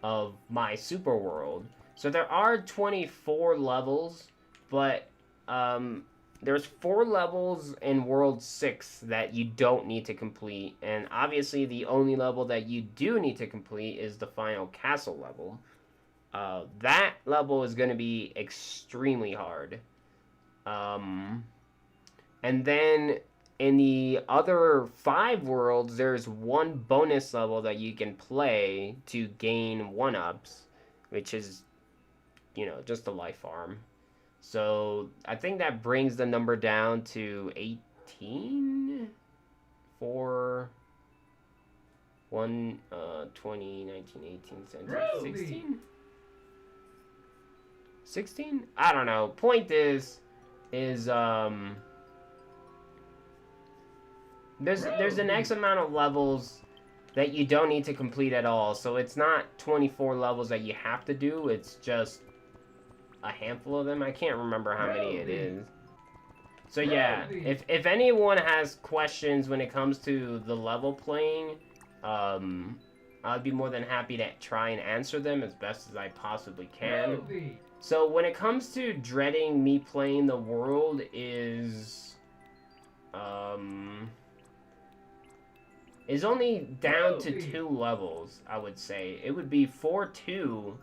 of my super world. So there are 24 levels, but there's 4 levels in World 6 that you don't need to complete, and obviously the only level that you do need to complete is the final castle level. That level is going to be extremely hard. And then in the other 5 worlds, there's one bonus level that you can play to gain 1-ups, which is, you know, just a life farm. So I think that brings the number down to 18 for 20, 19, 18, 17, 16? 16? I don't know. Point is there's an X amount of levels that you don't need to complete at all. So it's not 24 levels that you have to do. It's just a handful of them. I can't remember how many it is. So yeah, if anyone has questions when it comes to the level playing, I'd be more than happy to try and answer them as best as I possibly can. So when it comes to dreading me playing the world is only down to 2 levels, I would say. It would be 4-2.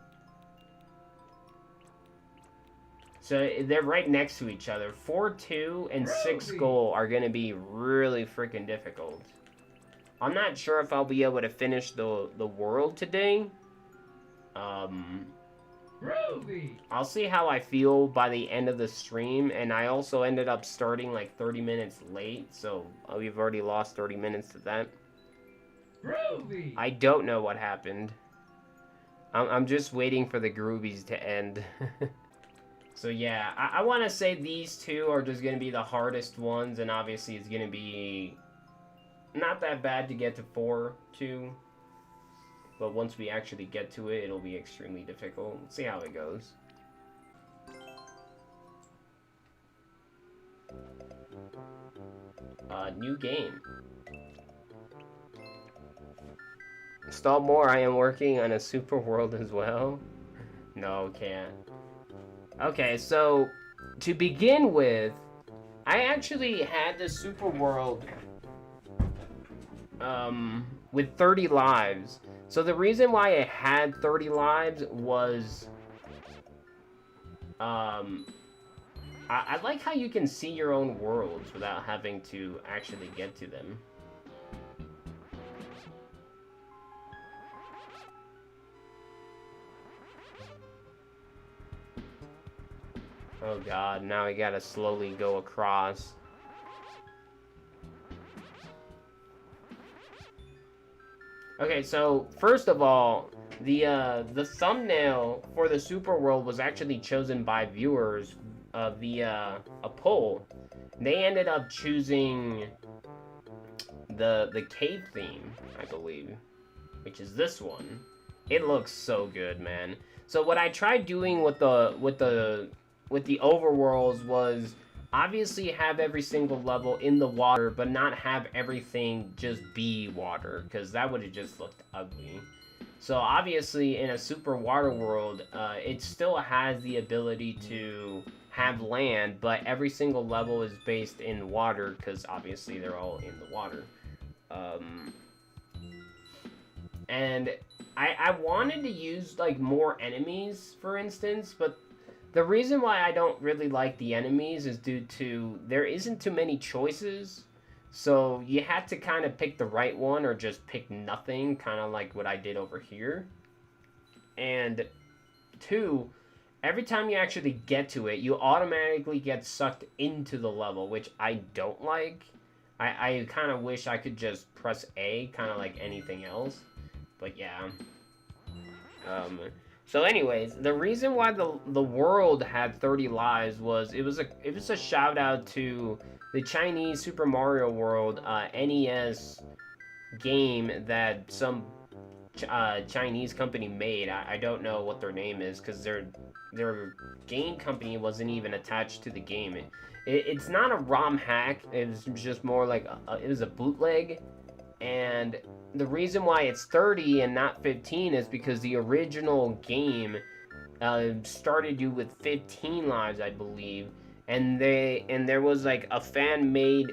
So they're right next to each other. 4-2 and 6 goal are going to be really freaking difficult. I'm not sure if I'll be able to finish the world today. I'll see how I feel by the end of the stream. And I also ended up starting like 30 minutes late. So we've already lost 30 minutes to that. I don't know what happened. I'm just waiting for the Groovies to end. So yeah, I want to say these 2 are just going to be the hardest ones, and obviously it's going to be not that bad to get to 4-2, but once we actually get to it, it'll be extremely difficult. Let's see how it goes. New game. Stall more, I am working on a super world as well. No, can't. Okay, so to begin with, I actually had the super world with 30 lives. So the reason why I had 30 lives was I like how you can see your own worlds without having to actually get to them. Oh god, now we gotta slowly go across. Okay, so first of all, the thumbnail for the super world was actually chosen by viewers via a poll. They ended up choosing the cave theme, I believe, which is this one. It looks so good, man. So what I tried doing with the overworlds was obviously have every single level in the water, but not have everything just be water, because that would have just looked ugly. So obviously in a super water world, it still has the ability to have land, but every single level is based in water, because obviously they're all in the water. And I wanted to use like more enemies, for instance, but the reason why I don't really like the enemies is due to there isn't too many choices. So you have to kind of pick the right one or just pick nothing, kind of like what I did over here. And 2, every time you actually get to it, you automatically get sucked into the level, which I don't like. I kind of wish I could just press A, kind of like anything else. But yeah. So anyways, the reason why the world had 30 lives was it was a shout out to the Chinese Super Mario World NES game that some Chinese company made. I don't know what their name is because their game company wasn't even attached to the game. It's not a ROM hack. It was just more like it was a bootleg. And the reason why it's 30 and not 15 is because the original game started you with 15 lives, I believe, and there was like a fan-made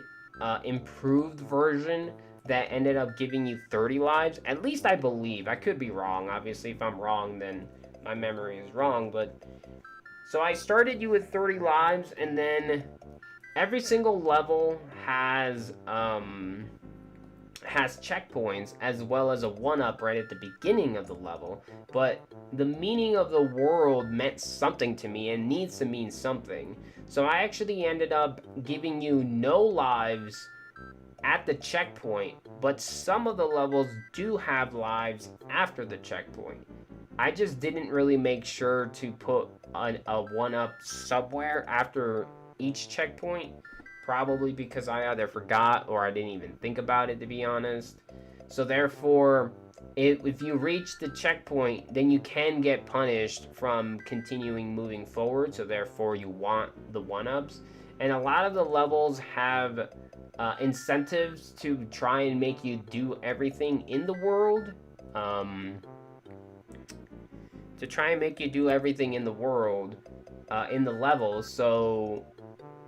improved version that ended up giving you 30 lives. At least I believe. I could be wrong. Obviously, if I'm wrong, then my memory is wrong. But so I started you with 30 lives, and then every single level has checkpoints as well as a 1-up right at the beginning of the level, but the meaning of the world meant something to me and needs to mean something. So I actually ended up giving you no lives at the checkpoint, but some of the levels do have lives after the checkpoint. I just didn't really make sure to put a 1-up somewhere after each checkpoint. Probably because I either forgot or I didn't even think about it, to be honest. So therefore, if you reach the checkpoint, then you can get punished from continuing moving forward. So therefore, you want the 1-ups. And a lot of the levels have incentives to try and make you do everything in the world. To try and make you do everything in the world, in the levels. So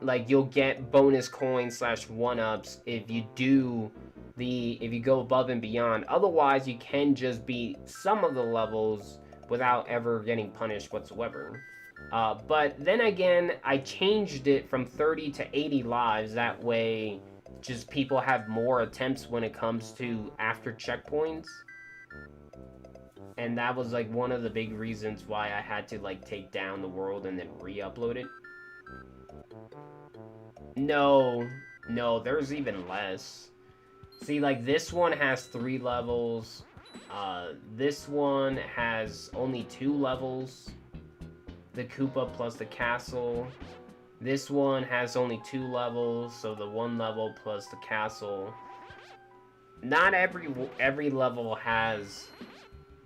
like you'll get bonus coins / 1-ups if you go above and beyond. Otherwise, you can just beat some of the levels without ever getting punished whatsoever. But then again, I changed it from 30 to 80 lives. That way, just people have more attempts when it comes to after checkpoints. And that was like one of the big reasons why I had to like take down the world and then re-upload it. No, there's even less. See, like, this one has 3 levels. This one has only 2 levels. The Koopa plus the castle. This one has only 2 levels, so the 1 level plus the castle. Not every level has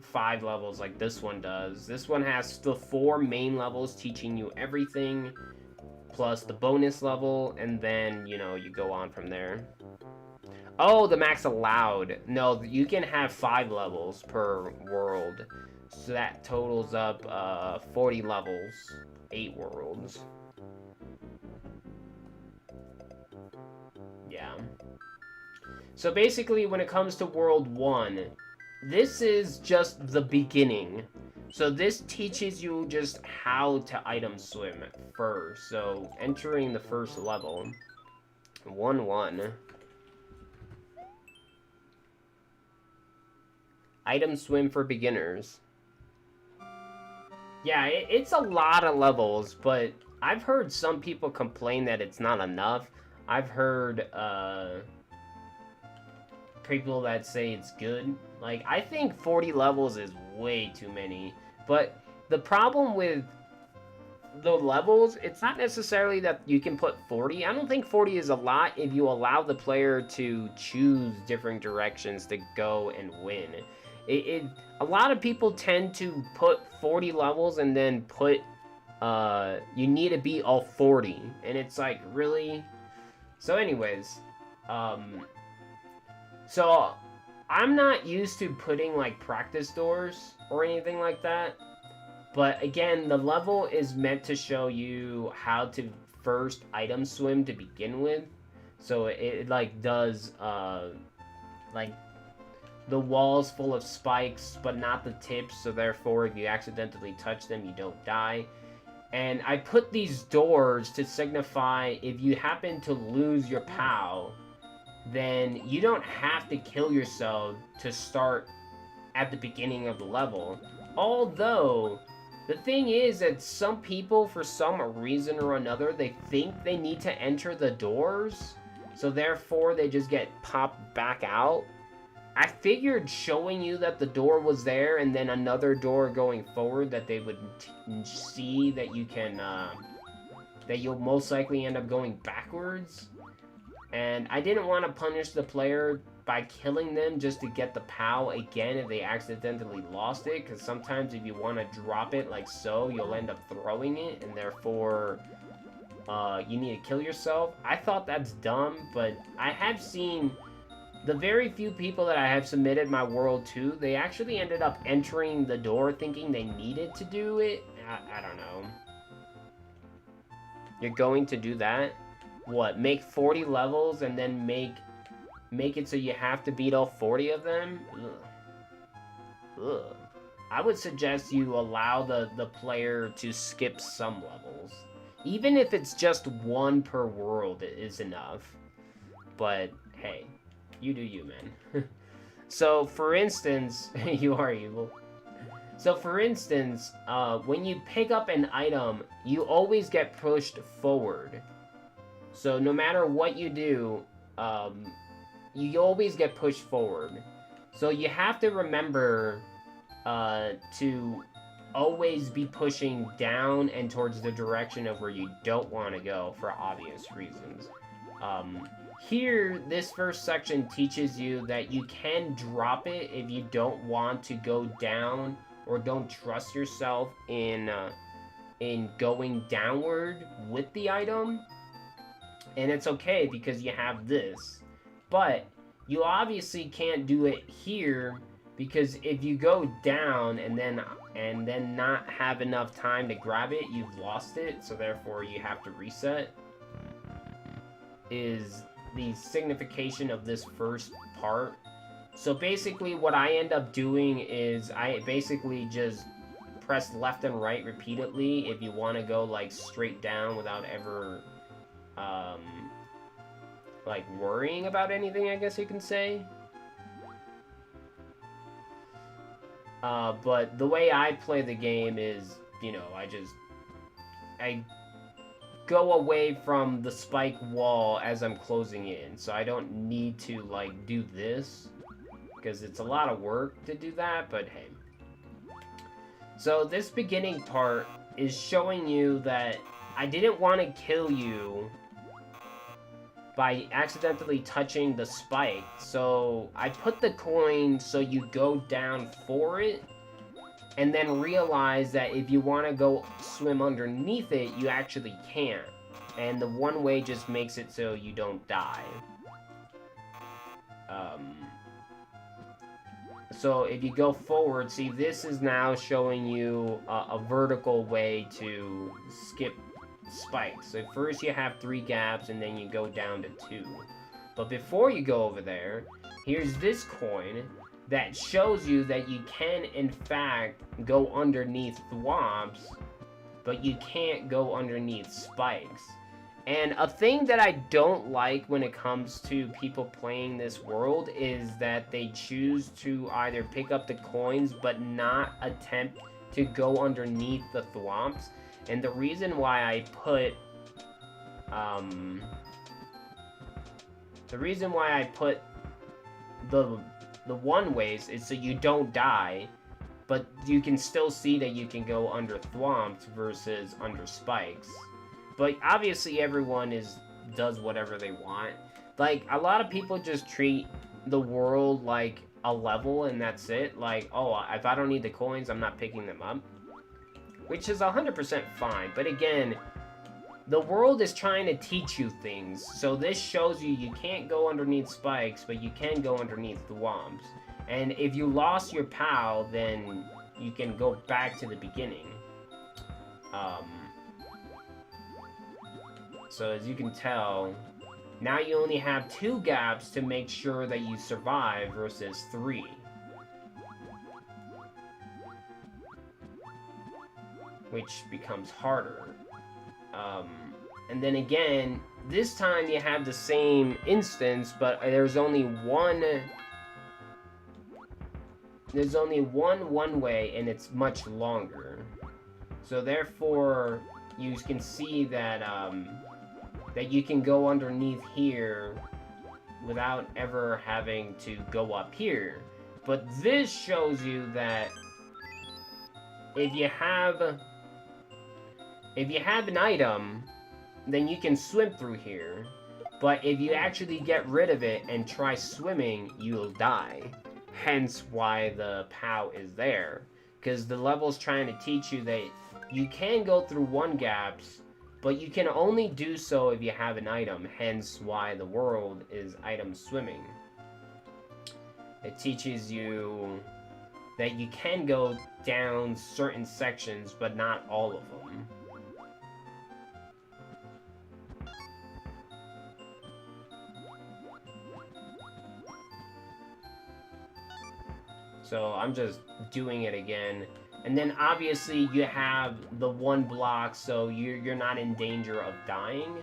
5 levels like this one does. This one has the 4 main levels teaching you everything, plus the bonus level, and then, you know, you go on from there. Oh, the max allowed. No, you can have 5 levels per world. So that totals up 40 levels, 8 worlds. Yeah. So basically, when it comes to World 1, this is just the beginning. So this teaches you just how to item swim first. So entering the first level, 1-1. Item swim for beginners. Yeah, it's a lot of levels, but I've heard some people complain that it's not enough. I've heard people that say it's good. Like, I think 40 levels is way too many. But the problem with the levels, it's not necessarily that you can put 40. I don't think 40 is a lot if you allow the player to choose different directions to go and win. A lot of people tend to put 40 levels and then put, you need to beat all 40. And it's like, really? So anyways, so I'm not used to putting like practice doors or anything like that. But again, the level is meant to show you how to first item swim to begin with. So it like does, like, the walls full of spikes, but not the tips, so therefore if you accidentally touch them, you don't die. And I put these doors to signify if you happen to lose your POW, then you don't have to kill yourself to start at the beginning of the level. Although, the thing is that some people, for some reason or another, they think they need to enter the doors, so therefore they just get popped back out. I figured showing you that the door was there and then another door going forward that they would see that you can, that you'll most likely end up going backwards. And I didn't want to punish the player by killing them just to get the POW again if they accidentally lost it, because sometimes if you want to drop it like so, you'll end up throwing it, and therefore you need to kill yourself. I thought that's dumb, but I have seen the very few people that I have submitted my world to, they actually ended up entering the door thinking they needed to do it. I don't know. You're going to do that? What, make 40 levels and then make it so you have to beat all 40 of them? Ugh. Ugh. I would suggest you allow the player to skip some levels. Even if it's just one per world is enough. But, hey, you do you, man. So, for instance, you are evil. So, for instance, when you pick up an item, you always get pushed forward. So, no matter what you do, you always get pushed forward. So, you have to remember to always be pushing down and towards the direction of where you don't want to go for obvious reasons. Here, this first section teaches you that you can drop it if you don't want to go down or don't trust yourself in going downward with the item. And it's okay because you have this. But you obviously can't do it here because if you go down and then not have enough time to grab it, you've lost it, so therefore you have to reset. Is the signification of this first part. So basically what I end up doing is I basically just press left and right repeatedly if you want to go like straight down without ever like worrying about anything, I guess you can say. But the way I play the game is, you know, I go away from the spike wall as I'm closing in, so I don't need to, like, do this, because it's a lot of work to do that, but hey. So this beginning part is showing you that I didn't want to kill you by accidentally touching the spike, so I put the coin so you go down for it, and then realize that if you want to go swim underneath it, you actually can't. And the one way just makes it so you don't die. So if you go forward, see, this is now showing you a vertical way to skip spikes. So first you have 3 gaps, and then you go down to 2. But before you go over there, here's this coin that shows you that you can, in fact, go underneath thwomps, but you can't go underneath spikes. And a thing that I don't like when it comes to people playing this world is that they choose to either pick up the coins but not attempt to go underneath the thwomps. And the reason why I put the one ways is so you don't die, but you can still see that you can go under thwomps versus under spikes. But obviously everyone does whatever they want. Like, a lot of people just treat the world like a level and that's it. Like, oh, if I don't need the coins, I'm not picking them up. Which is 100% fine. But again, the world is trying to teach you things. So this shows you can't go underneath spikes, but you can go underneath the thwomps. And if you lost your pal, then you can go back to the beginning. So as you can tell, now you only have 2 gaps to make sure that you survive versus 3. Which becomes harder. And then again, this time you have the same instance, but there's only one way, and it's much longer. So therefore, you can see that that you can go underneath here without ever having to go up here. But this shows you that if you have an item, then you can swim through here. But if you actually get rid of it and try swimming, you'll die. Hence why the POW is there. Because the level's trying to teach you that you can go through 1 gaps, but you can only do so if you have an item. Hence why the world is item swimming. It teaches you that you can go down certain sections, but not all of them. So I'm just doing it again. And then obviously you have the one block, so you're not in danger of dying.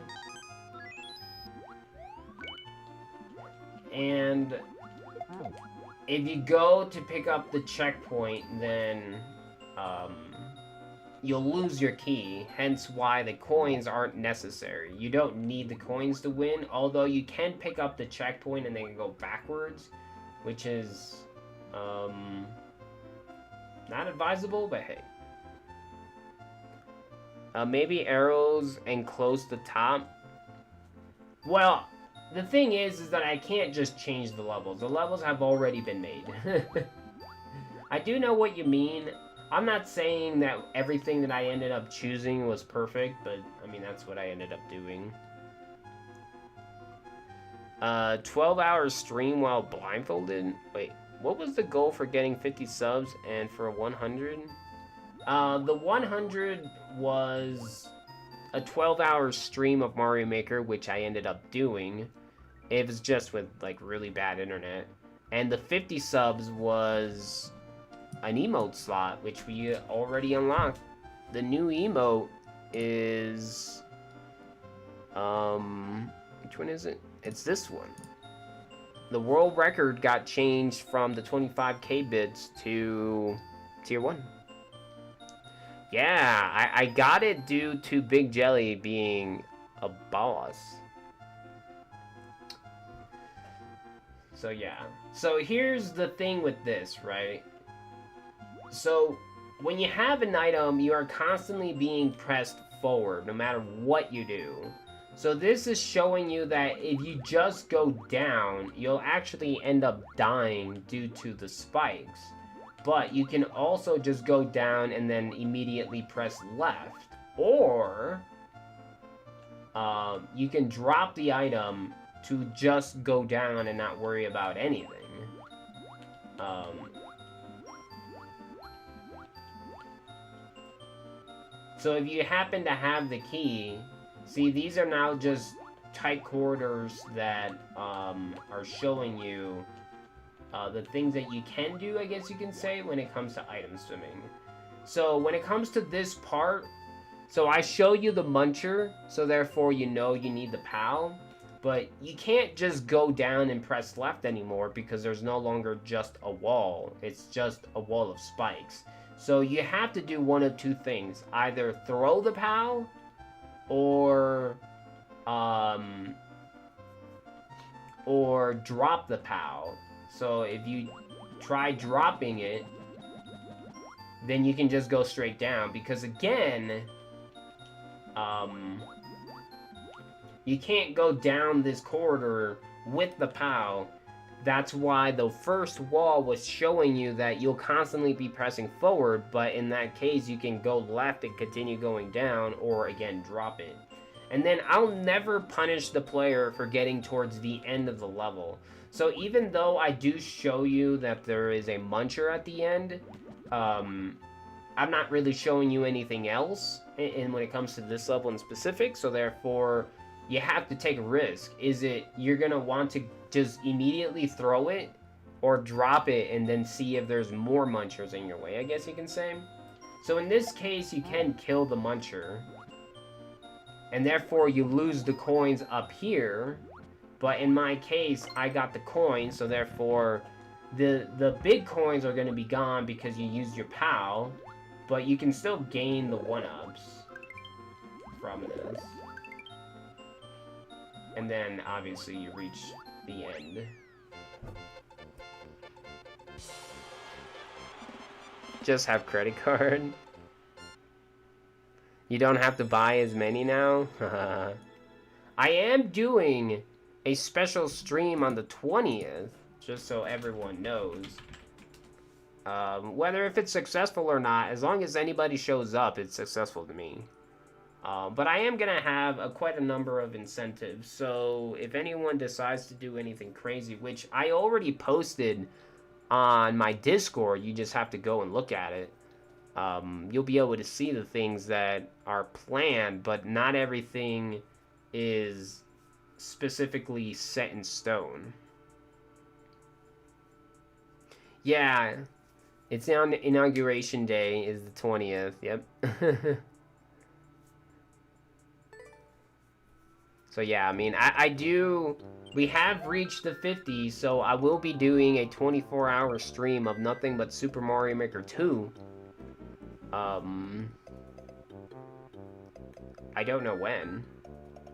And if you go to pick up the checkpoint, then you'll lose your key, hence why the coins aren't necessary. You don't need the coins to win, although you can pick up the checkpoint and then go backwards, which is not advisable, but hey. Maybe arrows and close the top. Well, the thing is that I can't just change the levels. The levels have already been made. I do know what you mean. I'm not saying that everything that I ended up choosing was perfect, but I mean, that's what I ended up doing. 12-hour stream while blindfolded? Wait, what was the goal for getting 50 subs and for 100? The 100 was a 12-hour stream of Mario Maker, which I ended up doing. It was just with, like, really bad internet. And the 50 subs was an emote slot, which we already unlocked. The new emote is... which one is it? It's this one. The world record got changed from the 25k bits to tier 1. Yeah, I got it due to Big Jelly being a boss. So yeah. So here's the thing with this, right? So when you have an item, you are constantly being pressed forward, no matter what you do. So this is showing you that if you just go down, you'll actually end up dying due to the spikes. But you can also just go down and then immediately press left. Or you can drop the item to just go down and not worry about anything. So if you happen to have the key, see, these are now just tight corridors that are showing you the things that you can do, I guess you can say, when it comes to item swimming. So when it comes to this part, so I show you the muncher, so therefore you know you need the POW, but you can't just go down and press left anymore because there's no longer just a wall. It's just a wall of spikes. So you have to do one of two things. Either throw the POW or drop the POW. So if you try dropping it, then you can just go straight down. Because again, you can't go down this corridor with the POW. That's why the first wall was showing you that you'll constantly be pressing forward, but in that case you can go left and continue going down, or again drop it. And then I'll never punish the player for getting towards the end of the level. So even though I do show you that there is a muncher at the end, I'm not really showing you anything else in when it comes to this level in specific, so therefore you have to take a risk. Is it you're gonna want to just immediately throw it, or drop it and then see if there's more munchers in your way, I guess you can say. So in this case, you can kill the muncher, and therefore you lose the coins up here. But in my case, I got the coins, so therefore the big coins are going to be gone because you used your POW, but you can still gain the 1-ups from this. And then obviously you reach the end. Just have credit card. You don't have to buy as many now. I am doing a special stream on the 20th, just so everyone knows. Whether if it's successful or not, as long as anybody shows up, it's successful to me. But I am gonna have quite a number of incentives, so if anyone decides to do anything crazy, which I already posted on my Discord, you just have to go and look at it. You'll be able to see the things that are planned, but not everything is specifically set in stone. Yeah, it's on inauguration day is the 20th. Yep. So yeah, I mean, I do. We have reached the 50, so I will be doing a 24-hour stream of nothing but Super Mario Maker 2. I don't know when.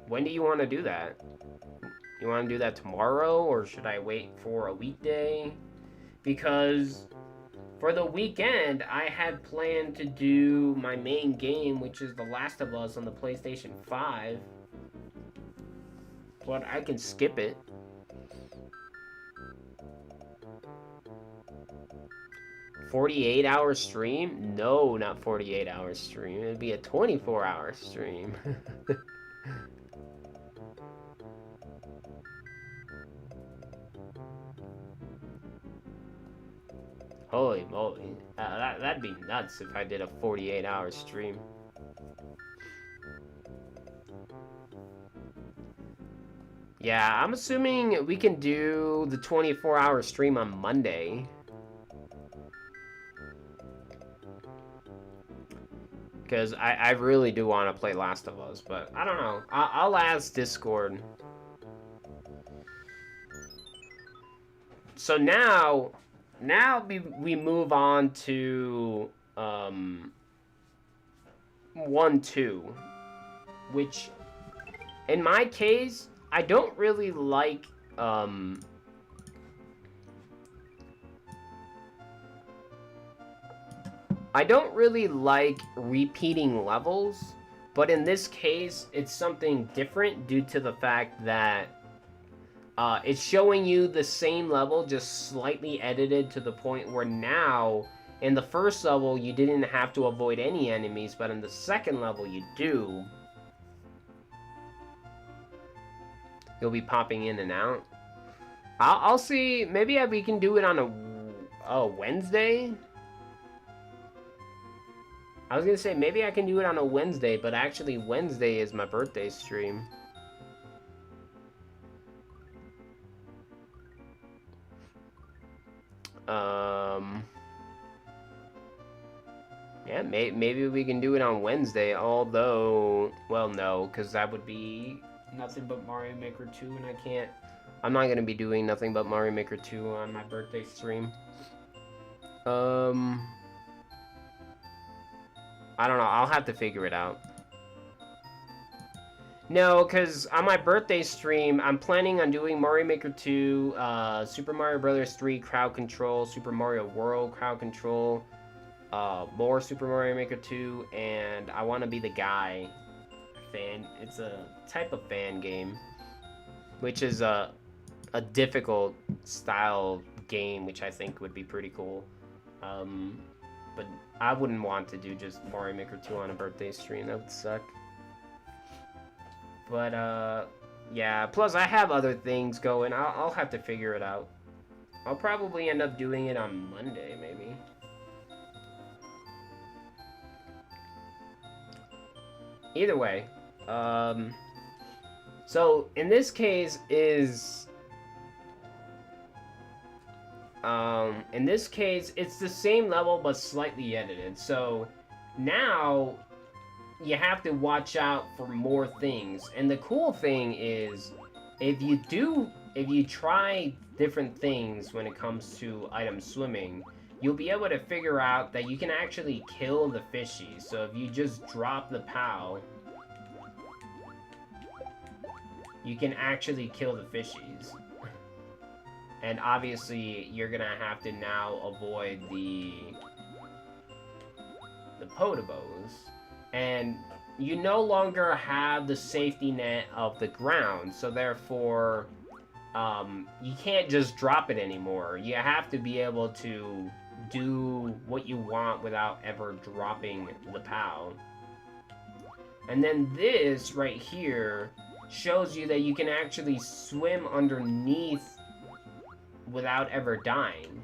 When do you want to do that? You want to do that tomorrow, or should I wait for a weekday? Because for the weekend, I had planned to do my main game, which is The Last of Us on the PlayStation 5. But I can skip it. $48-hour stream? No, not 48-hour stream. It'd be a 24-hour stream. Holy moly. That'd be nuts if I did a 48-hour stream. Yeah, I'm assuming we can do the 24-hour stream on Monday. Because I really do want to play Last of Us, but I don't know. I'll ask Discord. So now we move on to 1-2, which in my case, I don't really like repeating levels, but in this case, it's something different due to the fact that it's showing you the same level, just slightly edited to the point where now, in the first level, you didn't have to avoid any enemies, but in the second level, you do. You'll be popping in and out. I'll see. Maybe we can do it on a Wednesday. I was gonna say maybe I can do it on a Wednesday, but actually Wednesday is my birthday stream. Yeah, maybe we can do it on Wednesday. Although, well, no, because that would be nothing but Mario Maker 2, and I'm not gonna be doing nothing but Mario Maker 2 on my birthday stream. I don't know, I'll have to figure it out. No, because on my birthday stream, I'm planning on doing Mario Maker 2, Super Mario Bros. 3 crowd control, Super Mario World crowd control, more Super Mario Maker 2, and I want to be the guy. It's a type of fan game, which is a difficult style game, which I think would be pretty cool. But I wouldn't want to do just Mario Maker 2 on a birthday stream. That would suck. But yeah. Plus, I have other things going. I'll have to figure it out. I'll probably end up doing it on Monday, maybe. Either way. So in this case it's the same level but slightly edited. So now you have to watch out for more things. And the cool thing is if you try different things when it comes to item swimming, you'll be able to figure out that you can actually kill the fishies. So if you just drop the POW, you can actually kill the fishies. And obviously, you're gonna have to now avoid the Potobos. And you no longer have the safety net of the ground, so therefore, you can't just drop it anymore. You have to be able to do what you want without ever dropping the POW. And then this right here shows you that you can actually swim underneath without ever dying.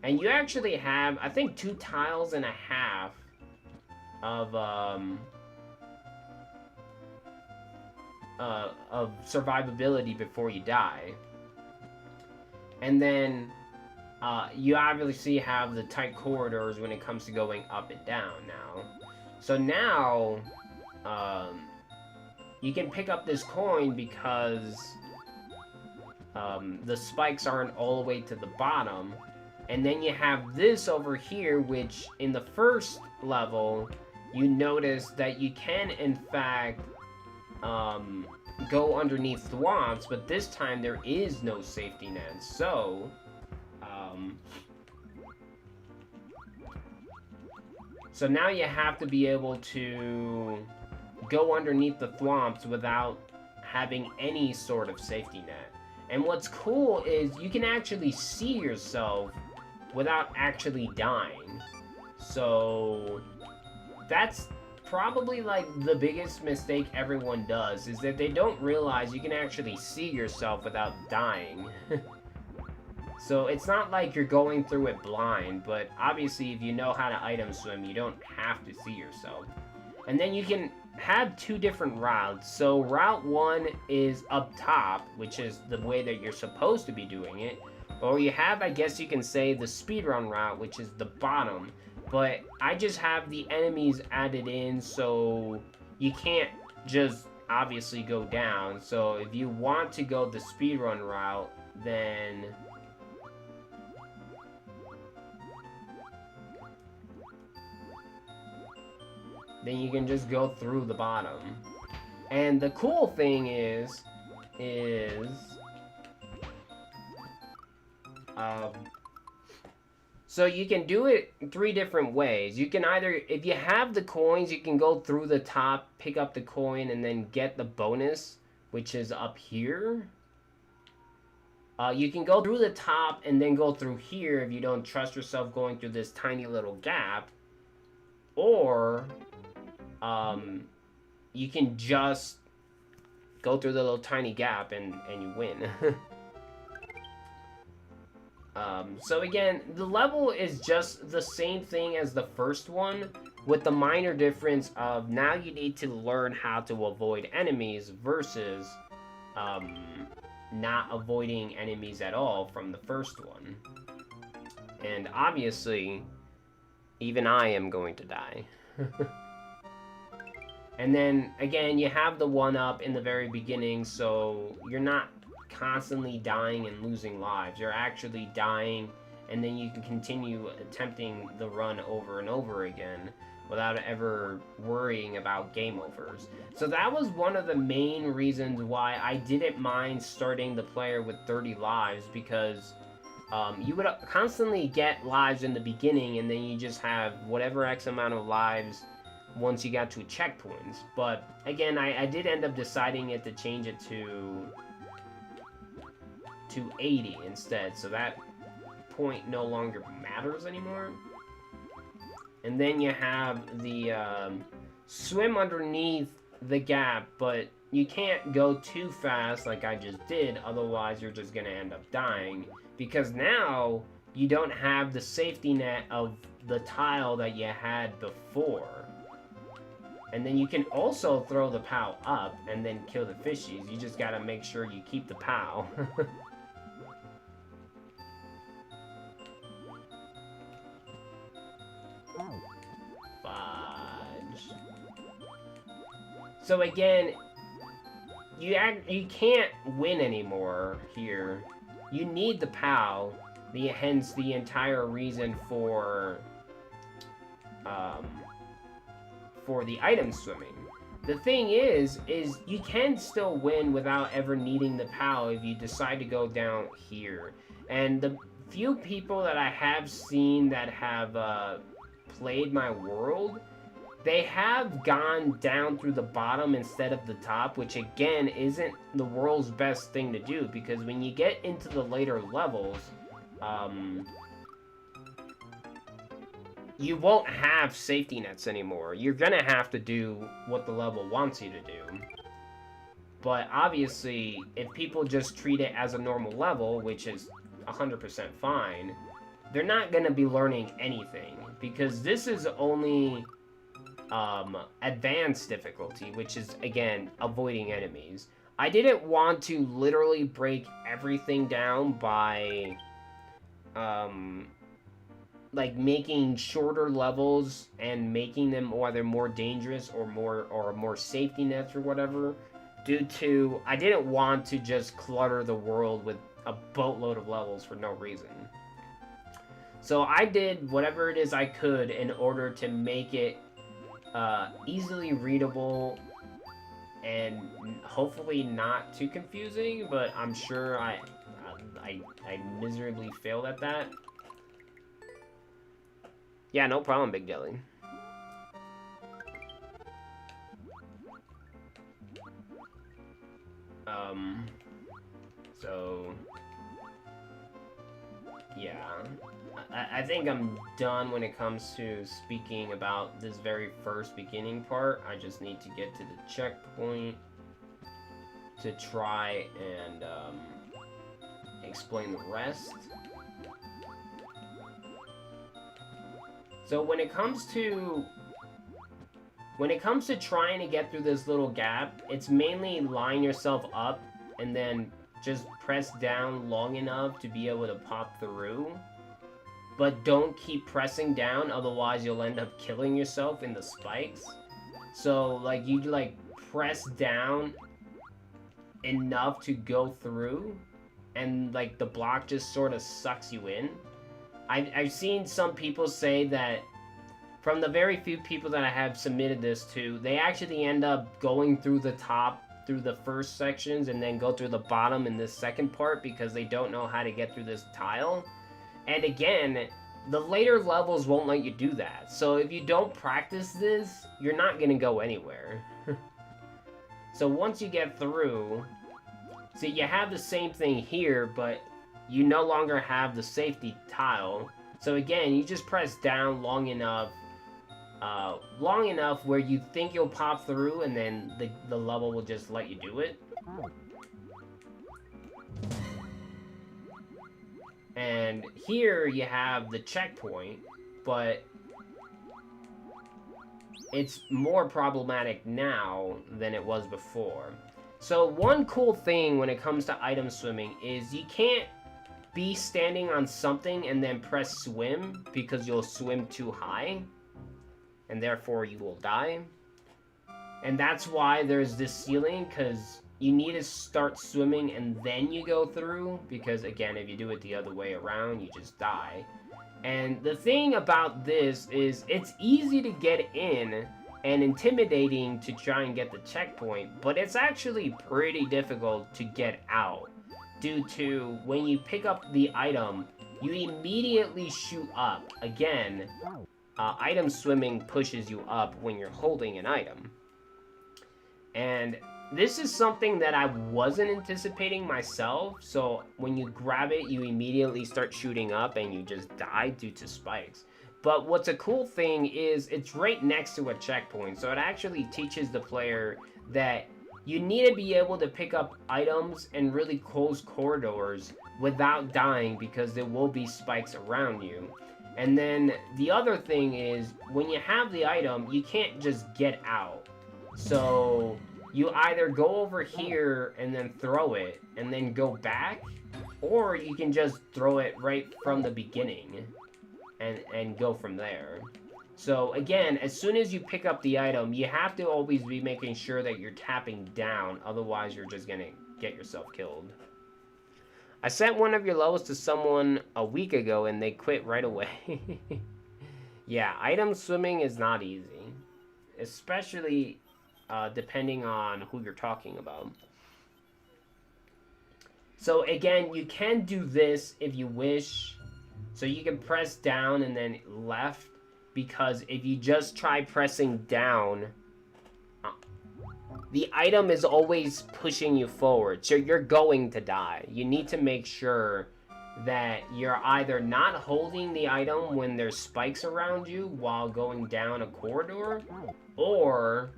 And you actually have, I think, 2.5 tiles of survivability before you die. And then you obviously have the tight corridors when it comes to going up and down now. So now you can pick up this coin because the spikes aren't all the way to the bottom. And then you have this over here, which in the first level, you notice that you can, in fact, go underneath swamps, but this time there is no safety net. So, so now you have to be able to go underneath the swamps without having any sort of safety net. And what's cool is you can actually see yourself without actually dying. So that's probably like the biggest mistake everyone does, is that they don't realize you can actually see yourself without dying. So it's not like you're going through it blind, but obviously if you know how to item swim, you don't have to see yourself. And then you can have 2 different routes. So route 1 is up top, which is the way that you're supposed to be doing it. Or you have, I guess you can say, the speedrun route, which is the bottom. But I just have the enemies added in, so you can't just obviously go down. So if you want to go the speedrun route, then you can just go through the bottom. And the cool thing is so you can do it 3 different ways. You can either, if you have the coins, you can go through the top, pick up the coin, and then get the bonus, which is up here. You can go through the top and then go through here if you don't trust yourself going through this tiny little gap. Or you can just go through the little tiny gap and you win. So again, the level is just the same thing as the first one, with the minor difference of now you need to learn how to avoid enemies versus not avoiding enemies at all from the first one. And obviously, even I am going to die. And then, again, you have the 1-up in the very beginning, so you're not constantly dying and losing lives. You're actually dying, and then you can continue attempting the run over and over again without ever worrying about game overs. So that was one of the main reasons why I didn't mind starting the player with 30 lives, because you would constantly get lives in the beginning, and then you just have whatever X amount of lives once you got to checkpoints. But again, I did end up deciding to change it to 80 instead, so that point no longer matters anymore. And then you have the swim underneath the gap, but you can't go too fast like I just did, otherwise you're just gonna end up dying, because now you don't have the safety net of the tile that you had before. And then you can also throw the POW up and then kill the fishies. You just gotta make sure you keep the POW. Fudge. So again, you can't win anymore here. You need the POW, hence the entire reason for the item swimming. The thing is you can still win without ever needing the POW if you decide to go down here. And the few people that I have seen that have played my world, they have gone down through the bottom instead of the top, which again isn't the world's best thing to do, because when you get into you won't have safety nets anymore. You're gonna have to do what the level wants you to do. But obviously, if people just treat it as a normal level, which is 100% fine, they're not gonna be learning anything, because this is only advanced difficulty, which is, again, avoiding enemies. I didn't want to literally break everything down by like making shorter levels and making them either more dangerous or more safety nets or whatever, due to I didn't want to just clutter the world with a boatload of levels for no reason. So I did whatever it is I could in order to make it easily readable and hopefully not too confusing, but I'm sure I miserably failed at that. Yeah, no problem, Big Jelly. So yeah, I think I'm done when it comes to speaking about this very first beginning part. I just need to get to the checkpoint to try and explain the rest. So when it comes to trying to get through this little gap, it's mainly line yourself up and then just press down long enough to be able to pop through. But don't keep pressing down, otherwise you'll end up killing yourself in the spikes. So like you like press down enough to go through, and like the block just sort of sucks you in. I've seen some people say that, from the very few people that I have submitted this to, they actually end up going through the top, through the first sections, and then go through the bottom in this second part because they don't know how to get through this tile. And again, the later levels won't let you do that. So if you don't practice this, you're not going to go anywhere. So once you get through, see, you have the same thing here, but you no longer have the safety tile. So again, you just press down long enough where you think you'll pop through, and then the level will just let you do it. And here you have the checkpoint, but it's more problematic now than it was before. So one cool thing when it comes to item swimming is you can't be standing on something and then press swim, because you'll swim too high, and therefore you will die. And that's why there's this ceiling, because you need to start swimming and then you go through, because again, if you do it the other way around, you just die. And the thing about this is it's easy to get in and intimidating to try and get the checkpoint, but it's actually pretty difficult to get out, due to when you pick up the item, you immediately shoot up. Again, item swimming pushes you up when you're holding an item. And this is something that I wasn't anticipating myself, so when you grab it, you immediately start shooting up and you just die due to spikes. But what's a cool thing is it's right next to a checkpoint, so it actually teaches the player that you need to be able to pick up items in really close corridors without dying, because there will be spikes around you. And then the other thing is, when you have the item, you can't just get out. So you either go over here and then throw it and then go back, or you can just throw it right from the beginning and go from there. So again, as soon as you pick up the item, you have to always be making sure that you're tapping down, otherwise you're just gonna get yourself killed. I sent one of your levels to someone a week ago and they quit right away. Yeah, item swimming is not easy, especially depending on who you're talking about. So again, you can do this if you wish. So you can press down and then left, because if you just try pressing down, the item is always pushing you forward, so you're going to die. You need to make sure that you're either not holding the item when there's spikes around you while going down a corridor, or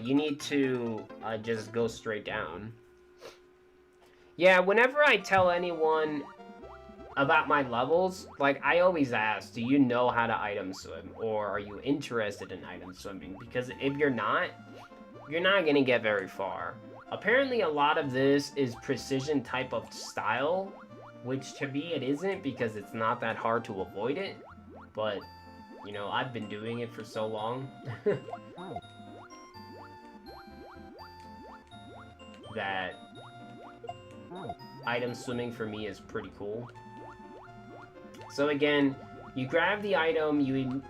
you need to just go straight down. Yeah, whenever I tell anyone about my levels, like, I always ask, do you know how to item swim, or are you interested in item swimming? Because if you're not gonna get very far. Apparently a lot of this is precision type of style, which to me it isn't, because it's not that hard to avoid it, but, you know, I've been doing it for so long that item swimming for me is pretty cool. So again, you grab the item, you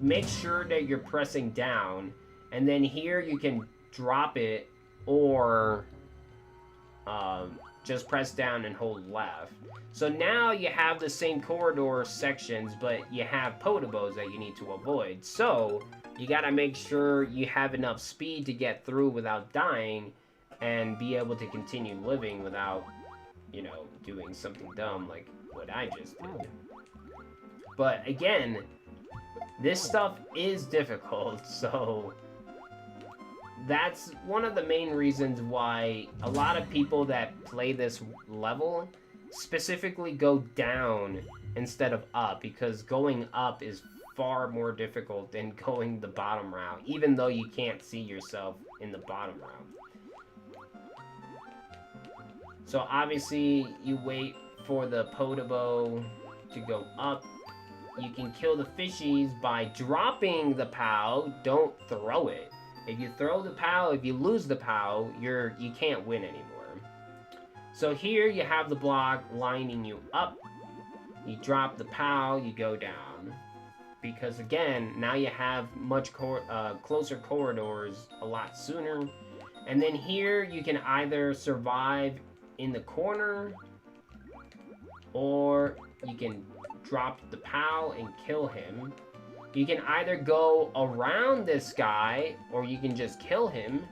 make sure that you're pressing down, and then here you can drop it, or just press down and hold left. So now you have the same corridor sections, but you have Potobos that you need to avoid. So you gotta make sure you have enough speed to get through without dying, and be able to continue living without, you know, doing something dumb like what I just did. But again, this stuff is difficult, so that's one of the main reasons why a lot of people that play this level specifically go down instead of up, because going up is far more difficult than going the bottom route, even though you can't see yourself in the bottom route. So obviously, you wait for the Podobo to go up. You can kill the fishies by dropping the POW. Don't throw it. If you throw the POW, if you lose the POW, you can't win anymore. So here you have the block lining you up. You drop the POW, you go down. Because again, now you have much closer corridors a lot sooner. And then here you can either survive in the corner, or you can drop the POW and kill him. You can either go around this guy, or you can just kill him.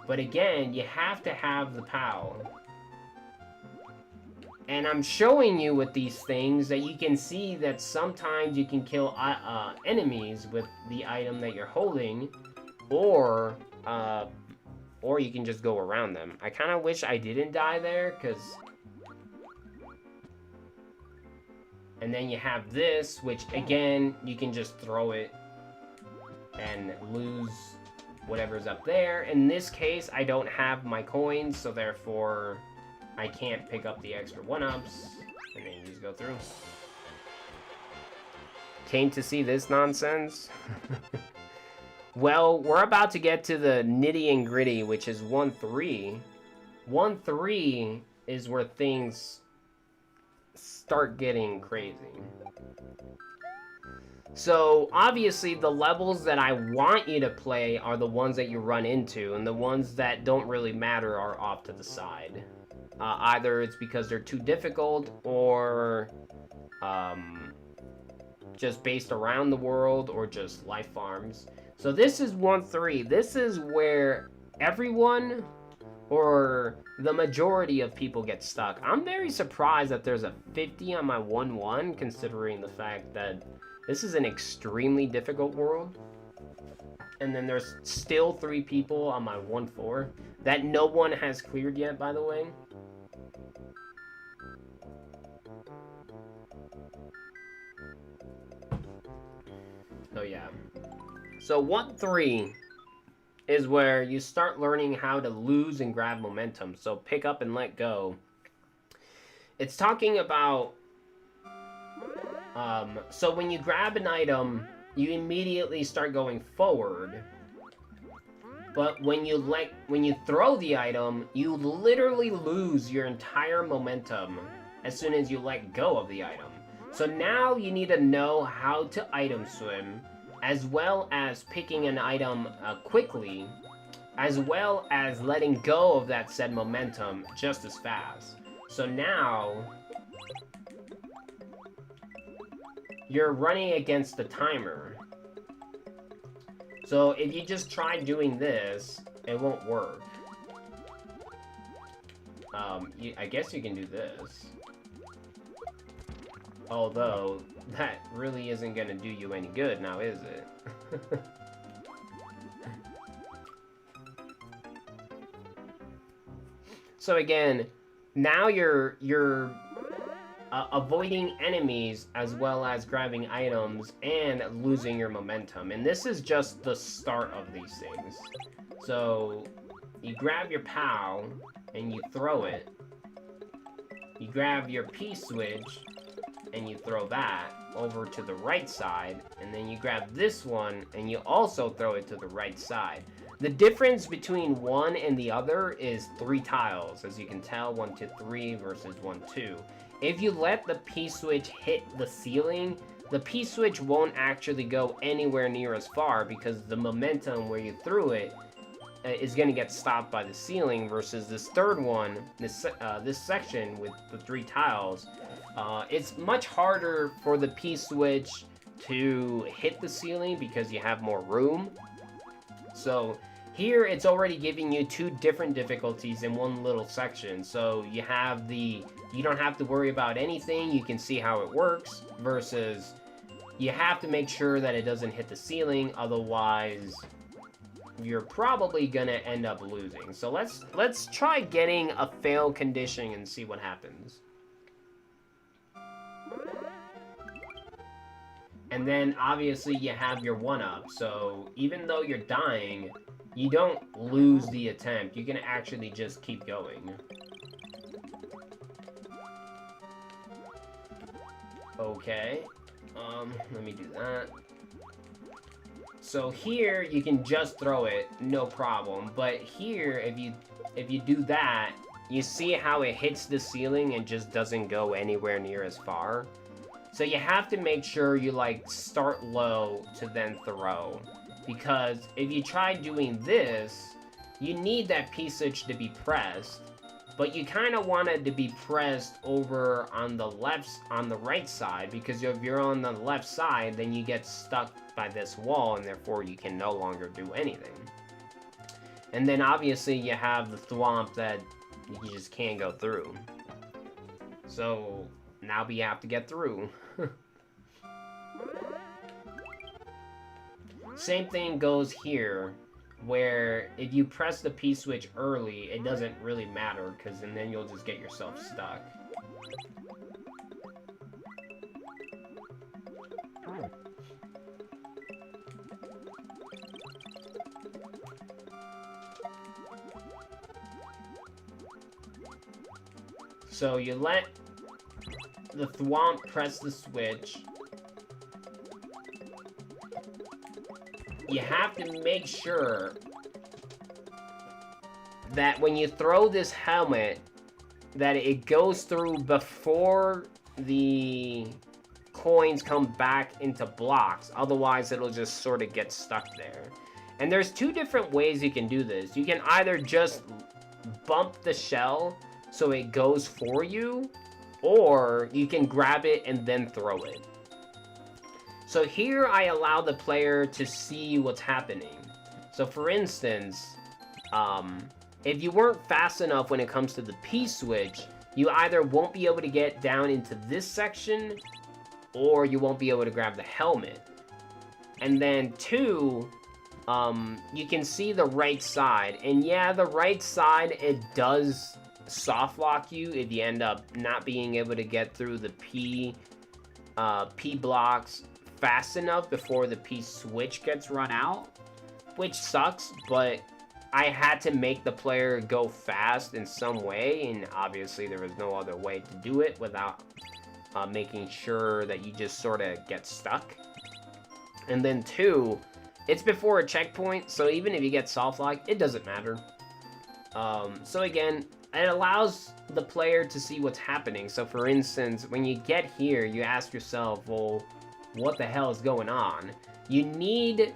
But again, you have to have the POW. And I'm showing you with these things that you can see that sometimes you can kill enemies with the item that you're holding, or you can just go around them. I kind of wish I didn't die there, because... And then you have this, which, again, you can just throw it and lose whatever's up there. In this case, I don't have my coins, so therefore I can't pick up the extra 1-ups. And then you just go through. Came to see this nonsense? Well, we're about to get to the nitty and gritty, which is 1-3. 1-3 is where things start getting crazy. So, obviously, the levels that I want you to play are the ones that you run into, and the ones that don't really matter are off to the side. Either it's because they're too difficult, or just based around the world, or just life farms. So this is 1-3. This is where everyone, or the majority of people, get stuck. I'm very surprised that there's a 50 on my 1-1, considering the fact that this is an extremely difficult world. And then there's still 3 people on my 1-4 that no one has cleared yet, by the way. So yeah. So 1-3 is where you start learning how to lose and grab momentum. So pick up and let go. It's talking about... so when you grab an item, you immediately start going forward. But when you throw the item, you literally lose your entire momentum as soon as you let go of the item. So now you need to know how to item swim, as well as picking an item quickly, as well as letting go of that said momentum just as fast. So now you're running against the timer. So if you just try doing this, it won't work. I guess you can do this. Although, that really isn't gonna do you any good now, is it? So again, now you're avoiding enemies as well as grabbing items and losing your momentum. And this is just the start of these things. So you grab your POW and you throw it. You grab your P-switch and you throw that over to the right side. And then you grab this one and you also throw it to the right side. The difference between one and the other is 3 tiles. As you can tell, 1, 2, 3 versus 1, 2. If you let the P-switch hit the ceiling, the P-switch won't actually go anywhere near as far because the momentum where you threw it is going to get stopped by the ceiling, versus this third one, this section with the 3 tiles, it's much harder for the P-switch to hit the ceiling because you have more room. So here it's already giving you 2 different difficulties in one little section. So you have you don't have to worry about anything, you can see how it works, versus you have to make sure that it doesn't hit the ceiling, otherwise you're probably gonna end up losing. So let's try getting a fail condition and see what happens. And then obviously you have your 1-up, so even though you're dying, you don't lose the attempt. You can actually just keep going. Okay, let me do that. So here you can just throw it, no problem. But here, if you do that, you see how it hits the ceiling and just doesn't go anywhere near as far. So you have to make sure you like start low to then throw, because if you try doing this, you need that P-switch to be pressed, but you kind of want it to be pressed over on the right side, because if you're on the left side, then you get stuck by this wall and therefore you can no longer do anything. And then obviously you have the thwomp that you just can't go through. So now we have to get through. Same thing goes here, where if you press the P-switch early, it doesn't really matter, because then you'll just get yourself stuck. So you let the thwomp press the switch. You have to make sure that when you throw this helmet, that it goes through before the coins come back into blocks. Otherwise, it'll just sort of get stuck there. And there's 2 different ways you can do this. You can either just bump the shell so it goes for you, or you can grab it and then throw it. So here I allow the player to see what's happening. So for instance, if you weren't fast enough when it comes to the P-switch, you either won't be able to get down into this section, or you won't be able to grab the helmet. And then 2, you can see the right side. And yeah, the right side, it does soft lock you if you end up not being able to get through the P blocks fast enough before the P-switch gets run out, which sucks, but I had to make the player go fast in some way, and obviously there was no other way to do it without making sure that you just sort of get stuck. And then 2, it's before a checkpoint, so even if you get soft locked, it doesn't matter. So again, it allows the player to see what's happening. So for instance, when you get here, you ask yourself, well, what the hell is going on? You need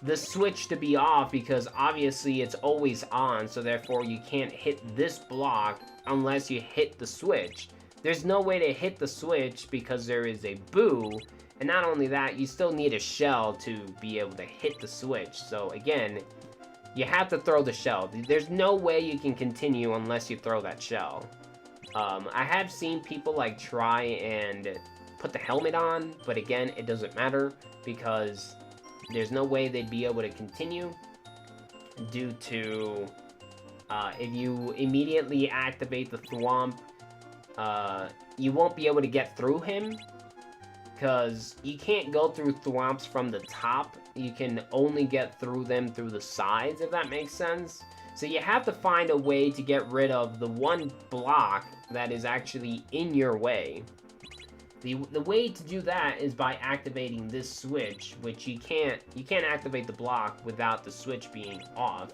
the switch to be off because obviously it's always on, so therefore you can't hit this block unless you hit the switch. There's no way to hit the switch because there is a boo, and not only that, you still need a shell to be able to hit the switch. So again, you have to throw the shell. There's no way you can continue unless you throw that shell. I have seen people like try and put the helmet on, but again, it doesn't matter because there's no way they'd be able to continue due to if you immediately activate the thwomp, you won't be able to get through him because you can't go through thwomps from the top. You can only get through them through the sides, if that makes sense. So you have to find a way to get rid of the one block that is actually in your way. The way to do that is by activating this switch, which you can't activate the block without the switch being off.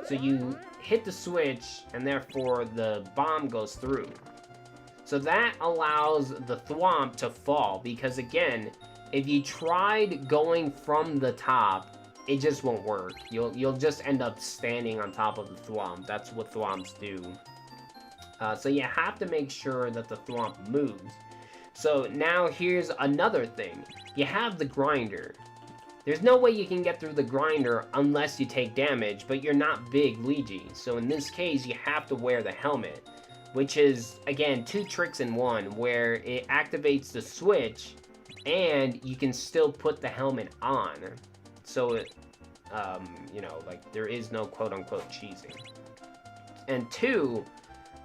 So you hit the switch and therefore the bomb goes through. So that allows the thwomp to fall because again, if you tried going from the top, it just won't work. You'll just end up standing on top of the thwomp. That's what thwomps do. So you have to make sure that the thwomp moves. So now here's another thing. You have the grinder. There's no way you can get through the grinder unless you take damage, but you're not big Luigi. So in this case, you have to wear the helmet, which is, again, 2 tricks in one, where it activates the switch, and you can still put the helmet on. So it, you know, like, there is no quote-unquote cheesing. And 2,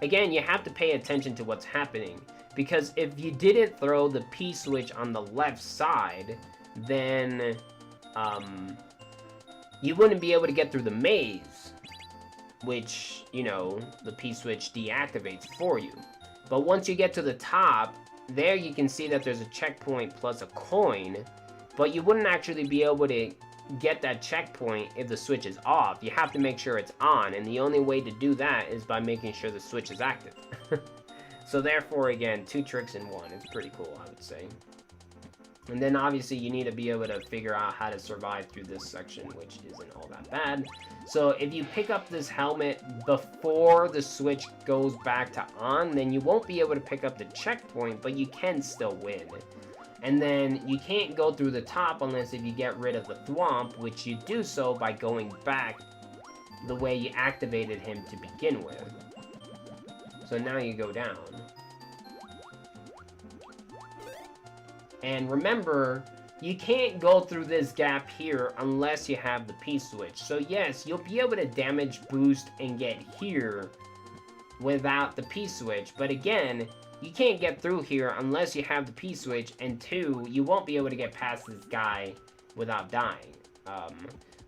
again, you have to pay attention to what's happening, because if you didn't throw the P-switch on the left side, then, you wouldn't be able to get through the maze, which, you know, the P-switch deactivates for you. But once you get to the top, there you can see that there's a checkpoint plus a coin, but you wouldn't actually be able to get that checkpoint if the switch is off. You have to make sure it's on, and the only way to do that is by making sure the switch is active. So therefore, again, 2 tricks in one. It's pretty cool, I would say. And then obviously you need to be able to figure out how to survive through this section, which isn't all that bad. So if you pick up this helmet before the switch goes back to on, then you won't be able to pick up the checkpoint, but you can still win. And then you can't go through the top unless if you get rid of the thwomp, which you do so by going back the way you activated him to begin with. So now you go down. And remember, you can't go through this gap here unless you have the P-switch. So yes, you'll be able to damage boost and get here without the P-switch. But again, you can't get through here unless you have the P-switch. And 2, you won't be able to get past this guy without dying.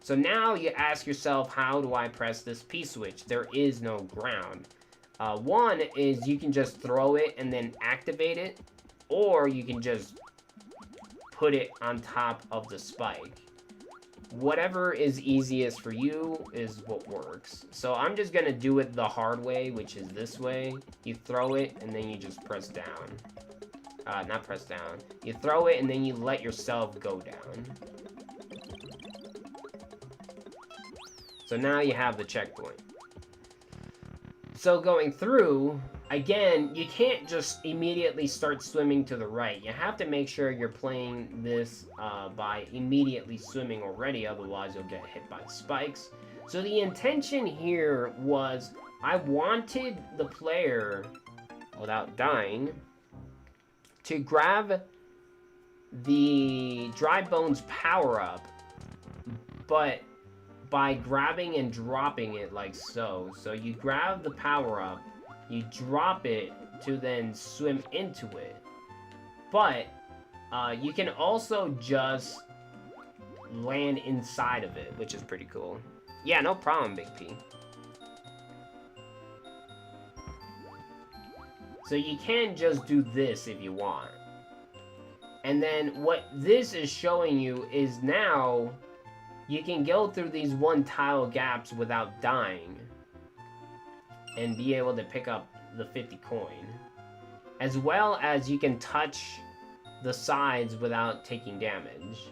So now you ask yourself, how do I press this P-switch? There is no ground. 1 is you can just throw it and then activate it. Or you can just put it on top of the spike. Whatever is easiest for you is what works. So I'm just gonna do it the hard way, which is this way. You throw it and then you just press down. Not press down. You throw it and then you let yourself go down. So now you have the checkpoint. So going through, again, you can't just immediately start swimming to the right. You have to make sure you're playing this by immediately swimming already, otherwise you'll get hit by the spikes. So the intention here was, I wanted the player, without dying, to grab the Dry Bones power-up, but by grabbing and dropping it like so. So you grab the power-up, you drop it to then swim into it. But you can also just land inside of it, which is pretty cool. Yeah, no problem, Big P. So you can just do this if you want. And then what this is showing you is now you can go through these 1 tile gaps without dying and be able to pick up the 50 coin. As well as you can touch the sides without taking damage.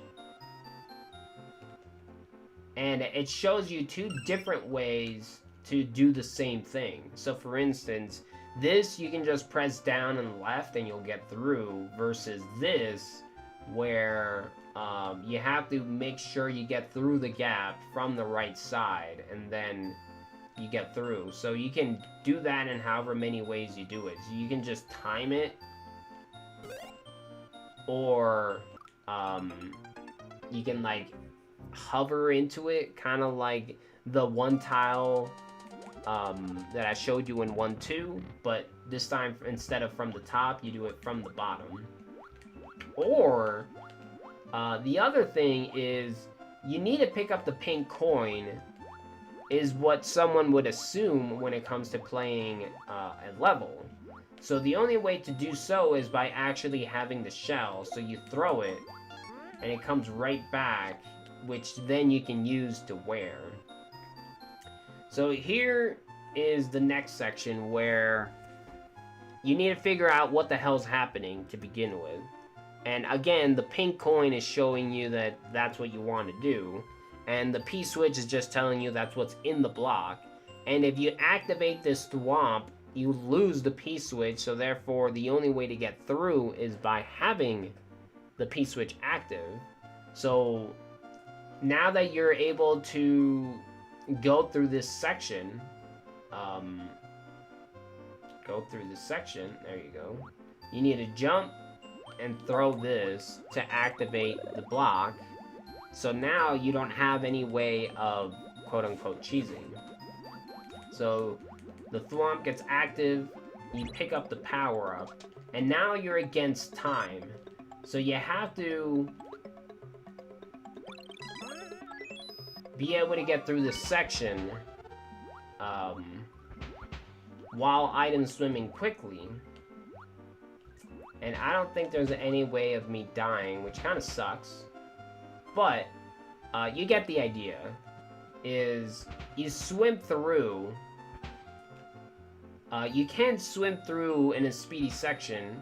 And it shows you 2 different ways to do the same thing. So for instance, this you can just press down and left and you'll get through, versus this where you have to make sure you get through the gap from the right side, and then you get through. So you can do that in however many ways you do it. So you can just time it, or you can like hover into it, kind of like the one tile that I showed you in 1-2, but this time instead of from the top, you do it from the bottom. Or the other thing is you need to pick up the pink coin, is what someone would assume when it comes to playing a level. So the only way to do so is by actually having the shell. So you throw it, and it comes right back, which then you can use to wear. So here is the next section where you need to figure out what the hell's happening to begin with. And again, the pink coin is showing you that that's what you want to do. And the P-switch is just telling you that's what's in the block. And if you activate this thwomp, you lose the P-switch, so therefore the only way to get through is by having the P-switch active. So now that you're able to go through this section, there you go. You need to jump and throw this to activate the block. So now you don't have any way of quote-unquote cheesing. So the thwomp gets active, you pick up the power-up, and now you're against time. So you have to be able to get through this section while item swimming quickly. And I don't think there's any way of me dying, which kind of sucks. But you get the idea. Is you swim through. You can swim through in a speedy section,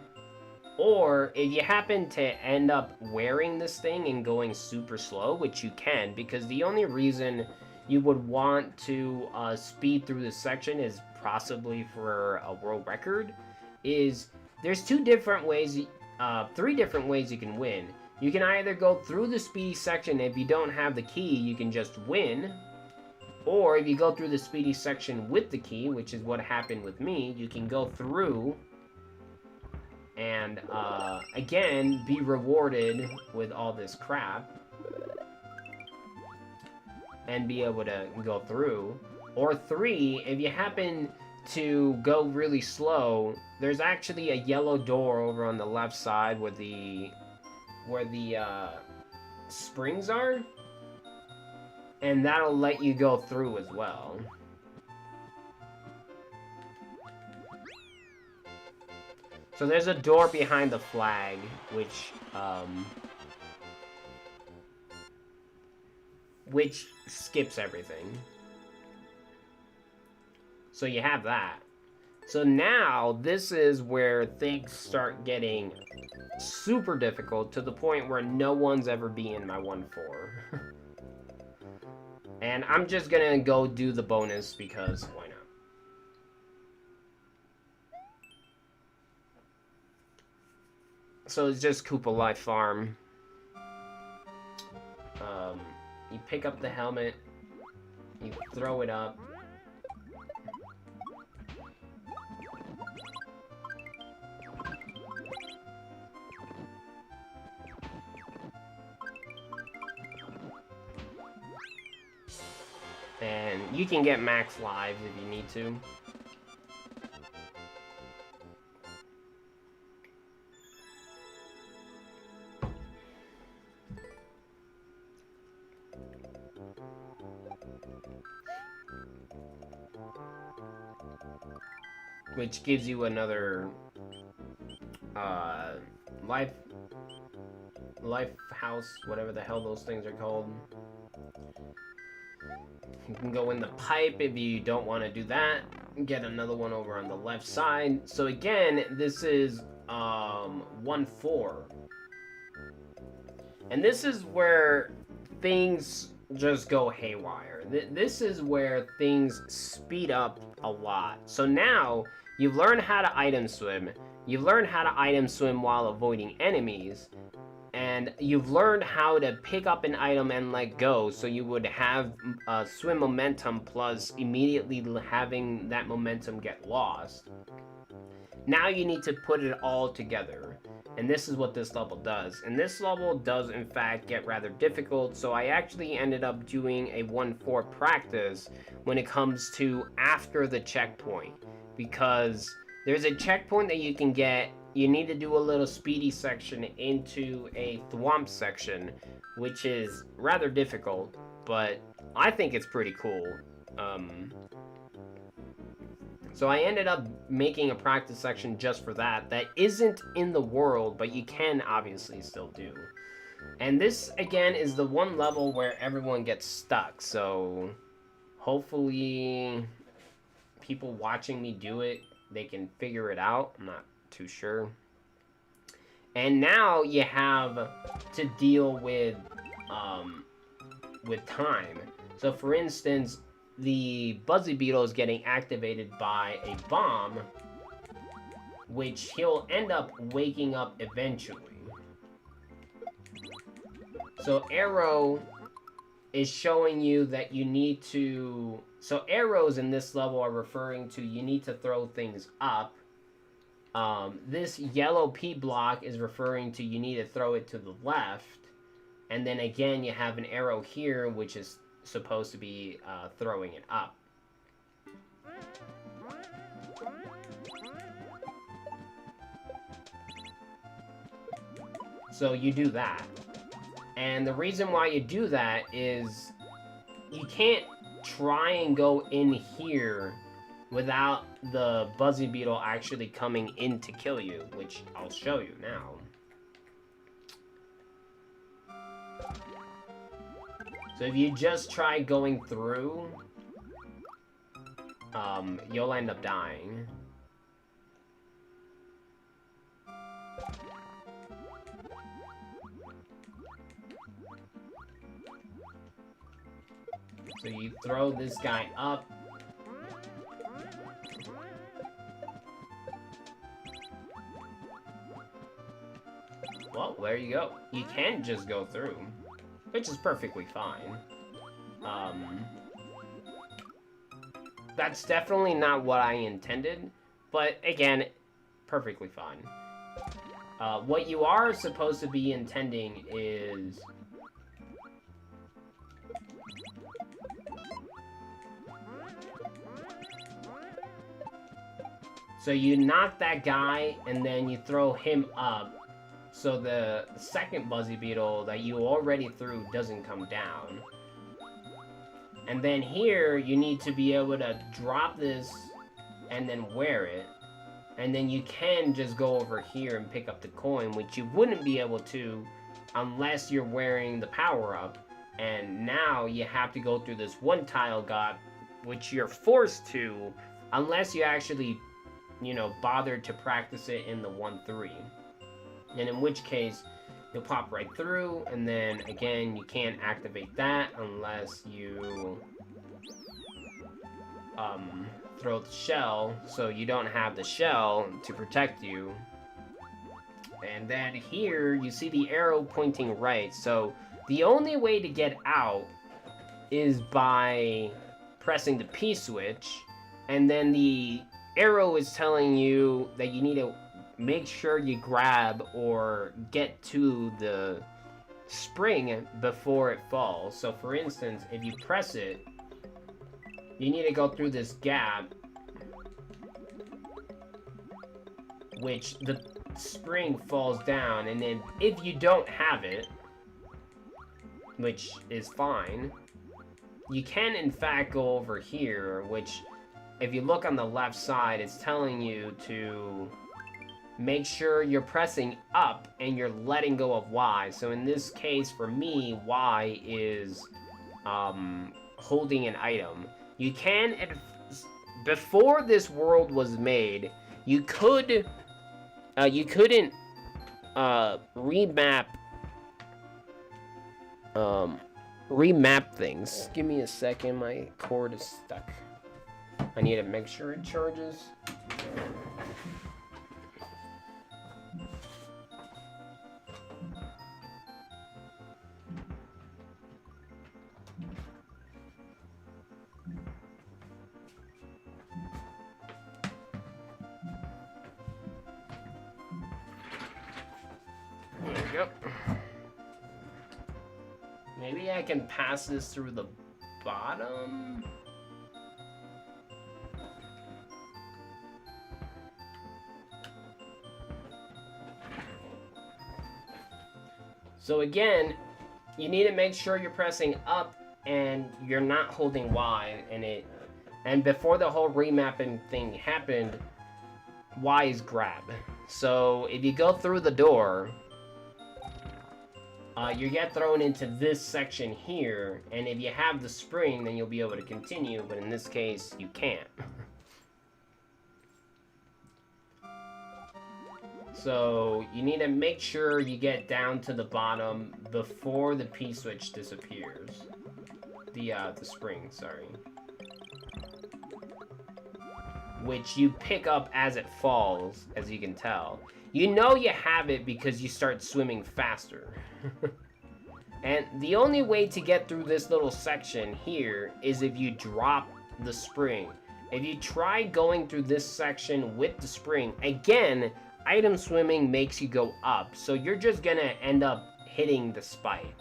or if you happen to end up wearing this thing and going super slow, which you can, because the only reason you would want to speed through this section is possibly for a world record, is there's three different ways you can win. You can either go through the speedy section. If you don't have the key, you can just win. Or if you go through the speedy section with the key, which is what happened with me, you can go through and, again, be rewarded with all this crap and be able to go through. Or 3, if you happen to go really slow, there's actually a yellow door over on the left side where the springs are, and that'll let you go through as well. So there's a door behind the flag, which skips everything. So you have that. So now this is where things start getting super difficult, to the point where no one's ever beaten my 1-4. And I'm just gonna go do the bonus because why not? So it's just Koopa Life Farm. You pick up the helmet, you throw it up. And you can get max lives if you need to. Which gives you another life house, whatever the hell those things are called. You can go in the pipe if you don't want to do that. Get another one over on the left side. So again, this is 1-4. And this is where things just go haywire. This is where things speed up a lot. So now, you've learned how to item swim. You've learned how to item swim while avoiding enemies. And and you've learned how to pick up an item and let go, so you would have swim momentum plus immediately having that momentum get lost. Now you need to put it all together, and this is what this level does. And this level does in fact get rather difficult, so I actually ended up doing a 1-4 practice when it comes to after the checkpoint, because there's a checkpoint that you can get. You need to do a little speedy section into a thwomp section, which is rather difficult, but I think it's pretty cool. So I ended up making a practice section just for that. That isn't in the world, but you can obviously still do. And this, again, is the one level where everyone gets stuck, so hopefully people watching me do it, they can figure it out. I'm not too sure. And now you have to deal with time. So for instance, the Buzzy Beetle is getting activated by a bomb, which he'll end up waking up eventually. So Arrow is showing you that you need to... So arrows in this level are referring to you need to throw things up. This yellow P block is referring to you need to throw it to the left. And then again, you have an arrow here, which is supposed to be throwing it up. So you do that. And the reason why you do that is you can't try and go in here without the Buzzy Beetle actually coming in to kill you, which I'll show you now. So if you just try going through, you'll end up dying. So you throw this guy up. Well, there you go. You can just go through, which is perfectly fine. That's definitely not what I intended, but again, perfectly fine. What you are supposed to be intending is... So you knock that guy, and then you throw him up, so the second Buzzy Beetle that you already threw doesn't come down. And then here, you need to be able to drop this, and then wear it. And then you can just go over here and pick up the coin, which you wouldn't be able to unless you're wearing the power-up. And now you have to go through this one tile gap, which you're forced to, unless you actually... you know, bothered to practice it in the 1-3. And in which case, you'll pop right through, and then, again, you can't activate that unless you, throw the shell, so you don't have the shell to protect you. And then here, you see the arrow pointing right, so the only way to get out is by pressing the P switch, and then the arrow is telling you that you need to make sure you grab or get to the spring before it falls. So for instance, if you press it, you need to go through this gap, which the spring falls down, and then if you don't have it, which is fine, you can in fact go over here, which if you look on the left side, it's telling you to make sure you're pressing up and you're letting go of Y. So in this case, for me, Y is holding an item. You can, before this world was made, you couldn't remap things. Give me a second, my cord is stuck. I need to make sure it charges. go. Maybe I can pass this through the bottom? So again, you need to make sure you're pressing up and you're not holding Y, and before the whole remapping thing happened, Y is grab. So if you go through the door, you get thrown into this section here, and if you have the spring, then you'll be able to continue, but in this case, you can't. So you need to make sure you get down to the bottom before the P-switch disappears. The spring, sorry. Which you pick up as it falls, as you can tell. You know you have it because you start swimming faster. And the only way to get through this little section here is if you drop the spring. If you try going through this section with the spring, again, item swimming makes you go up, so you're just gonna end up hitting the spike.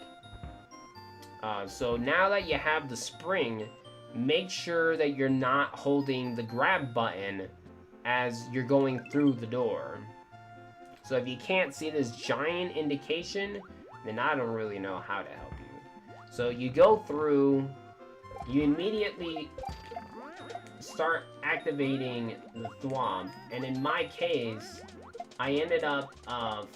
So now that you have the spring, make sure that you're not holding the grab button as you're going through the door. So if you can't see this giant indication, then I don't really know how to help you. So you go through, you immediately start activating the thwomp, and in my case, I ended up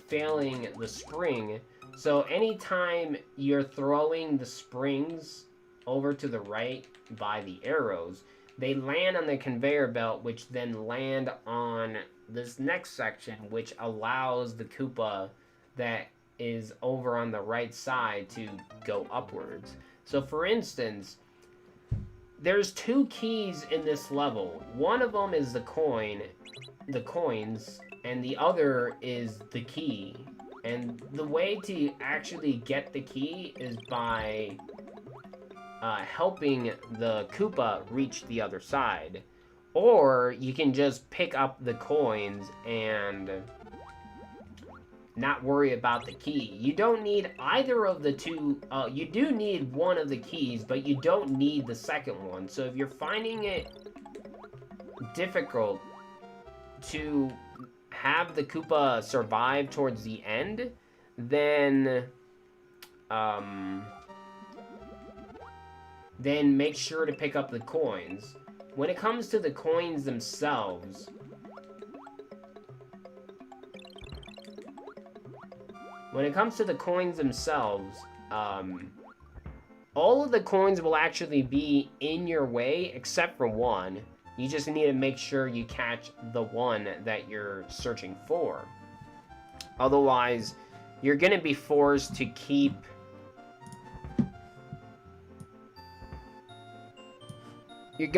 failing the spring. So anytime you're throwing the springs over to the right by the arrows, they land on the conveyor belt, which then land on this next section, which allows the Koopa that is over on the right side to go upwards. So for instance, there's two keys in this level. One of them is the coins, and the other is the key. And the way to actually get the key is by helping the Koopa reach the other side. Or you can just pick up the coins and not worry about the key. You don't need either of the two. You do need one of the keys, but you don't need the second one. So if you're finding it difficult to have the Koopa survive towards the end, then make sure to pick up the coins. When it comes to the coins themselves, all of the coins will actually be in your way except for one. You just need to make sure you catch the one that you're searching for. Otherwise, you're going to be forced to keep keep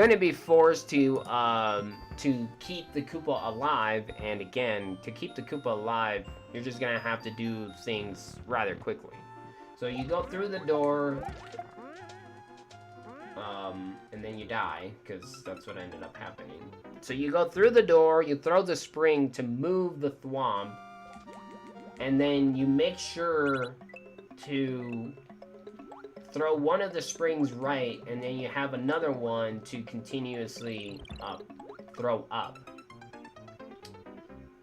the Koopa alive, and again, to keep the Koopa alive, you're just going to have to do things rather quickly. So you go through the door, and then you die, because that's what ended up happening. So you go through the door, you throw the spring to move the thwomp, and then you make sure to throw one of the springs right, and then you have another one to continuously throw up.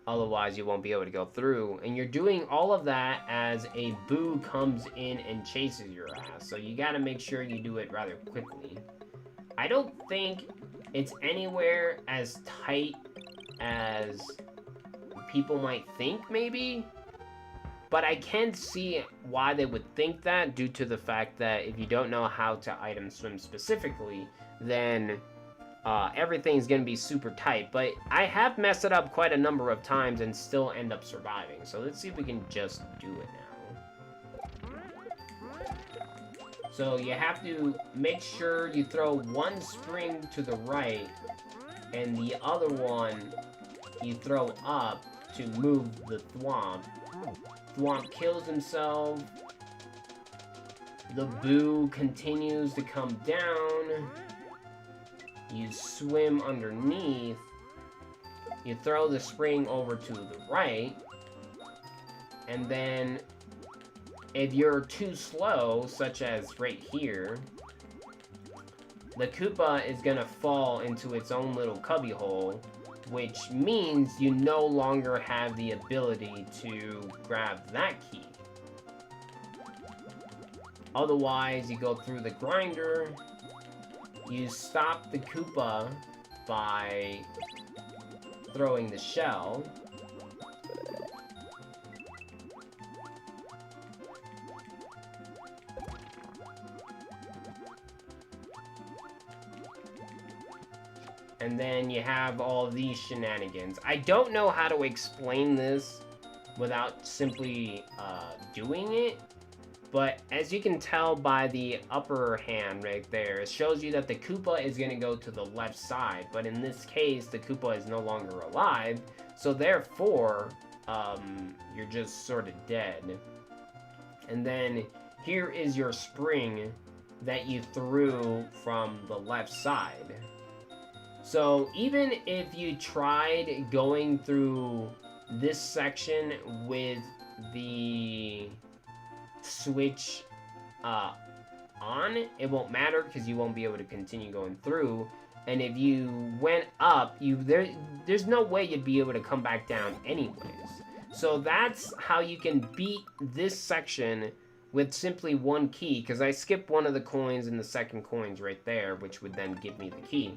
Otherwise, you won't be able to go through. And you're doing all of that as a boo comes in and chases your ass. So you gotta make sure you do it rather quickly. I don't think it's anywhere as tight as people might think, maybe. But I can see why they would think that, due to the fact that if you don't know how to item swim specifically, then everything's going to be super tight. But I have messed it up quite a number of times and still end up surviving. So let's see if we can just do it now. So you have to make sure you throw one spring to the right, and the other one you throw up to move the thwomp. Thwomp kills himself. The boo continues to come down. You swim underneath. You throw the spring over to the right. And then if you're too slow, such as right here, the Koopa is gonna fall into its own little cubbyhole, which means you no longer have the ability to grab that key. Otherwise, you go through the grinder, you stop the Koopa by throwing the shell. And then you have all these shenanigans. I don't know how to explain this without simply doing it. But as you can tell by the upper hand right there, it shows you that the Koopa is going to go to the left side. But in this case, the Koopa is no longer alive. So therefore, you're just sort of dead. And then here is your spring that you threw from the left side. So even if you tried going through this section with the switch on, it won't matter because you won't be able to continue going through. And if you went up, there's no way you'd be able to come back down anyways. So that's how you can beat this section with simply one key, because I skipped one of the coins and the second coins right there, which would then give me the key.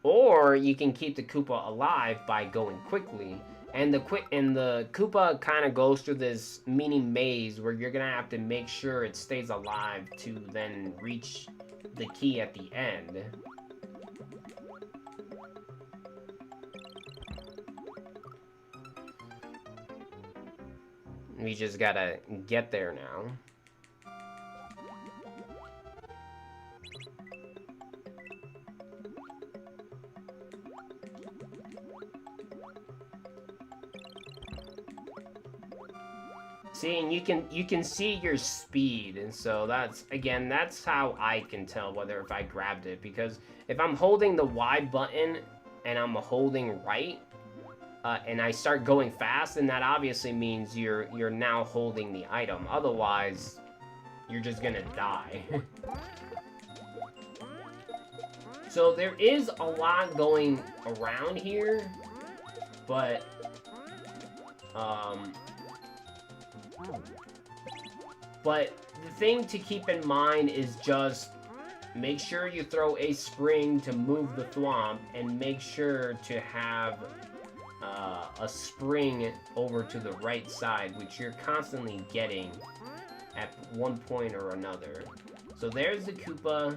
Or you can keep the Koopa alive by going quickly. And the Koopa kind of goes through this mini maze where you're going to have to make sure it stays alive to then reach the key at the end. We just gotta get there now. See, and you can see your speed, and so that's how I can tell whether if I grabbed it, because if I'm holding the Y button and I'm holding right, and I start going fast, then that obviously means you're now holding the item. Otherwise, you're just gonna die. So there is a lot going around here, but the thing to keep in mind is just make sure you throw a spring to move the thwomp, and make sure to have a spring over to the right side, which you're constantly getting at one point or another. So there's the Koopa,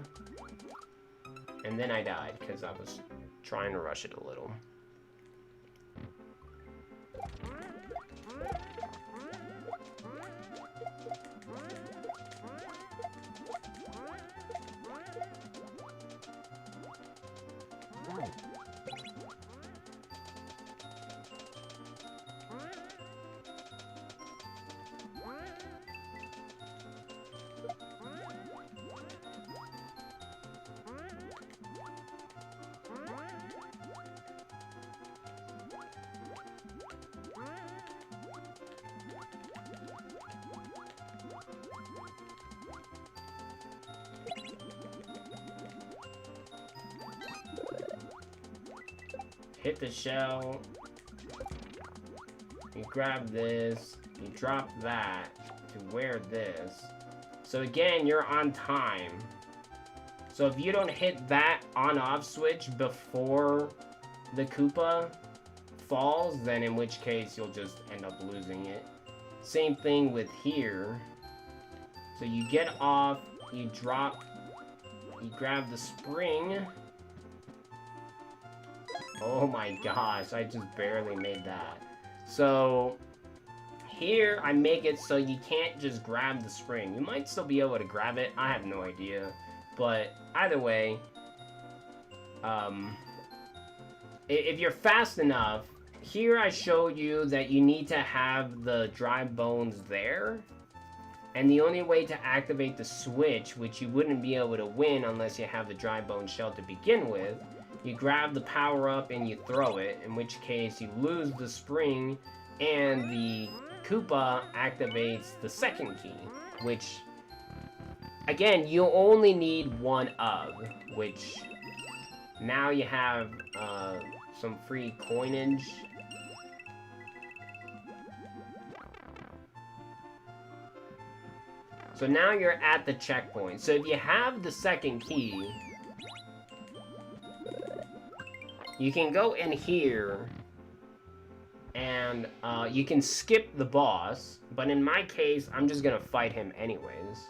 and then I died because I was trying to rush it a little. Hit the shell, you grab this, you drop that to wear this. So again, you're on time. So if you don't hit that on-off switch before the Koopa falls, then in which case you'll just end up losing it. Same thing with here. So you get off, you drop, you grab the spring. Oh my gosh, I just barely made that. So here I make it so you can't just grab the spring. You might still be able to grab it, I have no idea. But either way, if you're fast enough, here I showed you that you need to have the dry bones there. And the only way to activate the switch, which you wouldn't be able to win unless you have the dry bone shell to begin with, you grab the power up and you throw it, in which case you lose the spring And the Koopa activates the second key, which, again, you only need one of, which now you have some free coinage. So now you're at the checkpoint. So if you have the second key, you can go in here and you can skip the boss. But in my case, I'm just gonna fight him anyways.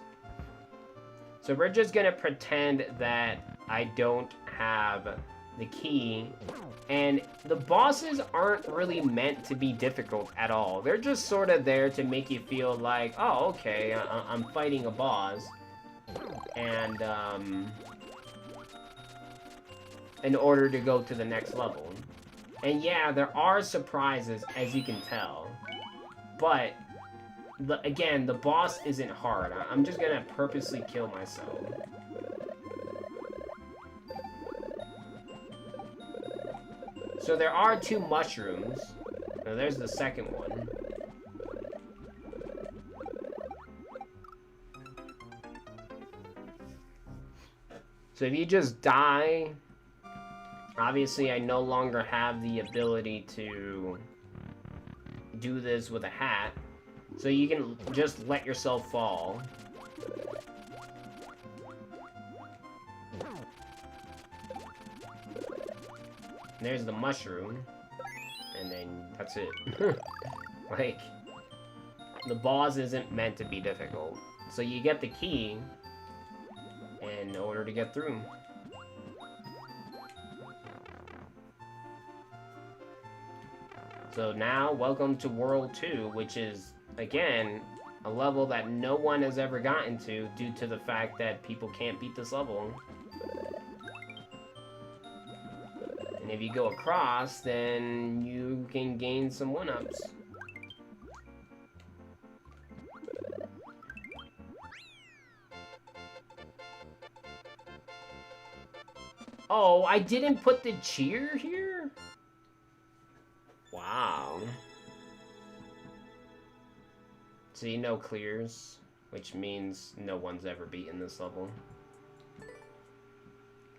So we're just gonna pretend that I don't have the key. And the bosses aren't really meant to be difficult at all. They're just sort of there to make you feel like, oh, okay, I'm fighting a boss. And, in order to go to the next level. And yeah, there are surprises, as you can tell. But, again, the boss isn't hard. I'm just gonna purposely kill myself. So there are 2 mushrooms. Now there's the second one. So if you just die, obviously I no longer have the ability to do this with a hat. So you can just let yourself fall. There's the mushroom, and then that's it. Like, the boss isn't meant to be difficult. So you get the key in order to get through. So now, welcome to World 2, which is, again, a level that no one has ever gotten to due to the fact that people can't beat this level. And if you go across, then you can gain some 1-ups. Oh, I didn't put the cheer here? Wow. See, no clears, which means no one's ever beaten this level.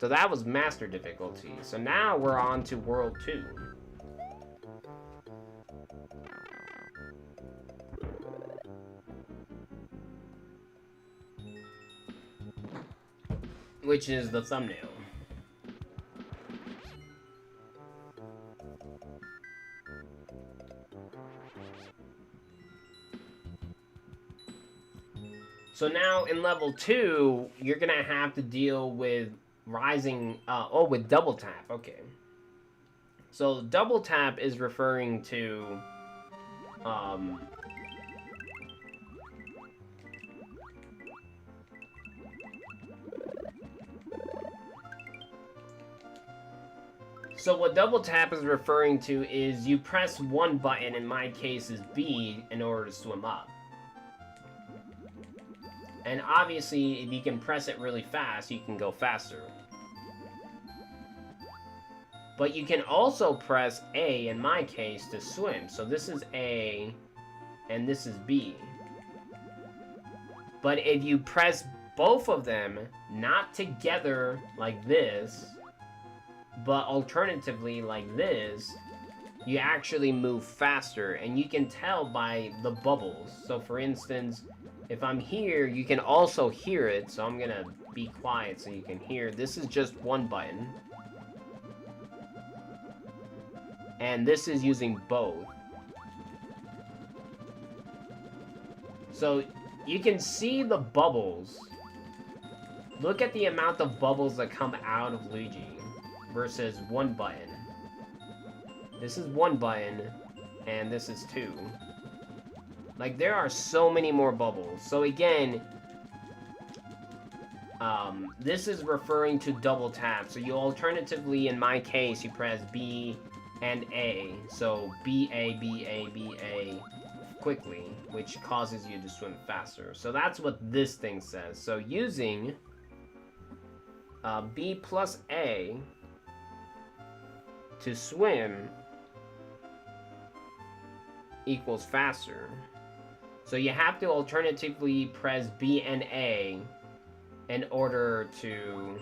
So that was Master difficulty. So now we're on to World 2. Which is the thumbnail. So now in level 2, you're gonna have to deal with rising, with double tap, okay. So double tap is referring to, so what double tap is referring to is you press one button, in my case is B, in order to swim up. And obviously, if you can press it really fast, you can go faster. But you can also press A, in my case, to swim. So this is A, and this is B. But if you press both of them, not together like this, but alternatively like this, you actually move faster. And you can tell by the bubbles. So for instance, if I'm here, you can also hear it, so I'm gonna be quiet so you can hear. This is just one button. And this is using both. So you can see the bubbles. Look at the amount of bubbles that come out of Luigi versus one button. This is one button, and this is 2. Like, there are so many more bubbles. So again, this is referring to double tap. So you alternatively, in my case, you press B and A. So B, A, B, A, B, A quickly, which causes you to swim faster. So that's what this thing says. So using B plus A to swim equals faster. So you have to alternatively press B and A in order to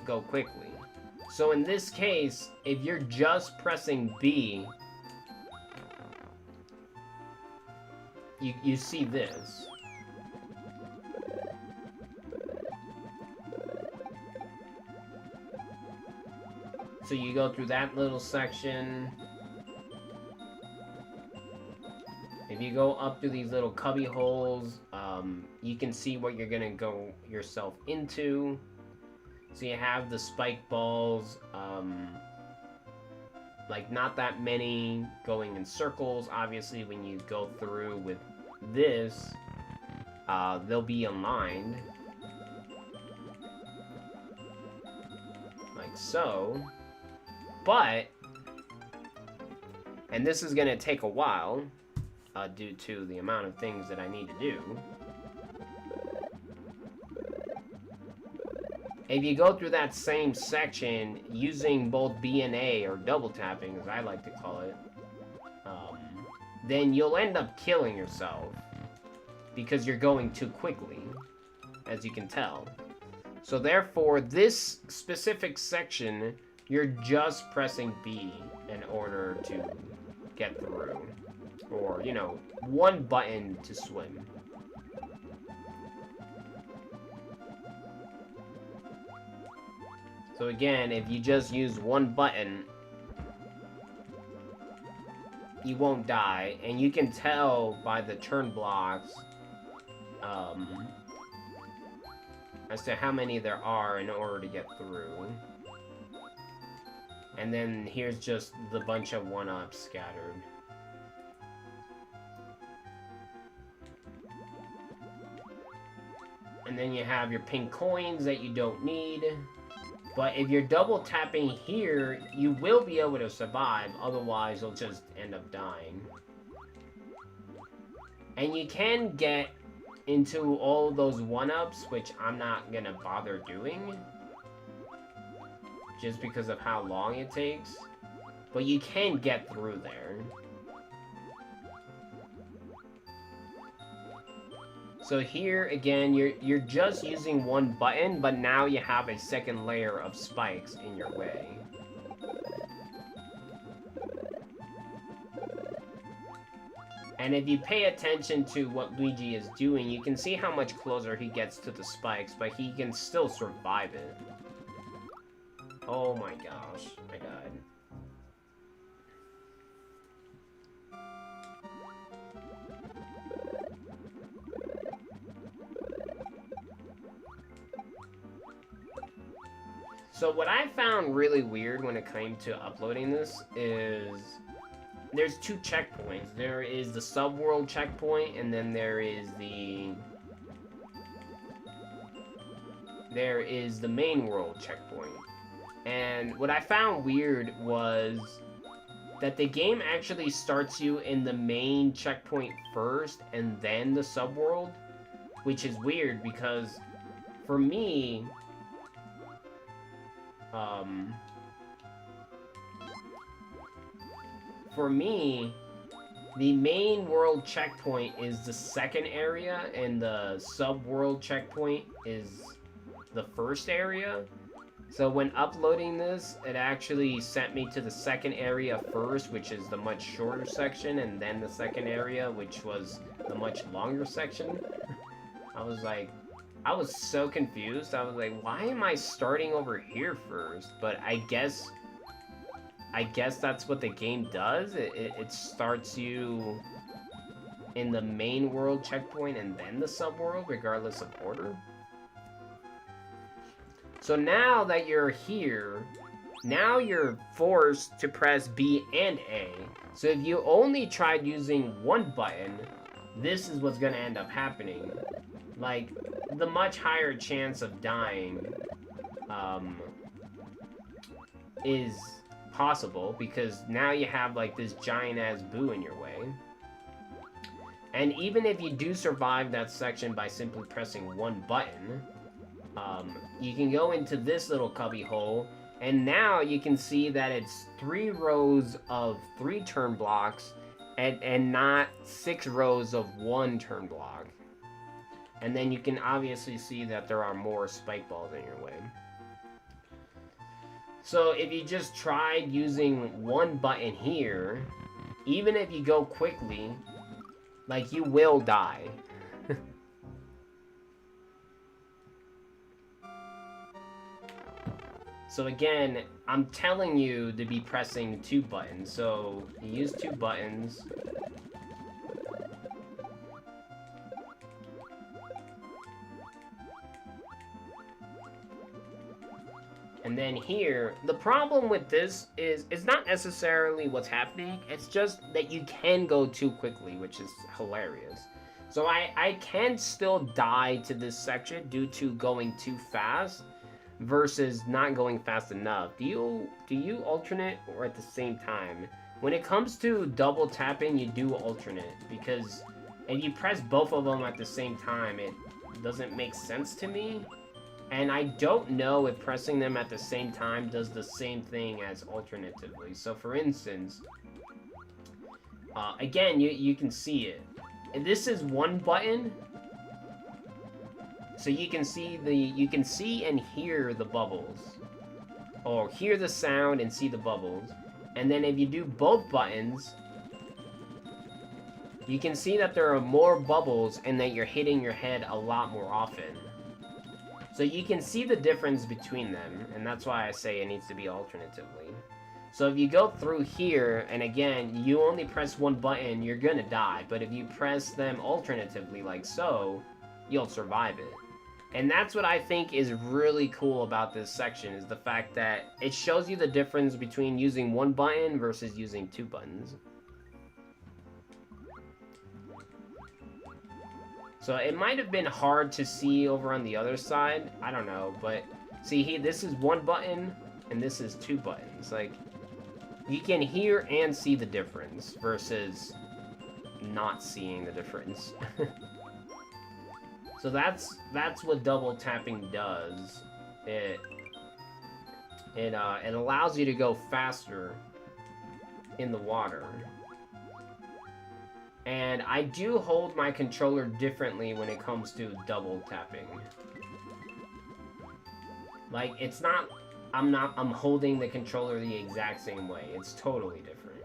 go quickly. So in this case, if you're just pressing B, you see this. So you go through that little section. If you go up through these little cubby holes, you can see what you're gonna go yourself into. So you have the spike balls, like not that many going in circles. Obviously, when you go through with this, they'll be aligned. Like so. But, and this is gonna take a while, due to the amount of things that I need to do. If you go through that same section using both B and A, or double tapping as I like to call it, then you'll end up killing yourself because you're going too quickly, as you can tell. So therefore, this specific section, you're just pressing B in order to get through. Or, you know, one button to swim. So again, if you just use one button, you won't die. And you can tell by the turn blocks as to how many there are in order to get through. And then here's just the bunch of one-ups scattered. And then you have your pink coins that you don't need. But if you're double tapping here, you will be able to survive, otherwise you'll just end up dying. And you can get into all those one-ups, which I'm not gonna bother doing, just because of how long it takes. But you can get through there. So here, again, you're just using one button, but now you have a second layer of spikes in your way. And if you pay attention to what Luigi is doing, you can see how much closer he gets to the spikes, but he can still survive it. Oh my gosh, I died. So what I found really weird when it came to uploading this is there's two checkpoints. There is the subworld checkpoint, and then there is the main world checkpoint. And what I found weird was that the game actually starts you in the main checkpoint first and then the subworld, which is weird because for me, the main world checkpoint is the second area, and the sub-world checkpoint is the first area. So when uploading this, it actually sent me to the second area first, which is the much shorter section, and then the second area, which was the much longer section. I was so confused. I was like, why am I starting over here first? But I guess that's what the game does. It starts you in the main world checkpoint and then the subworld, regardless of order. So now that you're here, now you're forced to press B and A. So if you only tried using one button, this is what's gonna end up happening. Like, the much higher chance of dying is possible, because now you have like this giant ass boo in your way. And even if you do survive that section by simply pressing one button, you can go into this little cubby hole, And now you can see that it's 3 rows of 3 turn blocks and not 6 rows of 1 turn block. And then you can obviously see that there are more spike balls in your way. So if you just tried using 1 button here, even if you go quickly, like, you will die. So again, I'm telling you to be pressing 2 buttons. So you use 2 buttons. And then here, the problem with this is it's not necessarily what's happening, it's just that you can go too quickly, which is hilarious. So I can still die to this section due to going too fast versus not going fast enough. Do you alternate or at the same time? When it comes to double tapping, you do alternate, because if you press both of them at the same time, it doesn't make sense to me. And I don't know if pressing them at the same time does the same thing as alternatively. So for instance, again, you can see it. And this is 1 button. So you can see and hear the bubbles. Or hear the sound and see the bubbles. And then if you do both buttons, you can see that there are more bubbles and that you're hitting your head a lot more often. So you can see the difference between them, and that's why I say it needs to be alternatively. So if you go through here, and again, you only press 1 button, you're gonna die. But if you press them alternatively, like so, you'll survive it. And that's what I think is really cool about this section, is the fact that it shows you the difference between using 1 button versus using 2 buttons. So it might have been hard to see over on the other side. I don't know, but see, this is 1 button and this is 2 buttons. Like, you can hear and see the difference versus not seeing the difference. So that's what double tapping does. It allows you to go faster in the water. And I do hold my controller differently when it comes to double tapping. Like, it's not, I'm holding the controller the exact same way. It's totally different.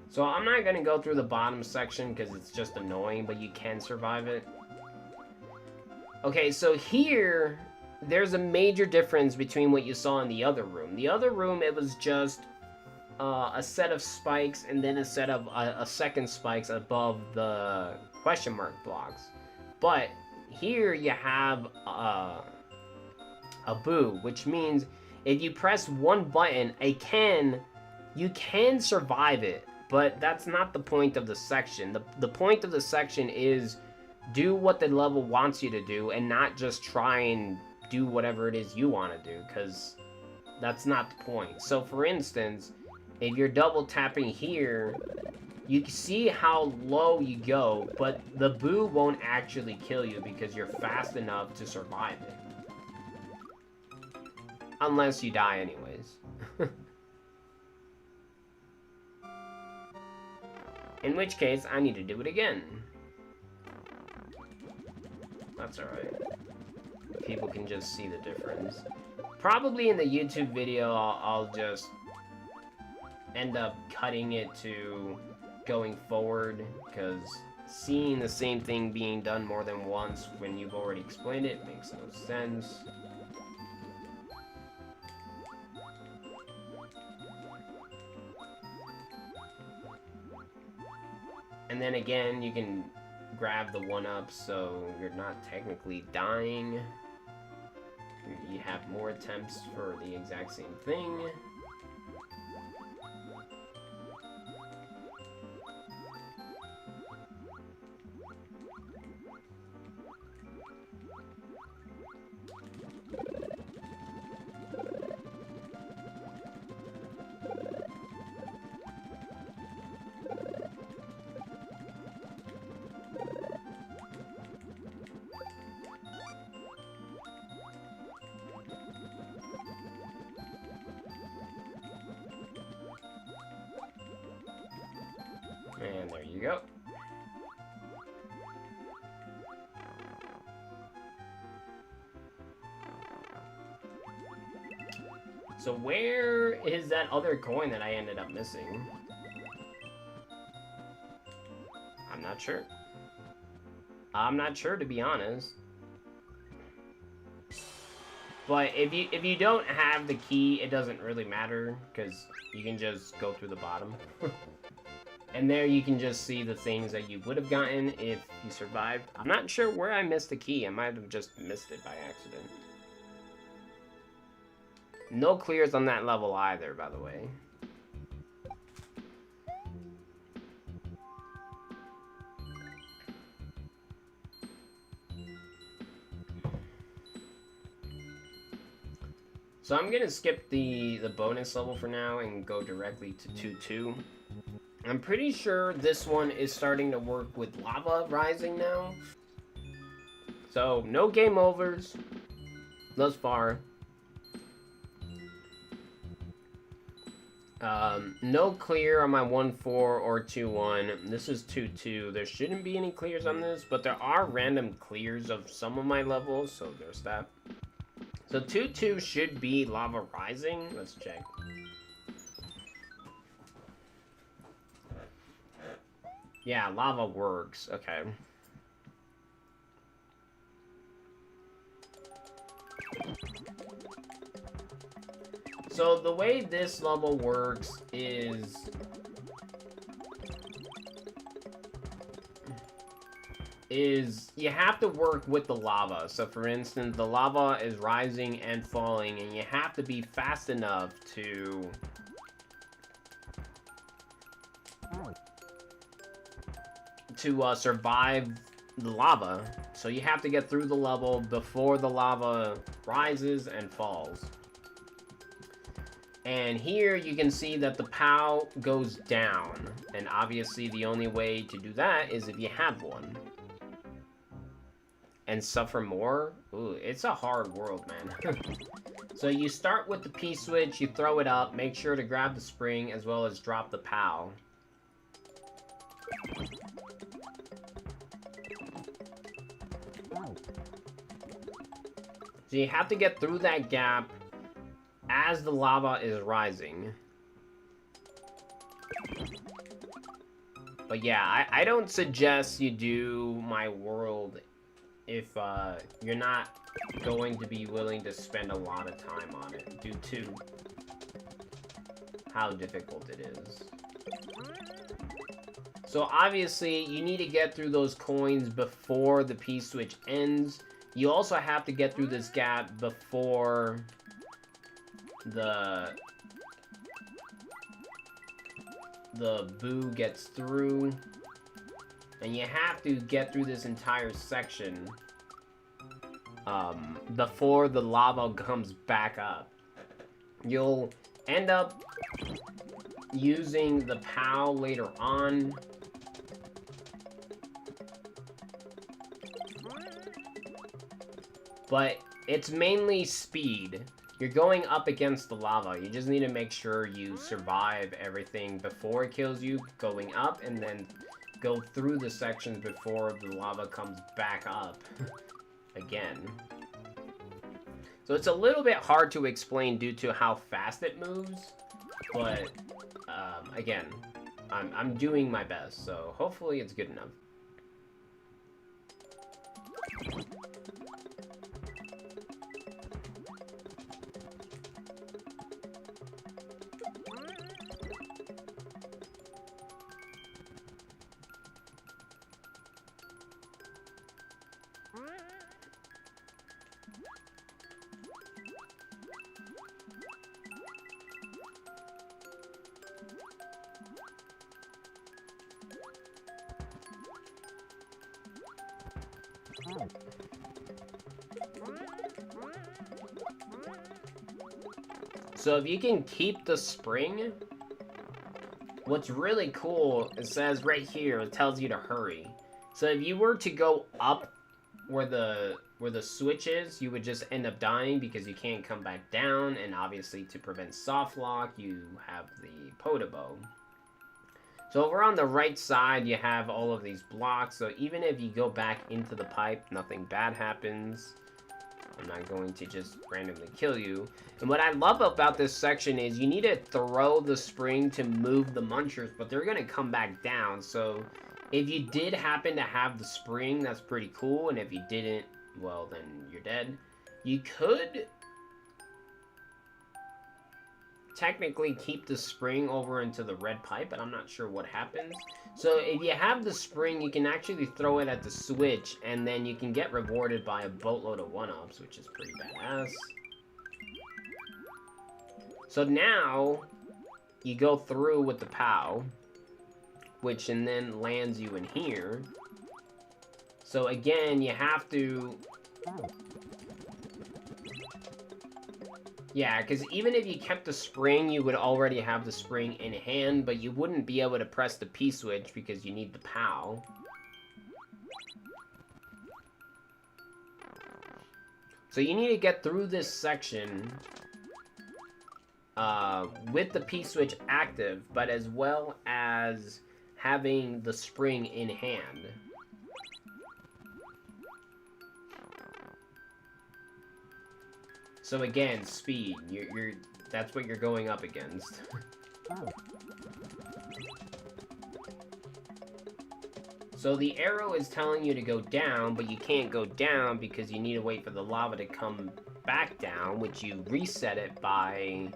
So I'm not gonna go through the bottom section because it's just annoying, but you can survive it. Okay, so here, there's a major difference between what you saw in the other room. The other room, it was just a set of spikes and then a set of a second spikes above the question mark blocks. But here you have a boo, which means if you press 1 button, you can survive it, but that's not the point of the section. The point of the section is do what the level wants you to do and not just try and do whatever it is you want to do, because that's not the point. So for instance, if you're double tapping here, you can see how low you go, but the boo won't actually kill you because you're fast enough to survive it. Unless you die anyways. In which case, I need to do it again. That's alright. People can just see the difference. Probably in the YouTube video, I'll just end up cutting it to going forward, because seeing the same thing being done more than once when you've already explained it makes no sense. And then again, you can grab the 1-up, so you're not technically dying. You have more attempts for the exact same thing. And there you go. So where is that other coin that I ended up missing? I'm not sure. I'm not sure, to be honest. But if you don't have the key, it doesn't really matter, because you can just go through the bottom. And there you can just see the things that you would have gotten if you survived. I'm not sure where I missed the key. I might have just missed it by accident. No clears on that level either, by the way. So I'm gonna skip the bonus level for now and go directly to 2-2. I'm pretty sure this one is starting to work with lava rising now. So no game overs thus far. No clear on my 1-4 or 2-1. This is 2-2. There shouldn't be any clears on this, but there are random clears of some of my levels, so there's that. So 2-2 should be lava rising. Let's check. Yeah, lava works. Okay. So the way this level works is you have to work with the lava. So for instance, the lava is rising and falling, and you have to be fast enough to survive the lava. So you have to get through the level before the lava rises and falls. And here you can see that the POW goes down. And obviously the only way to do that is if you have one. And suffer more? Ooh, it's a hard world, man. So you start with the P-switch, you throw it up, make sure to grab the spring as well as drop the POW. So you have to get through that gap as the lava is rising. But yeah, I don't suggest you do my world if you're not going to be willing to spend a lot of time on it due to how difficult it is. So obviously, you need to get through those coins before the P-switch ends. You also have to get through this gap before the boo gets through. And you have to get through this entire section before the lava comes back up. You'll end up using the POW later on. But it's mainly speed. You're going up against the lava. You just need to make sure you survive everything before it kills you, going up, and then go through the sections before the lava comes back up again. So it's a little bit hard to explain due to how fast it moves, but again, I'm doing my best, so hopefully it's good enough. So if you can keep the spring, what's really cool, it says right here, it tells you to hurry. So if you were to go up where the switch is, you would just end up dying because you can't come back down, and obviously to prevent soft lock, you have the Podobo. So over on the right side, you have all of these blocks. So even if you go back into the pipe, nothing bad happens. I'm not going to just randomly kill you. And what I love about this section is you need to throw the spring to move the munchers, but they're going to come back down. So if you did happen to have the spring, that's pretty cool. And if you didn't, well, then you're dead. You could technically keep the spring over into the red pipe, but I'm not sure what happens. So if you have the spring, you can actually throw it at the switch, and then you can get rewarded by a boatload of 1-ups, which is pretty badass. So now, you go through with the POW, which and then lands you in here. So again, you have to... Yeah, because even if you kept the spring, you would already have the spring in hand, but you wouldn't be able to press the P-switch because you need the POW. So you need to get through this section with the P-switch active, but as well as having the spring in hand. So again, speed. That's what you're going up against. So the arrow is telling you to go down, but you can't go down because you need to wait for the lava to come back down, which you reset it by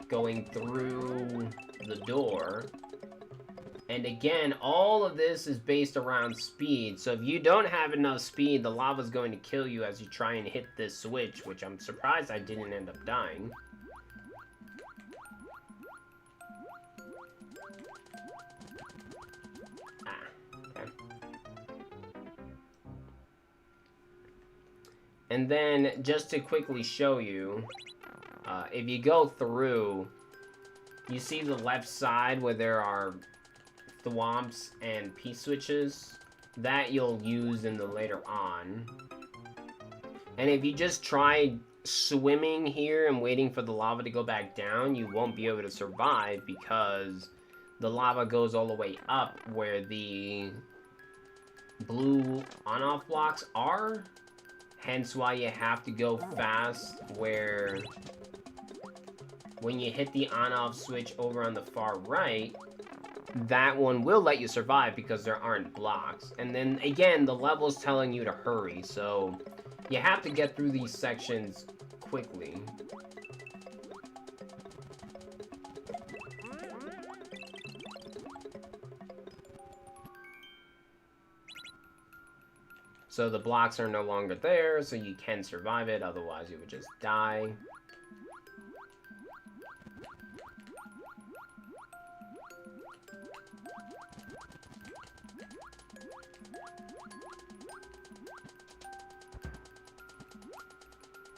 going through the door. And again, all of this is based around speed. So if you don't have enough speed, the lava's going to kill you as you try and hit this switch, which I'm surprised I didn't end up dying. Okay. And then, just to quickly show you, if you go through, you see the left side where there are thwomps and P-switches that you'll use in the later on. And if you just try swimming here and waiting for the lava to go back down, you won't be able to survive because the lava goes all the way up where the blue on-off blocks are. Hence why you have to go fast, where when you hit the on-off switch over on the far right, that one will let you survive because there aren't blocks. And then, again, the level's telling you to hurry, so you have to get through these sections quickly. So the blocks are no longer there, so you can survive it, otherwise you would just die.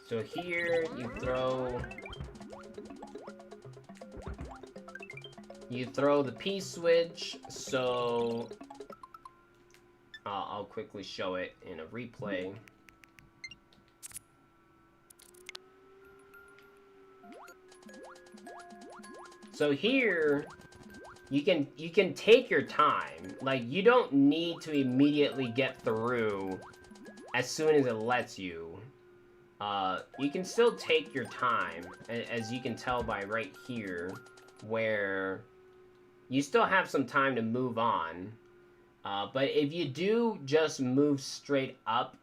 So here, you throw the P-switch, so I'll quickly show it in a replay. So here, you can take your time. Like, you don't need to immediately get through as soon as it lets you. You can still take your time, as you can tell by right here, where you still have some time to move on. But if you do just move straight up,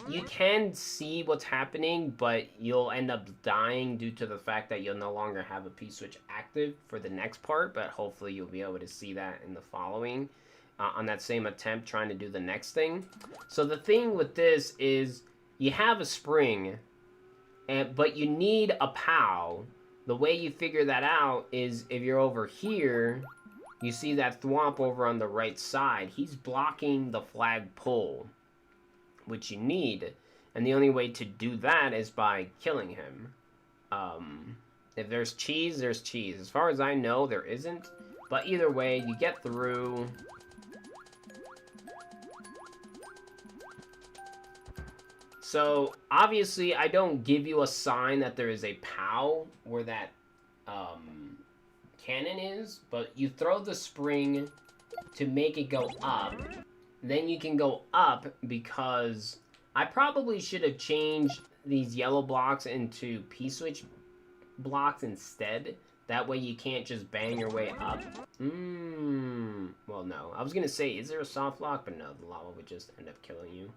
you can see what's happening, but you'll end up dying due to the fact that you'll no longer have a P-switch active for the next part, but hopefully you'll be able to see that in the following, on that same attempt trying to do the next thing. So the thing with this is, you have a spring, but you need a POW. The way you figure that out is if you're over here, you see that thwomp over on the right side. He's blocking the flag pull, which you need. And the only way to do that is by killing him. If there's cheese, there's cheese. As far as I know, there isn't. But either way, you get through. So, obviously, I don't give you a sign that there is a POW where that cannon is, but you throw the spring to make it go up. Then you can go up because I probably should have changed these yellow blocks into P-switch blocks instead. That way you can't just bang your way up. Well, no. I was going to say, is there a soft lock? But no, the lava would just end up killing you.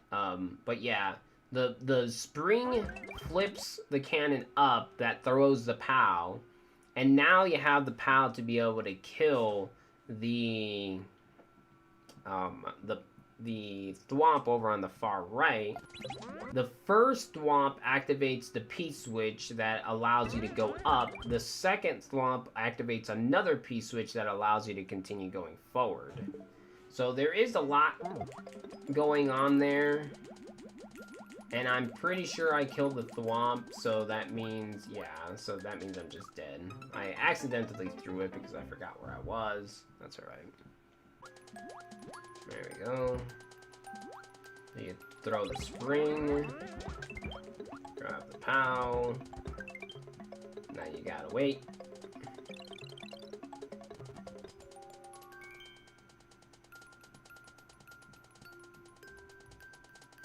But yeah, the spring flips the cannon up that throws the POW. And now you have the POW to be able to kill the thwomp over on the far right. The first thwomp activates the P-switch that allows you to go up. The second thwomp activates another P-switch that allows you to continue going forward. So there is a lot going on there. And I'm pretty sure I killed the thwomp, so that means, yeah, so that means I'm just dead. I accidentally threw it because I forgot where I was. That's alright. There we go. You throw the spring. Grab the POW. Now you gotta wait.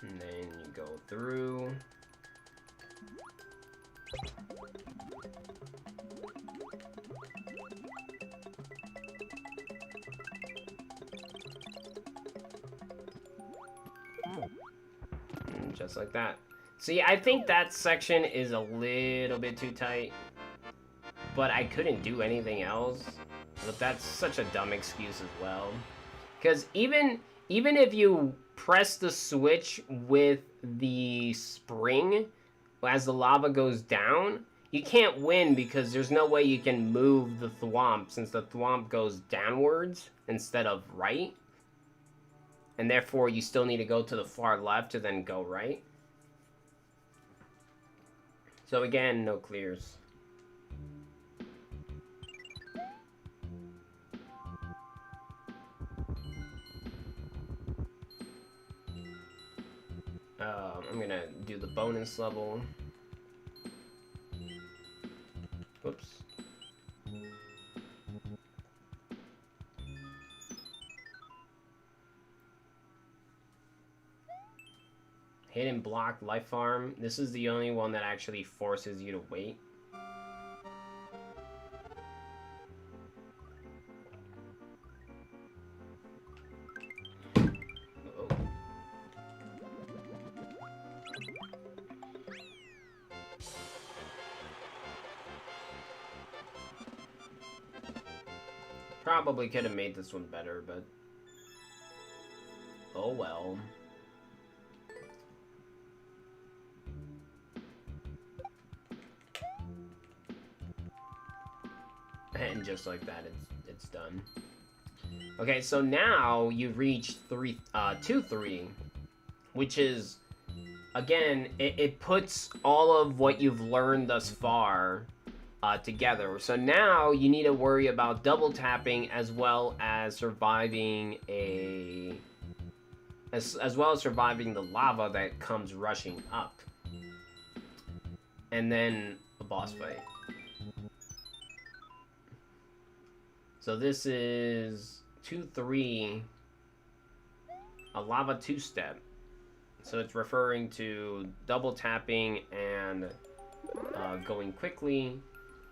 And then you go through. And just like that. See, I think that section is a little bit too tight. But I couldn't do anything else. But that's such a dumb excuse as well. Because even if you press the switch with the spring as the lava goes down, you can't win because there's no way you can move the thwomp since the thwomp goes downwards instead of right. And therefore, you still need to go to the far left to then go right. So again, no clears. I'm gonna do the bonus level. Whoops. Hidden block life farm. This is the only one that actually forces you to wait. Probably could have made this one better, but oh well. And just like that, it's done. Okay, so now you've reached 2-3, which is, again, it puts all of what you've learned thus far together. So now you need to worry about double tapping as well as surviving as well as surviving the lava that comes rushing up. And then a boss fight. So this is 2-3, a lava two-step. So it's referring to double tapping and going quickly.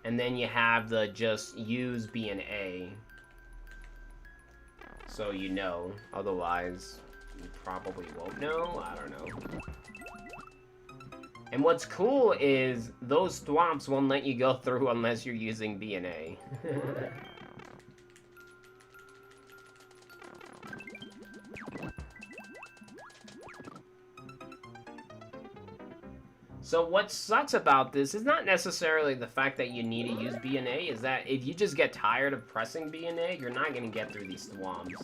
And then you have the just use B and A. So you know, otherwise you probably won't know, I don't know. And what's cool is those thwomps won't let you go through unless you're using B and A. So what sucks about this is not necessarily the fact that you need to use B and A, is that if you just get tired of pressing B and A, you're not going to get through these thwomps.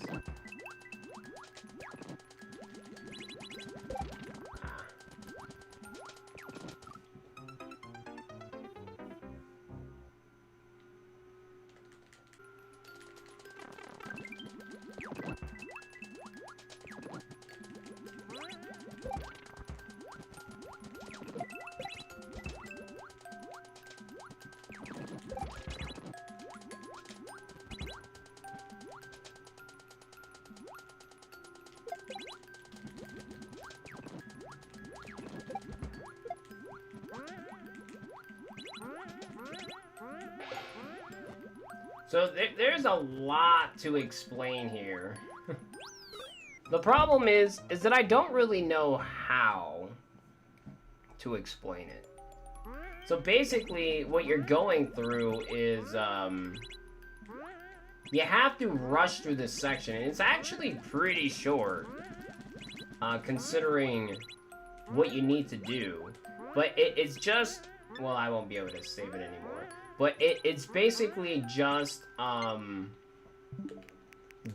So there's a lot to explain here. The problem is that I don't really know how to explain it. So basically, what you're going through is, you have to rush through this section, and it's actually pretty short, considering what you need to do. But it's just, well, I won't be able to save it anymore. But it's basically just,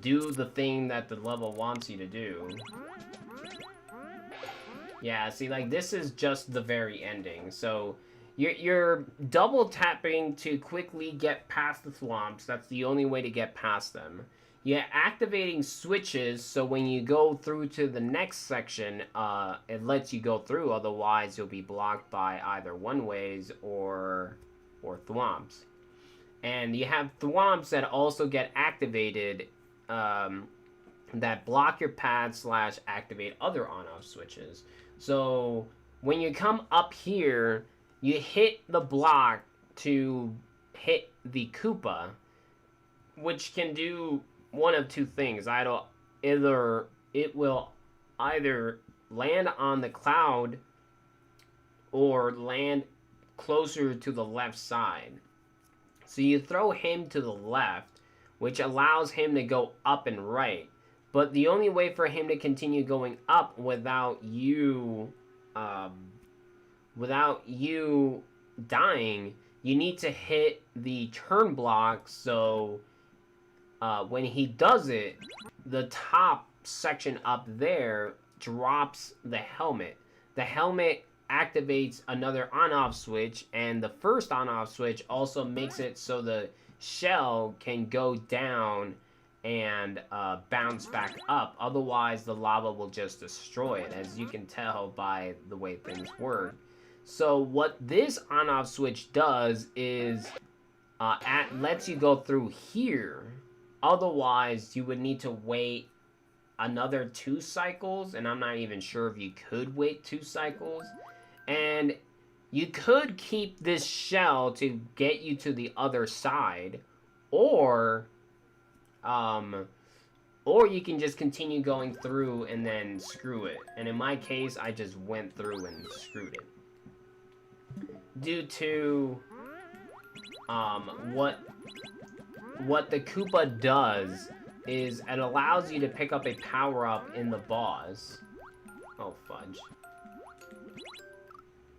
do the thing that the level wants you to do. Yeah, see, like, this is just the very ending. So, you're double tapping to quickly get past the thwomps. That's the only way to get past them. You're activating switches, so when you go through to the next section, it lets you go through. Otherwise, you'll be blocked by either one-ways or thwomps. And you have thwomps that also get activated, that block your path / activate other on-off switches. So when you come up here, you hit the block to hit the Koopa, which can do one of two things. Either it will either land on the cloud or land closer to the left side. So you throw him to the left, which allows him to go up and right. But the only way for him to continue going up without you dying, you need to hit the turn block. So when he does it, the top section up there drops the helmet. The helmet activates another on-off switch, and the first on-off switch also makes it so the shell can go down and bounce back up. Otherwise, the lava will just destroy it, as you can tell by the way things work. So what this on-off switch does is lets you go through here. Otherwise, you would need to wait another 2 cycles, and I'm not even sure if you could wait 2 cycles. And you could keep this shell to get you to the other side, or you can just continue going through and then screw it. And in my case, I just went through and screwed it. Due to what the Koopa does is it allows you to pick up a power-up in the boss. Oh, fudge.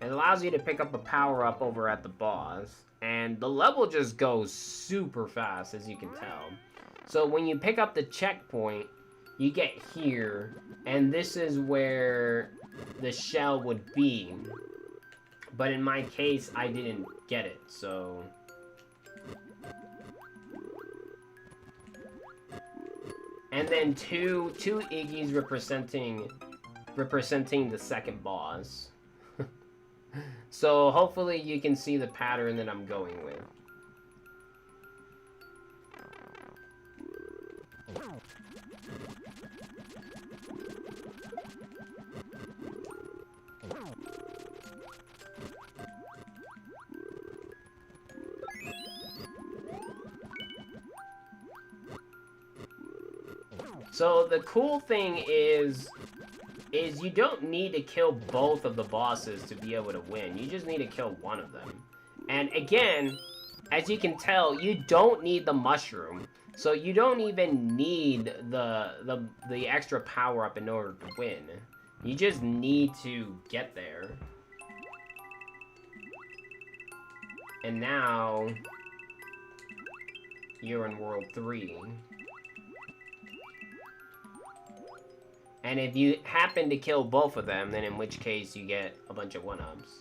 It allows you to pick up a power-up over at the boss, and the level just goes super fast, as you can tell. So when you pick up the checkpoint, you get here, and this is where the shell would be. But in my case, I didn't get it, so... And then two Iggy's representing the second boss. So hopefully you can see the pattern that I'm going with. So the cool thing is you don't need to kill both of the bosses to be able to win. You just need to kill one of them. And again, as you can tell, you don't need the mushroom. So you don't even need the extra power-up in order to win. You just need to get there. And now you're in World 3. And if you happen to kill both of them, then in which case you get a bunch of 1-ups.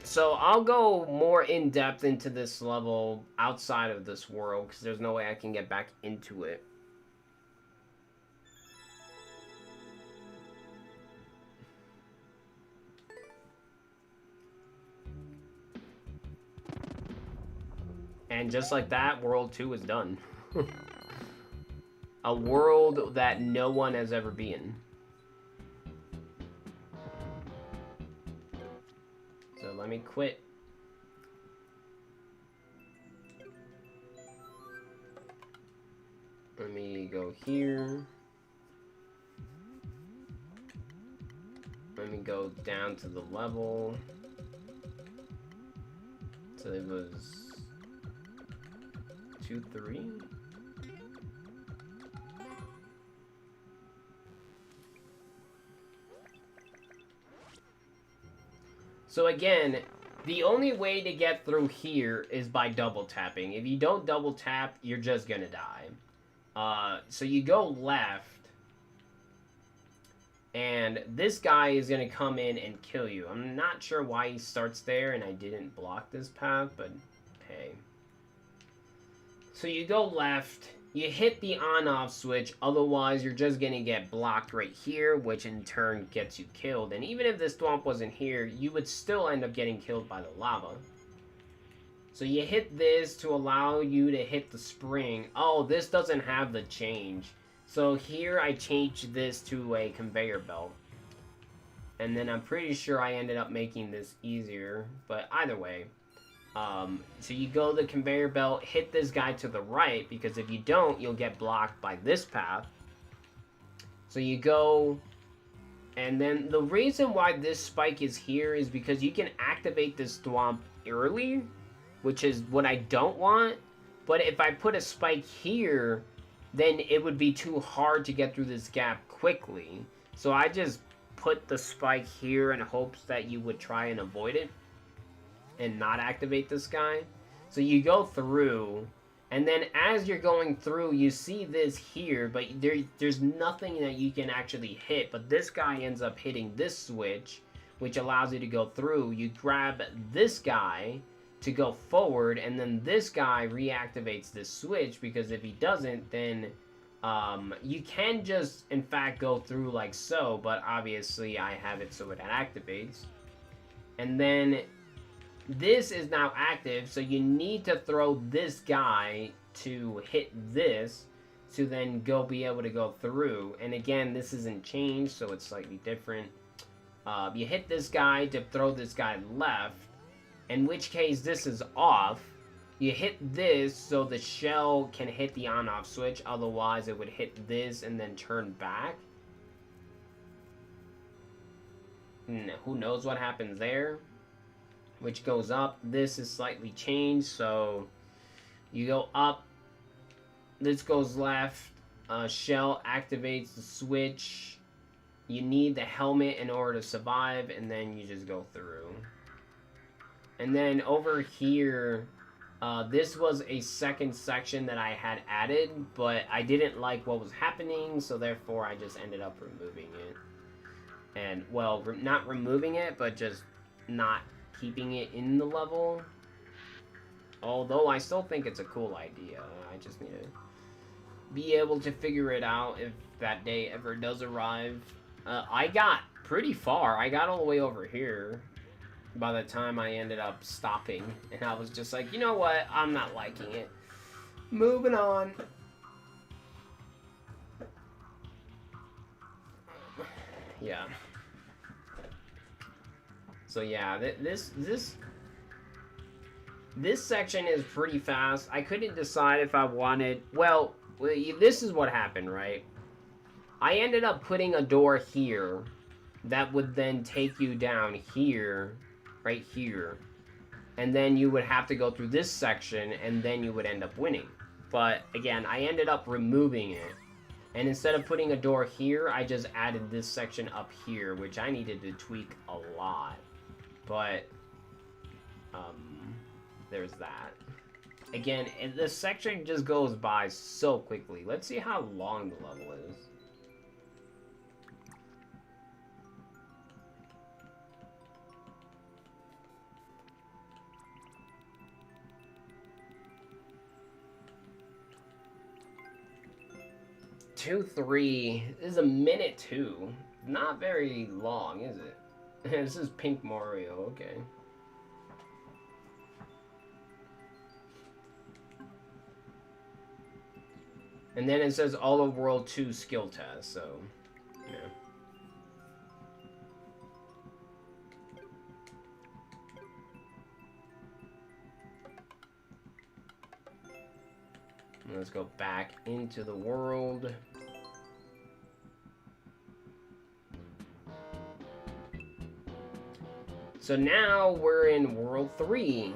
So I'll go more in depth into this level outside of this world, because there's no way I can get back into it. And just like that, World 2 is done. a world that no one has ever been. So let me quit. Let me go here. Let me go down to the level. So it was 2, 3. So again, the only way to get through here is by double tapping. If you don't double tap, you're just gonna die. So you go left, and this guy is gonna come in and kill you. I'm not sure why he starts there, and I didn't block this path, but hey. So you go left, you hit the on-off switch, otherwise you're just gonna get blocked right here, which in turn gets you killed. And even if this swamp wasn't here, you would still end up getting killed by the lava. So you hit this to allow you to hit the spring. Oh, this doesn't have the change. So here I changed this to a conveyor belt. And then I'm pretty sure I ended up making this easier. But either way. So you go the conveyor belt, hit this guy to the right, because if you don't, you'll get blocked by this path. So you go, and then the reason why this spike is here is because you can activate this swamp early, which is what I don't want. But if I put a spike here, then it would be too hard to get through this gap quickly. So I just put the spike here in hopes that you would try and avoid it and not activate this guy. So you go through, and then as you're going through, you see this here, but there's nothing that you can actually hit. But this guy ends up hitting this switch, which allows you to go through. You grab this guy to go forward, and then this guy reactivates this switch, because if he doesn't, then you can just in fact go through like so, but obviously I have it so it activates. And then this is now active, so you need to throw this guy to hit this to then be able to go through. And again, this isn't changed, so it's slightly different. You hit this guy to throw this guy left, in which case this is off. You hit this so the shell can hit the on-off switch, otherwise it would hit this and then turn back. Who knows what happens there? Which goes up. This is slightly changed, so you go up, this goes left, shell activates the switch, you need the helmet in order to survive, and then you just go through. And then over here, this was a second section that I had added, but I didn't like what was happening, so therefore I just ended up removing it. And, well, not removing it, but just not keeping it in the level. Although I still think it's a cool idea. I just need to be able to figure it out if that day ever does arrive. I got pretty far. I got all the way over here by the time I ended up stopping. And I was just like, you know what? I'm not liking it. Moving on. Yeah. So yeah, this section is pretty fast. I couldn't decide if I wanted... Well, this is what happened, right? I ended up putting a door here that would then take you down here, right here. And then you would have to go through this section, and then you would end up winning. But again, I ended up removing it. And instead of putting a door here, I just added this section up here, which I needed to tweak a lot. But, there's that. Again, this section just goes by so quickly. Let's see how long the level is. Two, 3. This is a minute 2. Not very long, is it? This is Pink Mario, okay. And then it says all of World 2 skill test, so, yeah. Let's go back into the world. So now we're in World 3.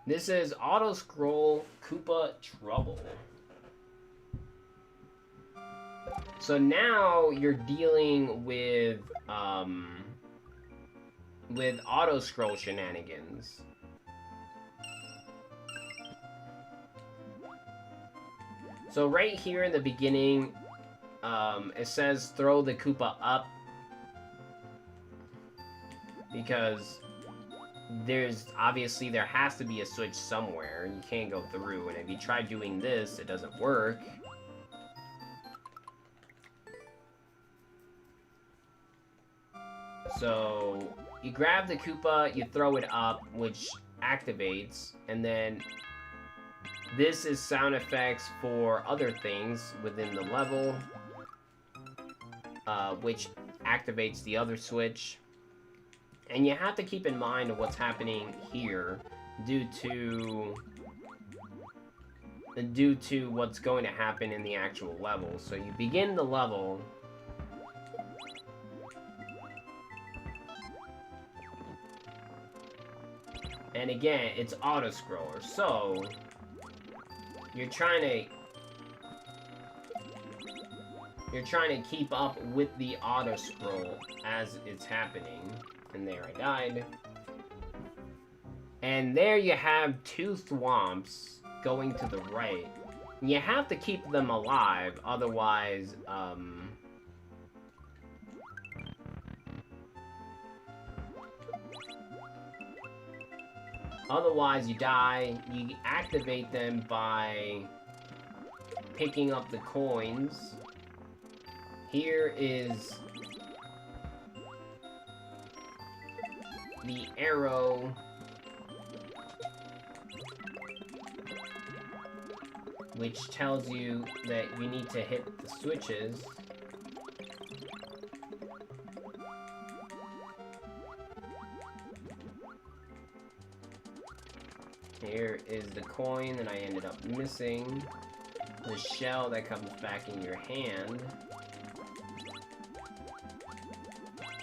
This is Auto Scroll Koopa Trouble. So now you're dealing with auto scroll shenanigans. So right here in the beginning, it says throw the Koopa up because there has to be a switch somewhere. You can't go through, and if you try doing this, it doesn't work. So you grab the Koopa, you throw it up, which activates, and then this is sound effects for other things within the level, which activates the other switch. And you have to keep in mind what's happening here due to what's going to happen in the actual level. So you begin the level, and again, it's auto-scroller, so you're trying to keep up with the auto-scroll as it's happening. And there, I died. And there you have two thwomps going to the right. You have to keep them alive, otherwise, otherwise you die. You activate them by picking up the coins. Here is the arrow, which tells you that you need to hit the switches. Here is the coin that I ended up missing. The shell that comes back in your hand.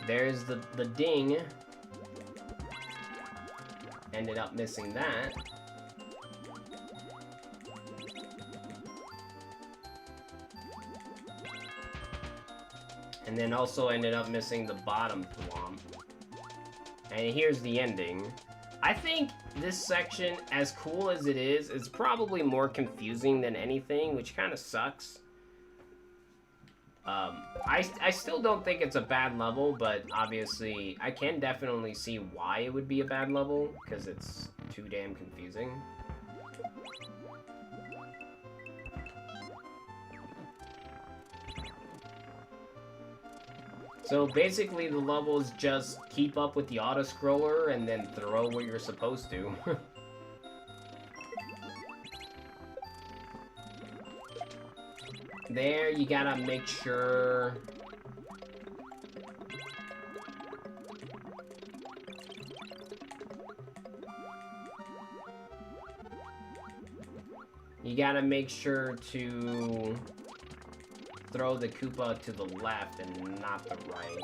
There's the ding. Ended up missing that. And then also ended up missing the bottom thwomp. And here's the ending. I think this section, as cool as it is probably more confusing than anything, which kind of sucks. I still don't think it's a bad level, but obviously I can definitely see why it would be a bad level, because it's too damn confusing. So basically the levels just keep up with the auto-scroller and then throw what you're supposed to. There, you gotta make sure... You gotta make sure to throw the Koopa to the left and not the right.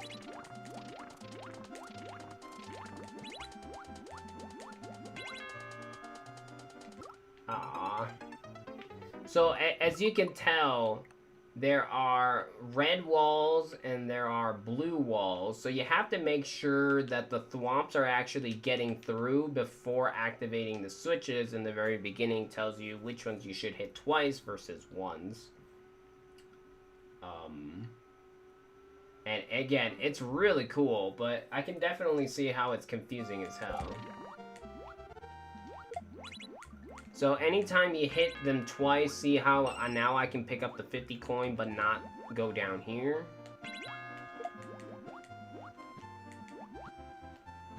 Ah. So, as you can tell, there are red walls and there are blue walls, so you have to make sure that the thwomps are actually getting through before activating the switches. In the very beginning tells you which ones you should hit twice versus once. And again, it's really cool, but I can definitely see how it's confusing as hell. So anytime you hit them twice, see how now I can pick up the 50 coin but not go down here?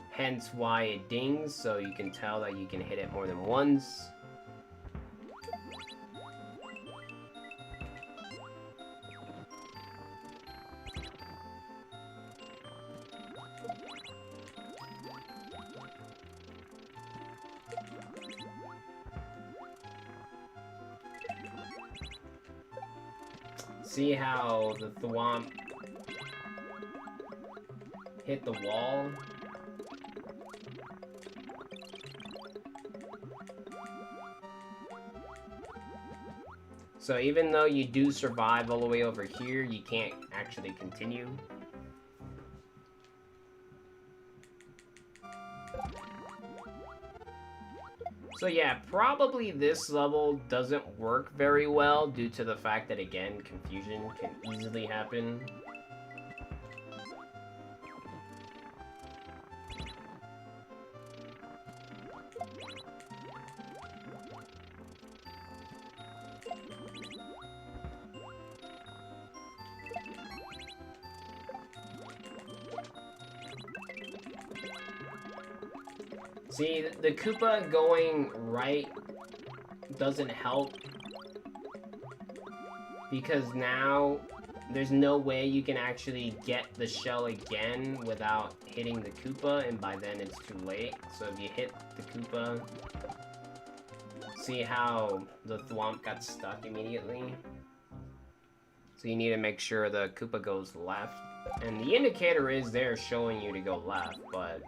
Hence why it dings, so you can tell that you can hit it more than once. See how the thwomp hit the wall? So even though you do survive all the way over here, you can't actually continue. So yeah, probably this level doesn't work very well due to the fact that, again, confusion can easily happen. See, the Koopa going right doesn't help, because now there's no way you can actually get the shell again without hitting the Koopa, and by then it's too late. So if you hit the Koopa, see how the thwomp got stuck immediately? So you need to make sure the Koopa goes left. And the indicator is there showing you to go left, but...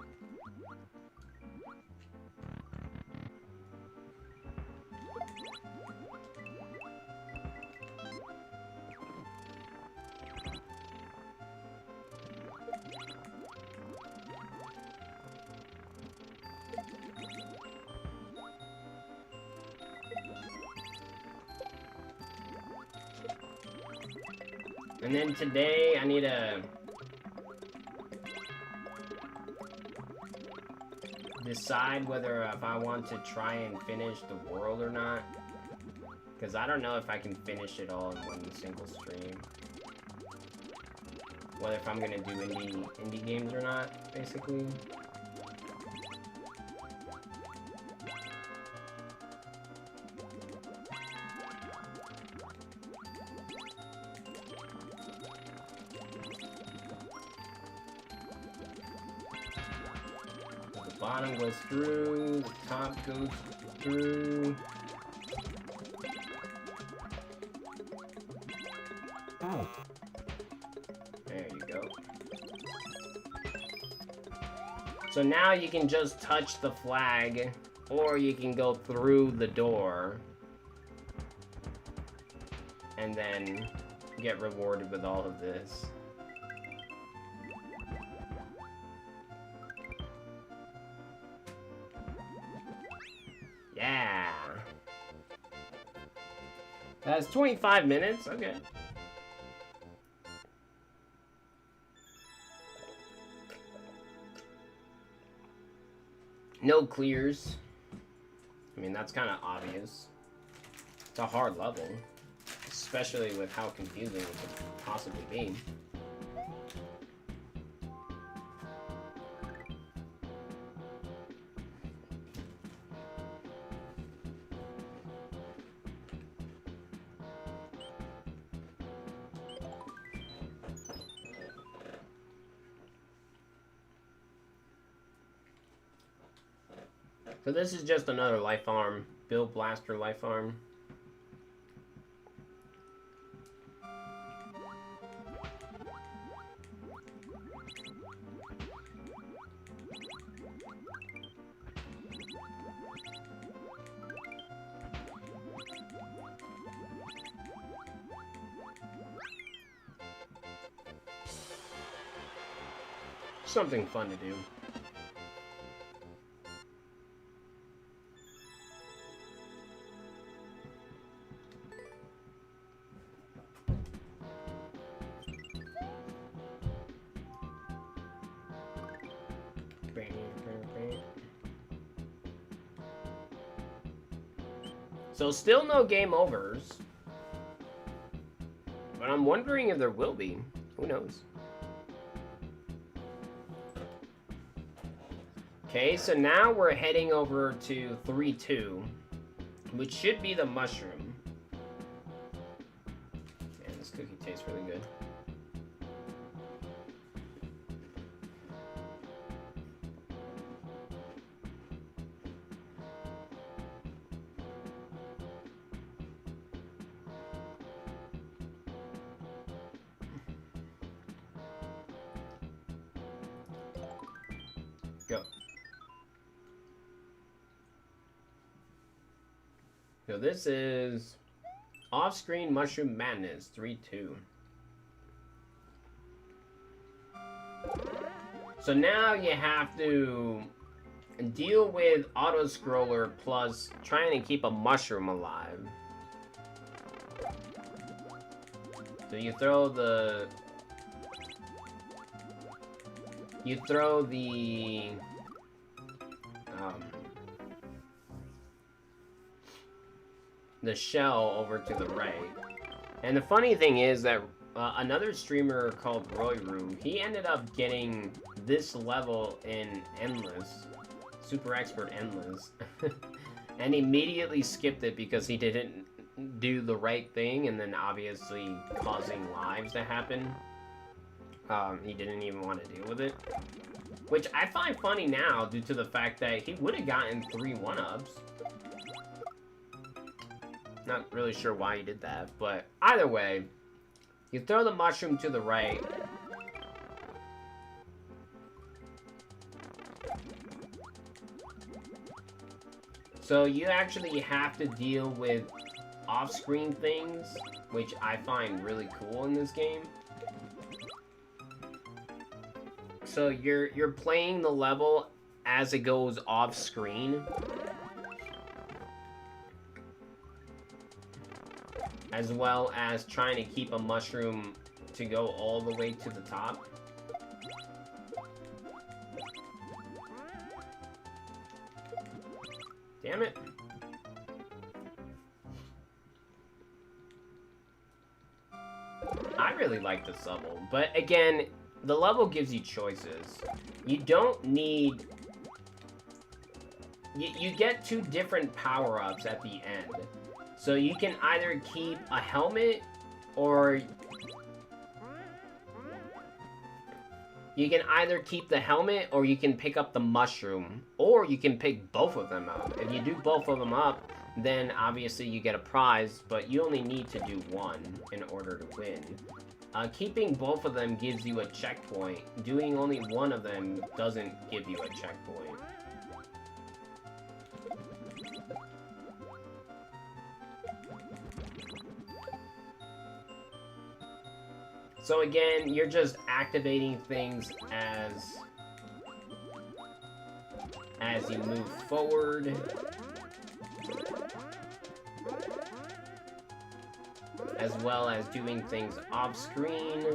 And then today, I need to decide whether if I want to try and finish the world or not. Because I don't know if I can finish it all in one single stream. Whether if I'm going to do indie games or not, basically. Bottom goes through, the top goes through. Oh. There you go. So now you can just touch the flag, or you can go through the door, and then get rewarded with all of this. Yeah. That's 25 minutes? Okay. No clears. I mean, that's kind of obvious. It's a hard level. Especially with how confusing it could possibly be. So this is just another life arm, Bill Blaster life arm. Something fun to do. So still no game overs. But I'm wondering if there will be. Who knows? Okay, so now we're heading over to 3-2, which should be the mushroom. Man, this cookie tastes really good. Go. So this is Offscreen Mushroom Madness 3-2. So now you have to deal with auto-scroller plus trying to keep a mushroom alive. So you throw the... the shell over to the right. And the funny thing is that another streamer called Royru, he ended up getting this level in Endless, Super Expert Endless, and immediately skipped it because he didn't do the right thing, and then obviously causing lives to happen. He didn't even want to deal with it, which I find funny now due to the fact that he would have gotten 3 1-ups. Not really sure why he did that, but either way, you throw the mushroom to the right. So you actually have to deal with off-screen things, which I find really cool in this game. So you're playing the level as it goes off-screen. As well as trying to keep a mushroom to go all the way to the top. Damn it. I really like this level, but again, the level gives you choices. You don't need... You get 2 different power-ups at the end. So you can either keep a helmet, or... You can either keep the helmet, or you can pick up the mushroom. Or you can pick both of them up. If you do both of them up, then obviously you get a prize, but you only need to do 1 in order to win. Keeping both of them gives you a checkpoint. Doing only 1 of them doesn't give you a checkpoint. So again, you're just activating things as you move forward. As well as doing things off screen.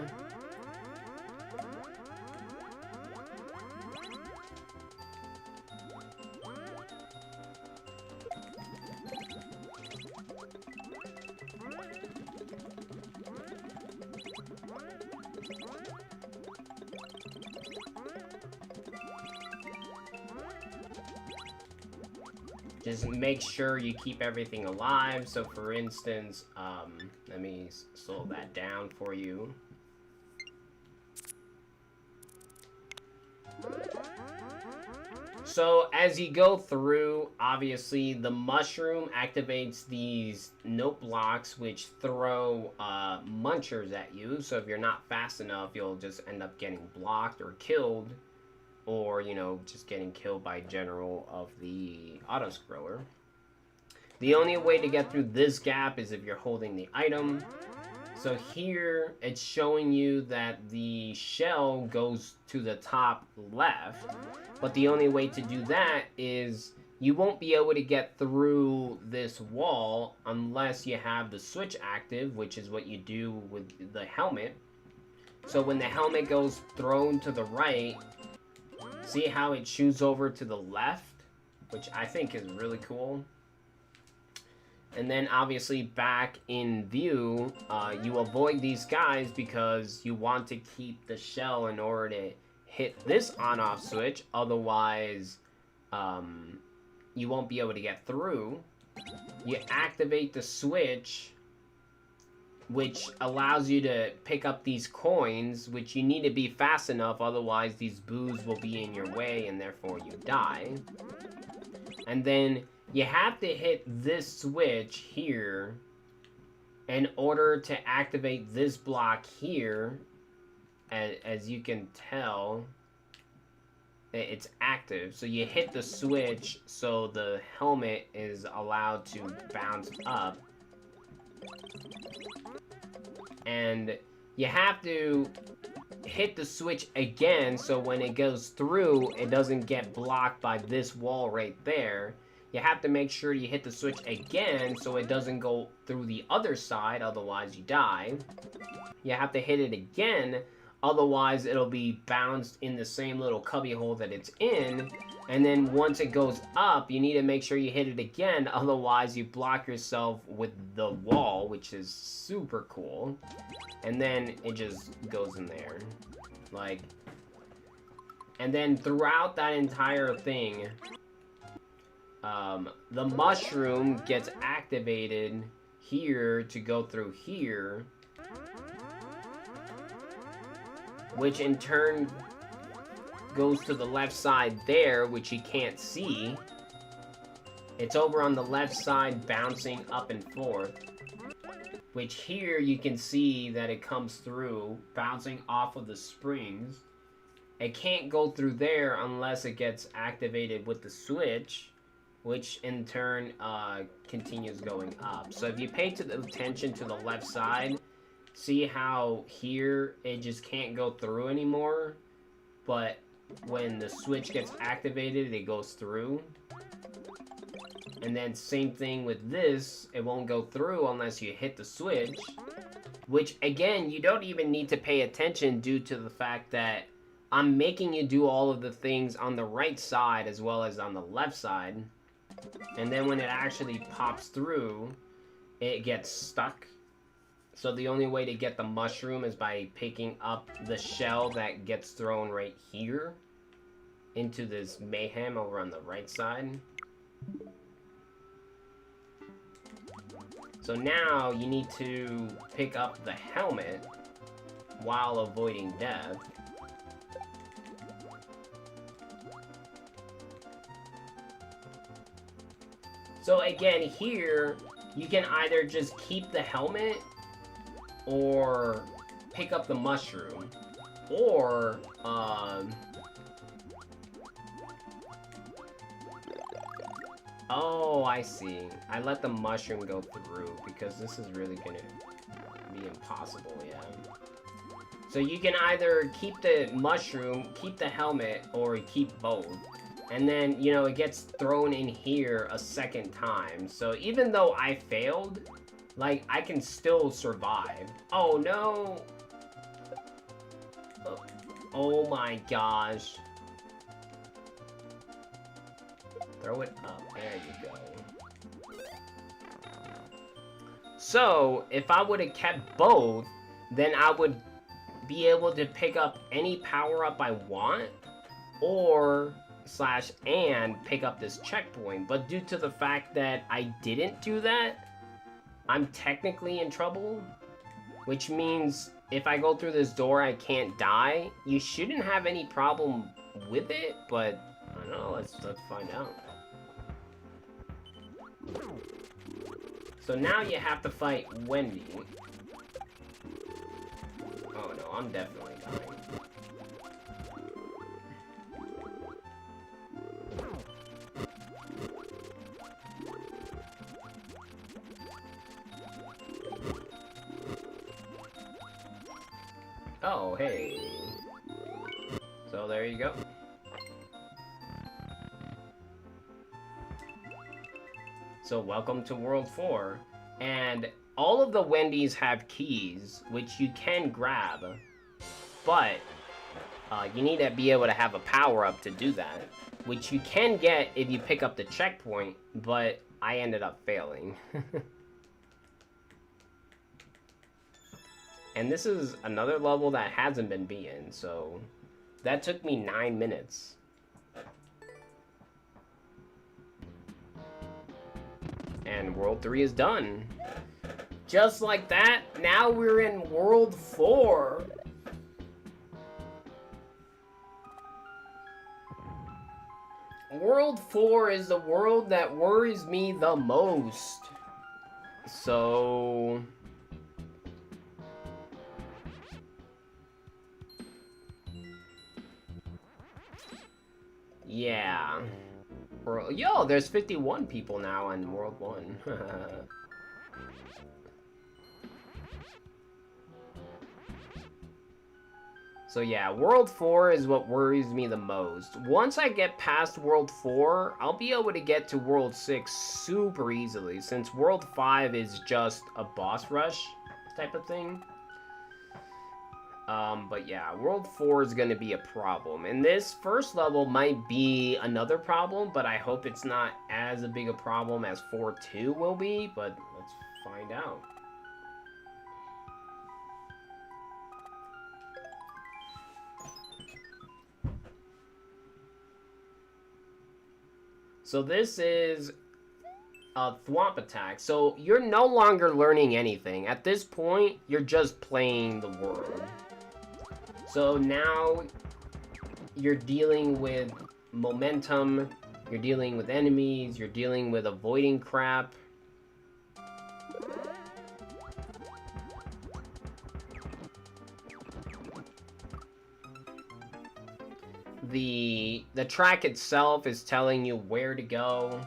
Just make sure you keep everything alive. So for instance, let me slow that down for you. So as you go through, obviously the mushroom activates these note blocks which throw munchers at you. So if you're not fast enough, you'll just end up getting blocked or killed. Or, you know, just getting killed by general of the auto-scroller. The only way to get through this gap is if you're holding the item. So here, it's showing you that the shell goes to the top left. But the only way to do that is you won't be able to get through this wall unless you have the switch active, which is what you do with the helmet. So when the helmet goes thrown to the right, see how it shoots over to the left, which I think is really cool. And then obviously back in view, you avoid these guys because you want to keep the shell in order to hit this on-off switch. Otherwise, you won't be able to get through. You activate the switch, which allows you to pick up these coins, which you need to be fast enough, otherwise these boos will be in your way and therefore you die. And then you have to hit this switch here in order to activate this block here. As you can tell, it's active. So you hit the switch so the helmet is allowed to bounce up. And you have to hit the switch again so when it goes through, it doesn't get blocked by this wall right there. You have to make sure you hit the switch again so it doesn't go through the other side, otherwise you die. You have to hit it again, otherwise it'll be bounced in the same little cubby hole that it's in. And then once it goes up, you need to make sure you hit it again, otherwise you block yourself with the wall, which is super cool. And then it just goes in there. Like, and then throughout that entire thing, the mushroom gets activated here to go through here, which in turn goes to the left side there, which you can't see. It's over on the left side bouncing up and forth, which here you can see that it comes through bouncing off of the springs. It can't go through there unless it gets activated with the switch, which in turn continues going up. So if you pay attention to the left side, see how here it just can't go through anymore, but when the switch gets activated, it goes through. And then same thing with this, it won't go through unless you hit the switch, which again, you don't even need to pay attention due to the fact that I'm making you do all of the things on the right side as well as on the left side. And then when it actually pops through, it gets stuck. So the only way to get the mushroom is by picking up the shell that gets thrown right here into this Mayhem over on the right side. So now you need to pick up the helmet while avoiding death. So again, here, you can either just keep the helmet or pick up the mushroom, or oh, I see. I let the mushroom go through because this is really gonna be impossible, yeah. So you can either keep the mushroom, keep the helmet, or keep both. And then, you know, it gets thrown in here a second time. So even though I failed, like, I can still survive. Oh, no! Oh my gosh. Throw it up. There you go. So, if I would have kept both, then I would be able to pick up any power-up I want, or and pick up this checkpoint. But due to the fact that I didn't do that, I'm technically in trouble, which means if I go through this door I can't die. You shouldn't have any problem with it, but I don't know, let's find out. So now you have to fight Wendy. Oh no, I'm definitely dying. Oh, hey. So there you go. So welcome to World 4. And all of the Wendy's have keys, which you can grab. But you need to be able to have a power-up to do that. Which you can get if you pick up the checkpoint, but I ended up failing. And this is another level that hasn't been beaten, so that took me 9 minutes. And World 3 is done. Just like that, now we're in World 4. World 4 is the world that worries me the most. So... yeah. Yo, there's 51 people now on World 1. So yeah, World 4 is what worries me the most. Once I get past World 4, I'll be able to get to World 6 super easily, since World 5 is just a boss rush type of thing. But yeah, World 4 is going to be a problem. And this first level might be another problem, but I hope it's not as big a problem as 4-2 will be, but let's find out. So this is a thwomp attack. So you're no longer learning anything. At this point, you're just playing the world. So now you're dealing with momentum, you're dealing with enemies, you're dealing with avoiding crap. The track itself is telling you where to go,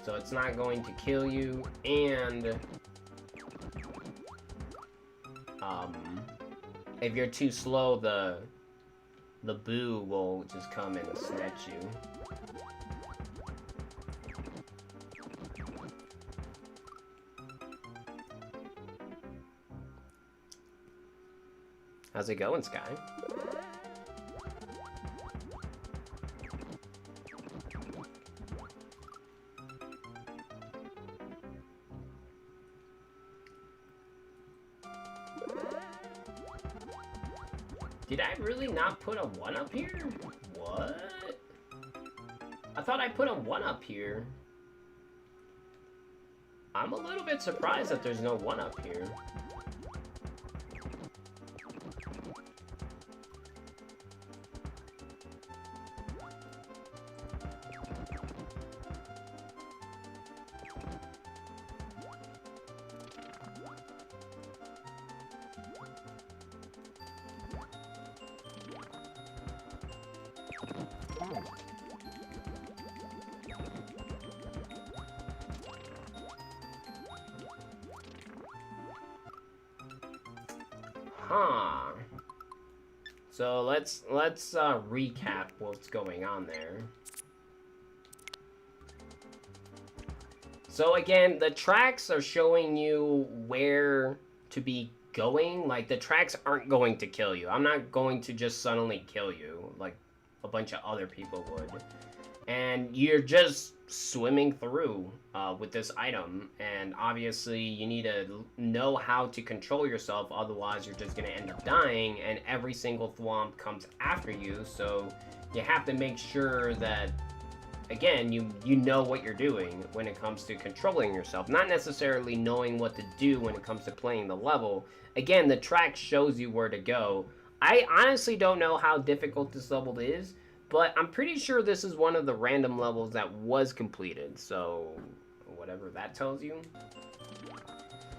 so it's not going to kill you, and if you're too slow, the boo will just come and snatch you. How's it going, Sky? Did I really not put a 1 up here? What? I thought I put a 1 up here. I'm a little bit surprised that there's no 1 up here. Huh. So let's recap what's going on there. So again, the tracks are showing you where to be going. Like, the tracks aren't going to kill you. I'm not going to just suddenly kill you like a bunch of other people would. And you're just swimming through with this item, and obviously you need to know how to control yourself, otherwise you're just going to end up dying, and every single thwomp comes after you, so you have to make sure that, again, you know what you're doing when it comes to controlling yourself, not necessarily knowing what to do when it comes to playing the level. Again, the track shows you where to go. I honestly don't know how difficult this level is, but I'm pretty sure this is one of the random levels that was completed, so whatever that tells you.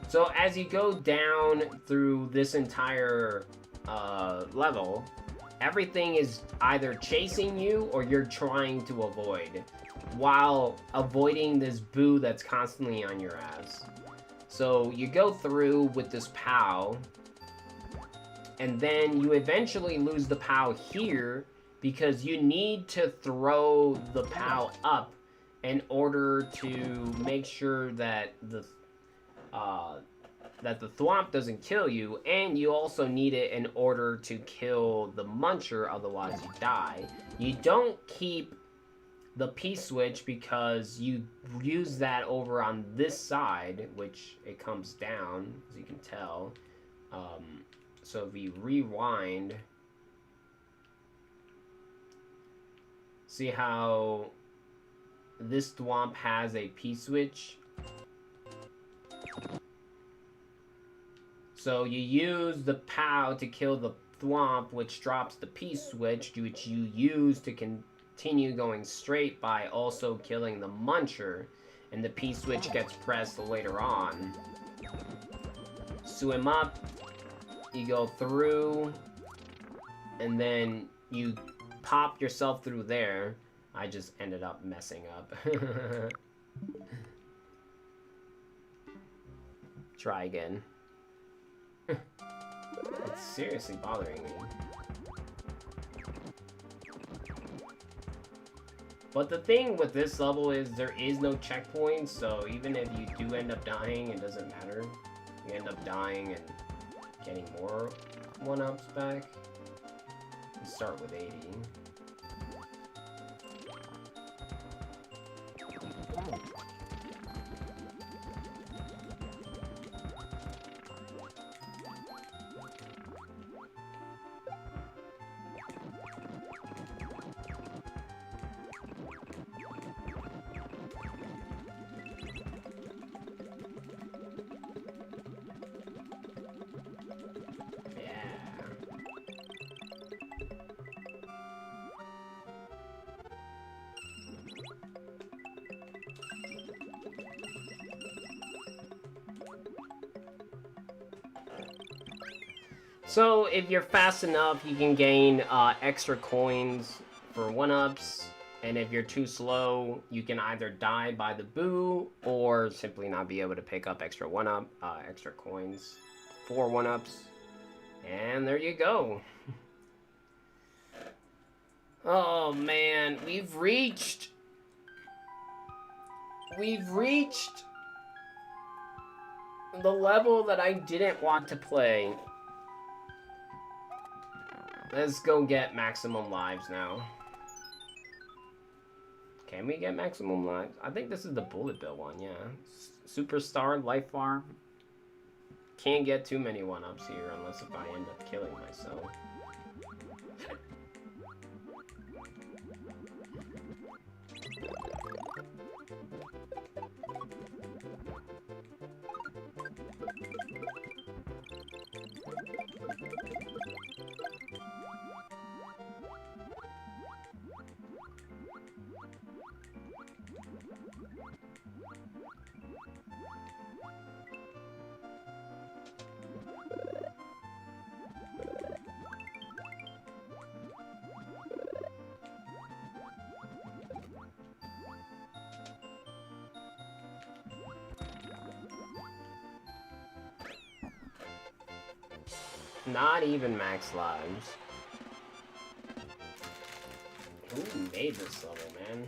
So as you go down through this entire level, everything is either chasing you or you're trying to avoid, while avoiding this boo that's constantly on your ass. So you go through with this POW, and then you eventually lose the POW here, because you need to throw the POW up in order to make sure that the thwomp doesn't kill you, and you also need it in order to kill the muncher, otherwise you die. You don't keep the P-switch because you use that over on this side, which it comes down, as you can tell. So if we rewind, see how this thwomp has a P-switch? So you use the POW to kill the thwomp, which drops the P-switch, which you use to continue going straight by also killing the muncher, and the P-switch gets pressed later on. Swim up, you go through, and then you pop yourself through there. I just ended up messing up. Try again. It's seriously bothering me. But the thing with this level is there is no checkpoint, so even if you do end up dying, it doesn't matter. You end up dying and getting more 1-ups back. You start with 80. So, if you're fast enough, you can gain extra coins for 1-ups, and if you're too slow, you can either die by the boo, or simply not be able to pick up extra 1-up, extra coins for 1-ups. And there you go. Oh man, we've reached the level that I didn't want to play. Let's go get maximum lives now. Can we get maximum lives? I think this is the bullet bill one, yeah. Superstar Life Farm. Can't get too many 1-ups here unless if I end up killing myself. Not even max lives. Who made this level, man?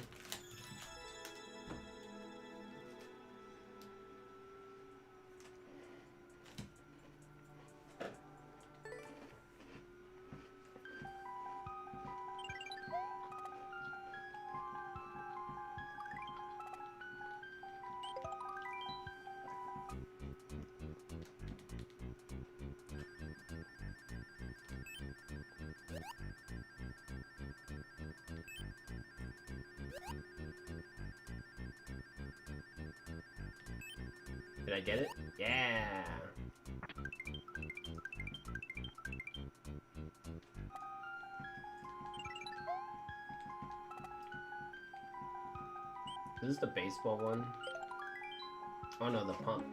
Did I get it? Yeah! Is this the baseball one? Oh no, the pump.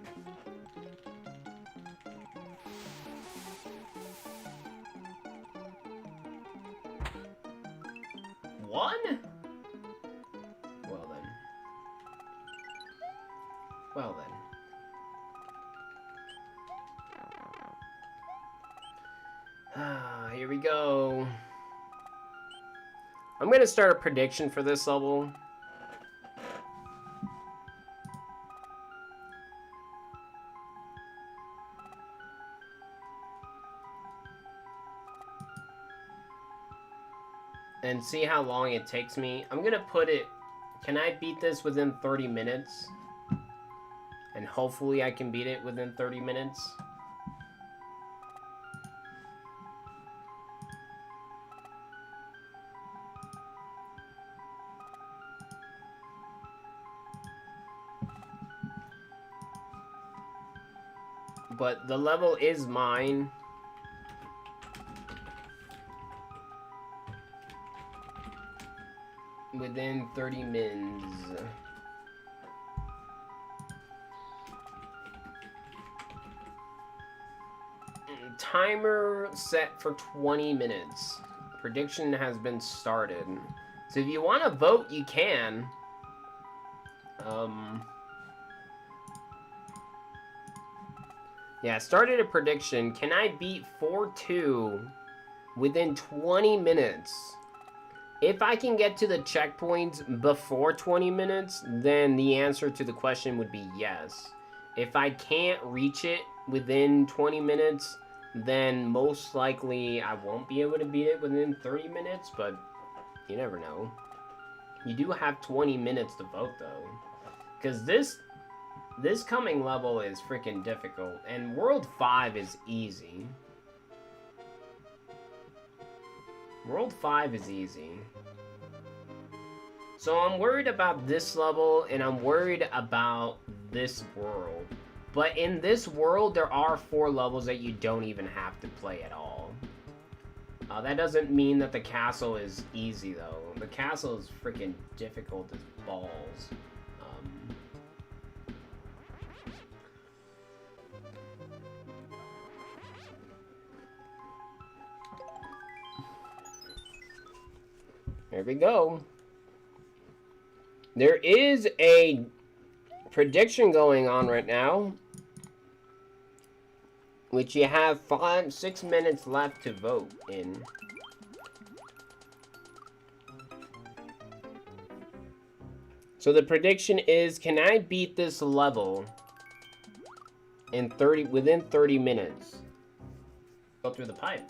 One? Well then. Well then. Here we go. I'm gonna start a prediction for this level. And see how long it takes me. I'm gonna put it Can I beat this within 30 minutes? And hopefully I can beat it within 30 minutes. But the level is mine. Within 30 minutes. Timer set for 20 minutes. Prediction has been started. So if you want to vote, you can. Yeah, started a prediction. Can I beat 4-2 within 20 minutes? If I can get to the checkpoints before 20 minutes, then the answer to the question would be yes. If I can't reach it within 20 minutes, then most likely I won't be able to beat it within 30 minutes, but you never know. You do have 20 minutes to vote, though. Because this coming level is freaking difficult, and World 5 is easy. World 5 is easy. So I'm worried about this level, and I'm worried about this world. But in this world, there are 4 levels that you don't even have to play at all. That doesn't mean that the castle is easy, though. The castle is freaking difficult as balls. There we go. There is a prediction going on right now, which you have 6 minutes left to vote in. So the prediction is, can I beat this level in within 30 minutes? Go through the pipe.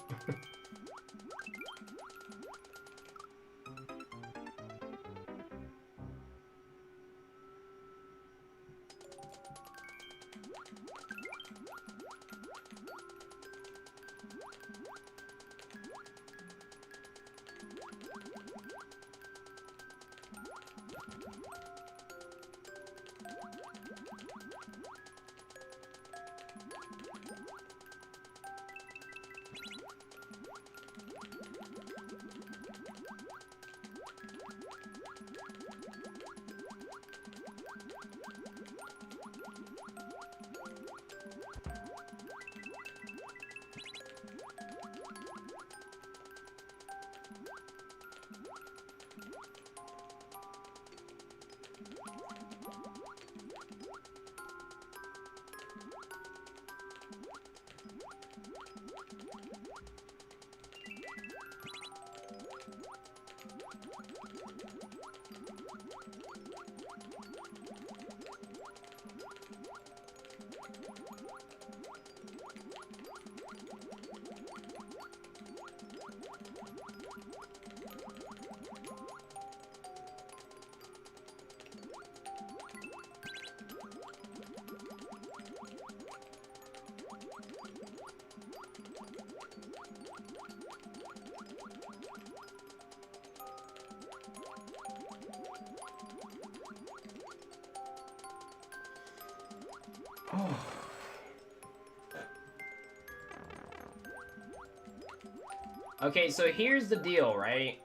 Okay, so here's the deal, right?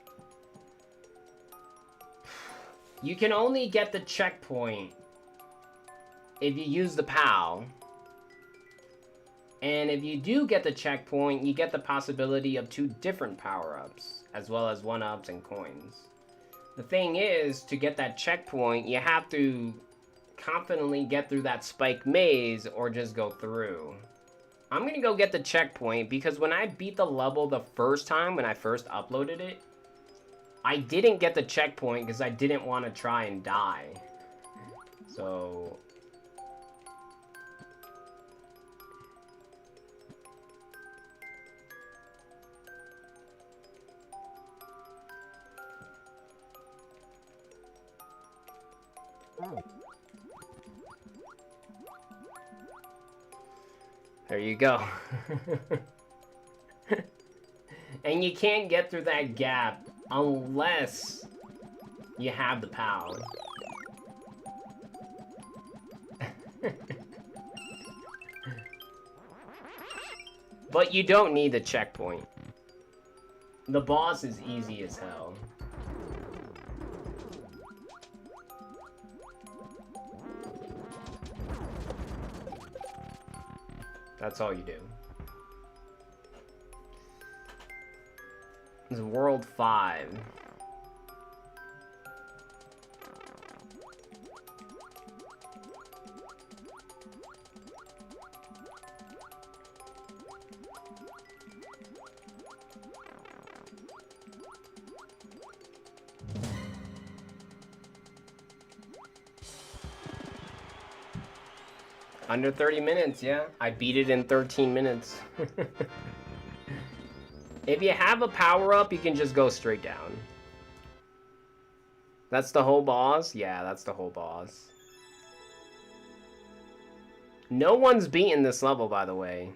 You can only get the checkpoint if you use the POW. And if you do get the checkpoint, you get the possibility of 2 different power-ups, as well as 1-ups and coins. The thing is, to get that checkpoint, you have to confidently get through that spike maze or just go through. I'm gonna go get the checkpoint because when I beat the level the first time, when I first uploaded it, I didn't get the checkpoint because I didn't want to try and die. So... There you go. And you can't get through that gap unless you have the power. But you don't need the checkpoint. The boss is easy as hell. That's all you do. This is World 5. Under 30 minutes, yeah. I beat it in 13 minutes. If you have a power-up, you can just go straight down. That's the whole boss? Yeah, that's the whole boss. No one's beaten this level, by the way.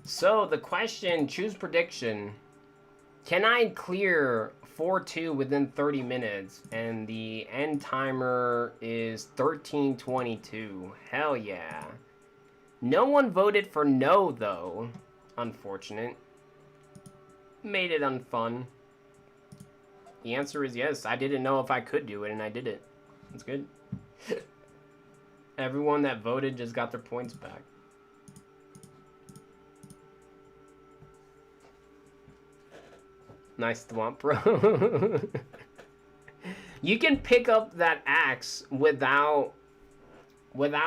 So, the question, choose prediction. Can I clear 4-2 within 30 minutes? And the end timer is 13:22. Hell yeah. No one voted for no, though. Unfortunate. Made it unfun. The answer is yes. I didn't know if I could do it, and I did it. That's good. Everyone that voted just got their points back. Nice thwomp, bro. You can pick up that axe without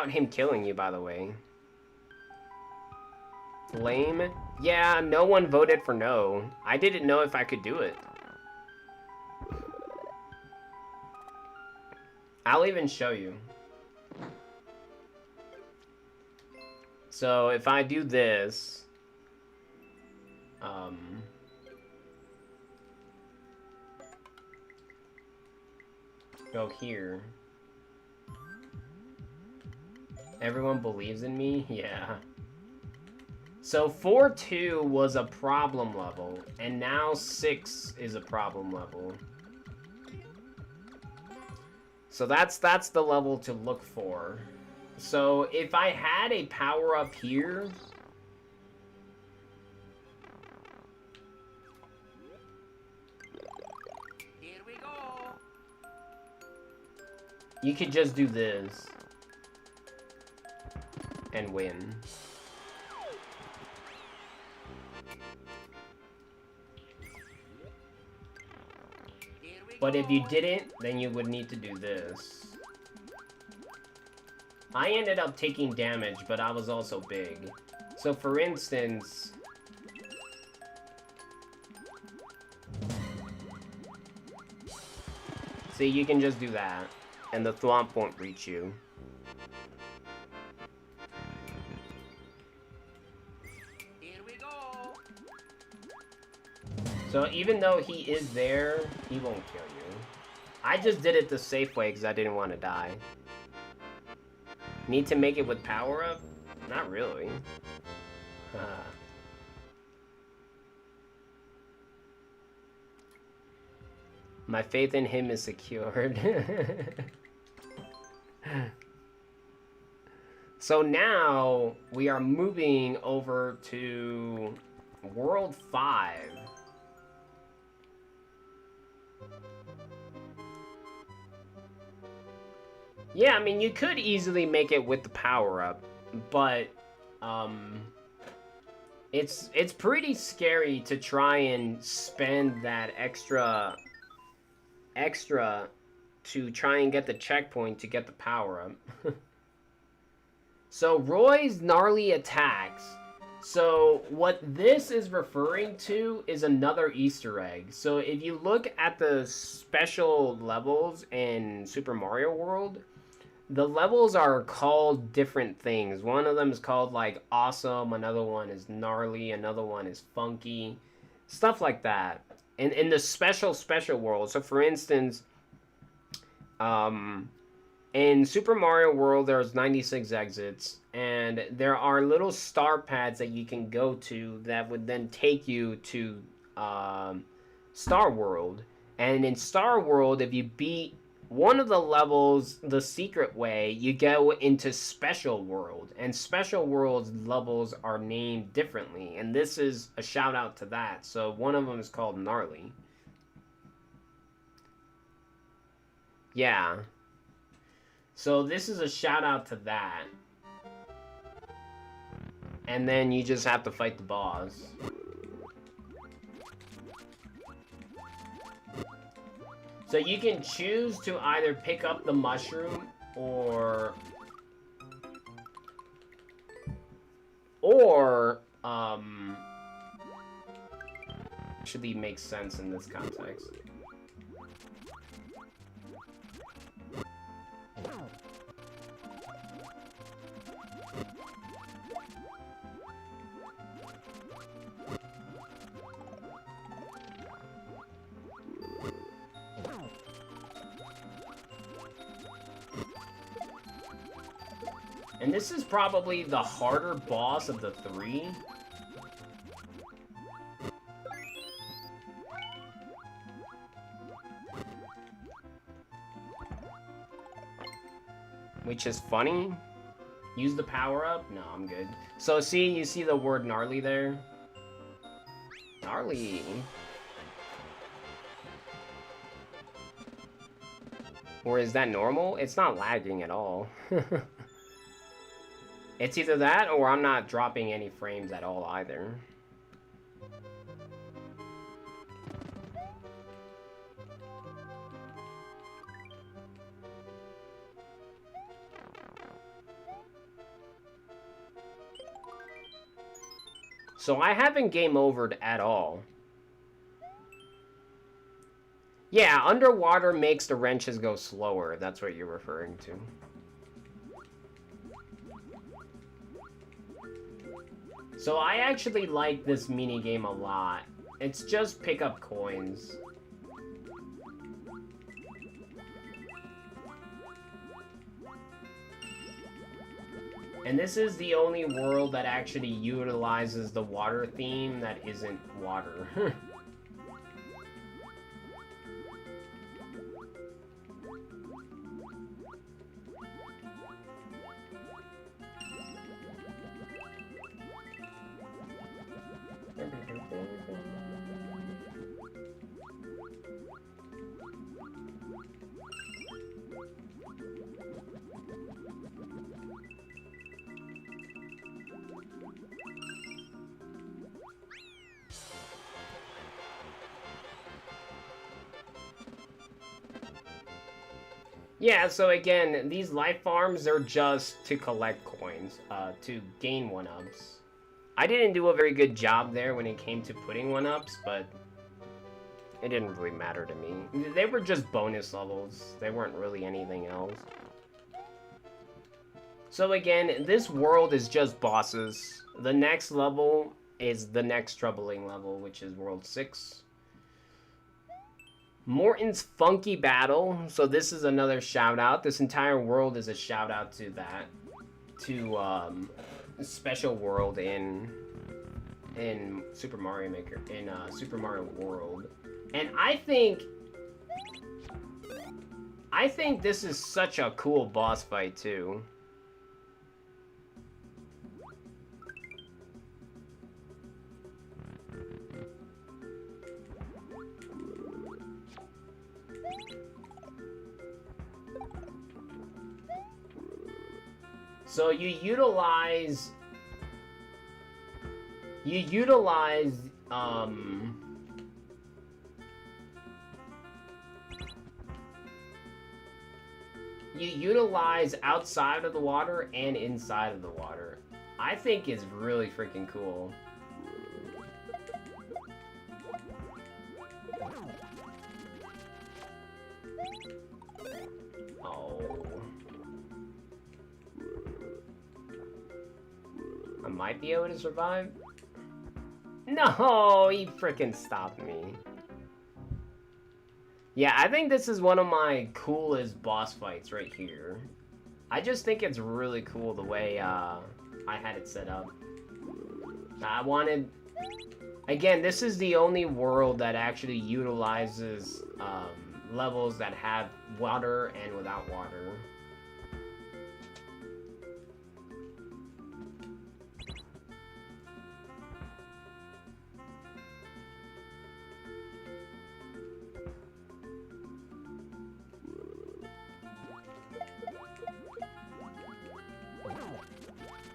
him killing you, by the way. Lame? Yeah, no one voted for no. I didn't know if I could do it. I'll even show you. So if I do this, go here. Everyone believes in me? Yeah. So 4-2 was a problem level, and now 6 is a problem level. So that's the level to look for. So if I had a power up here, here we go. You could just do this and win. But if you didn't, then you would need to do this. I ended up taking damage, but I was also big. So for instance, see, you can just do that, and the thwomp won't reach you. Here we go. So even though he is there, he won't kill you. I just did it the safe way because I didn't want to die. Need to make it with power up? Not really. My faith in him is secured. So now we are moving over to World 5. Yeah, I mean, you could easily make it with the power-up, but, it's pretty scary to try and spend that extra to try and get the checkpoint to get the power-up. So, Roy's gnarly attacks. So, what this is referring to is another Easter egg. So, if you look at the special levels in Super Mario World, the levels are called different things. One of them is called, like, awesome. Another one is gnarly. Another one is funky. Stuff like that. And in the special world. So, for instance, In Super Mario World, there's 96 exits, and there are little star pads that you can go to that would then take you to Star World. And in Star World, if you beat one of the levels the secret way, you go into Special World. And Special World's levels are named differently, and this is a shout out to that. So one of them is called Gnarly. Yeah. So this is a shout out to that. And then you just have to fight the boss. So you can choose to either pick up the mushroom or actually makes sense in this context. And this is probably the harder boss of the three. Which is funny. Use the power up? No, I'm good. So see, you see the word gnarly there? Gnarly. Or is that normal? It's not lagging at all. It's either that or I'm not dropping any frames at all either. So I haven't game overed at all. Yeah, underwater makes the wrenches go slower. That's what you're referring to. So I actually like this mini game a lot. It's just pick up coins. And this is the only world that actually utilizes the water theme that isn't water. Yeah, so again, these life farms are just to collect coins, to gain 1-ups. I didn't do a very good job there when it came to putting 1-ups, but it didn't really matter to me. They were just bonus levels. They weren't really anything else. So again, this world is just bosses. The next level is the next troubling level, which is World 6. Morton's Funky Battle. So this is another shout out. This entire world is a shout out to that. To Special World in Super Mario Maker, in Super Mario World. And I think this is such a cool boss fight too. So you utilize outside of the water and inside of the water. I think it's really freaking cool. I might be able to survive. No, he freaking stopped me. Yeah, I think this is one of my coolest boss fights right here. I just think it's really cool the way I had it set up. I wanted... Again, this is the only world that actually utilizes levels that have water and without water.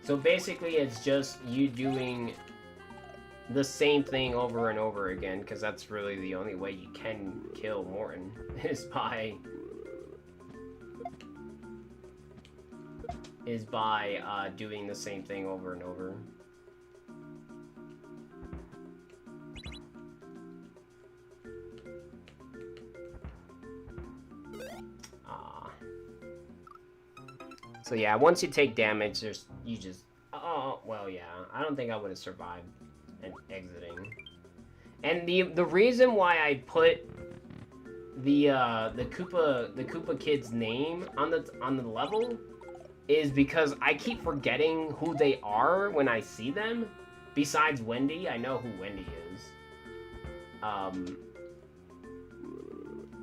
So basically it's just you doing the same thing over and over again, because that's really the only way you can kill Morton, is by doing the same thing over and over. So yeah, once you take damage, you just... Oh, well, yeah. I don't think I would have survived and exiting. And the reason why I put the Koopa kid's name on the level is because I keep forgetting who they are when I see them. Besides Wendy, I know who Wendy is.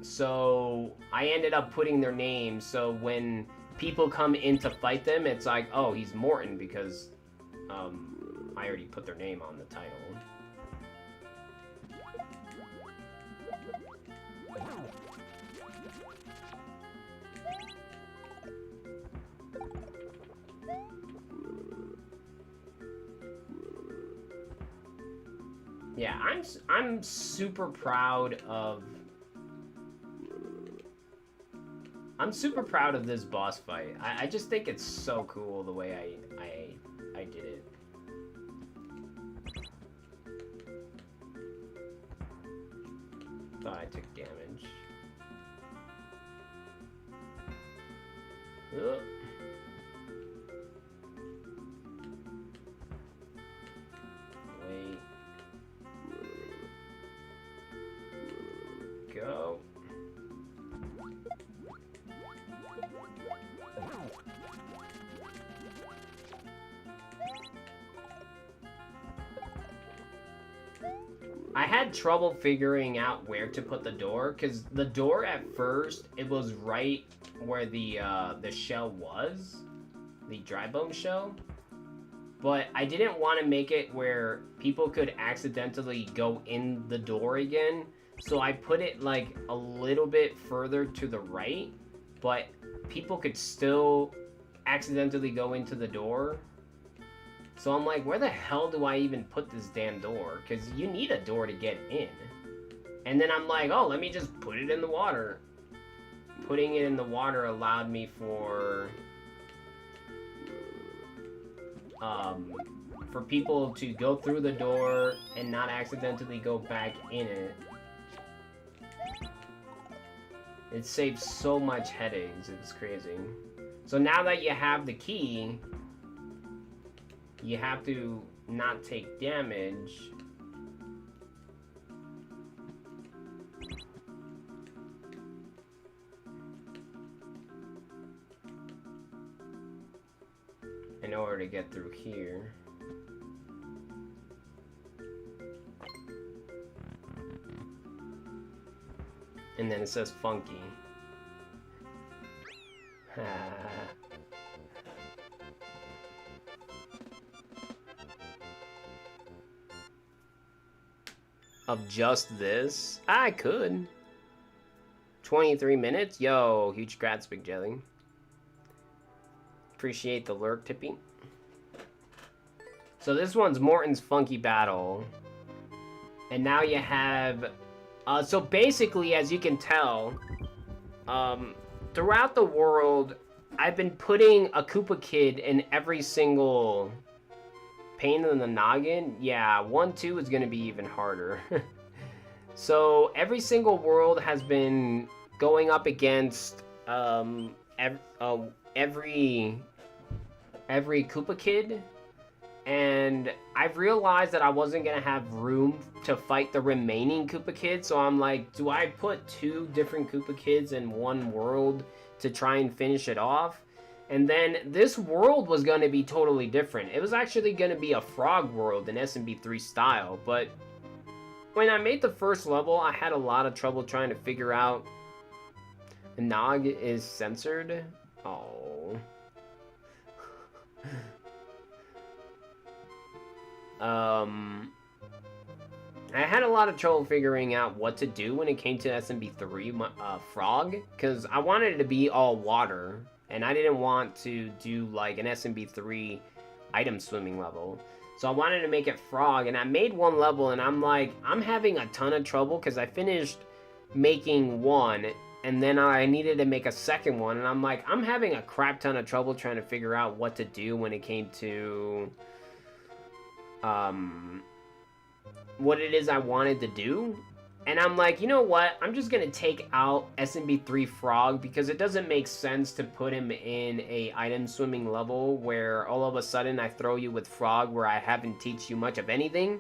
So I ended up putting their names, so when people come in to fight them, it's like, oh, he's Morton, because I already put their name on the title. Yeah, I'm super proud of... I'm super proud of this boss fight. I just think it's so cool the way I did it. Thought I took damage. Ugh. Wait. Go. I had trouble figuring out where to put the door, because the door at first, it was right where the shell was, the dry bone shell, but I didn't want to make it where people could accidentally go in the door again, so I put it like a little bit further to the right, but people could still accidentally go into the door. So I'm like, where the hell do I even put this damn door? Because you need a door to get in. And then I'm like, oh, let me just put it in the water. Putting it in the water allowed me for people to go through the door and not accidentally go back in it. It saves so much headaches, it's crazy. So now that you have the key, you have to not take damage. In order to get through here. And then it says funky. Of just this? I could. 23 minutes? Yo, huge congrats, Big Jelly. Appreciate the lurk, Tippy. So this one's Morton's Funky Battle. And now you have... so basically, as you can tell, throughout the world, I've been putting a Koopa Kid in every single... Pain in the noggin? Yeah, 1-2 is going to be even harder. So, every single world has been going up against every Koopa Kid. and I've realized that I wasn't gonna have room to fight the remaining Koopa kids, so I'm like, do I put 2 different Koopa kids in one world to try and finish it off? And then this world was gonna be totally different. It was actually gonna be a frog world in SMB3 style, but when I made the first level, I had a lot of trouble trying to figure out Nog is censored. Oh. I had a lot of trouble figuring out what to do when it came to SMB3 Frog, because I wanted it to be all water, and I didn't want to do like an SMB3 item swimming level. So I wanted to make it Frog, and I made one level, and I'm like, I'm having a ton of trouble because I finished making one, and then I needed to make a second one, and I'm like, I'm having a crap ton of trouble trying to figure out what to do when it came to what it is I wanted to do. And I'm like, you know what, I'm just gonna take out SMB3 Frog because it doesn't make sense to put him in a item swimming level where all of a sudden I throw you with Frog where I haven't teach you much of anything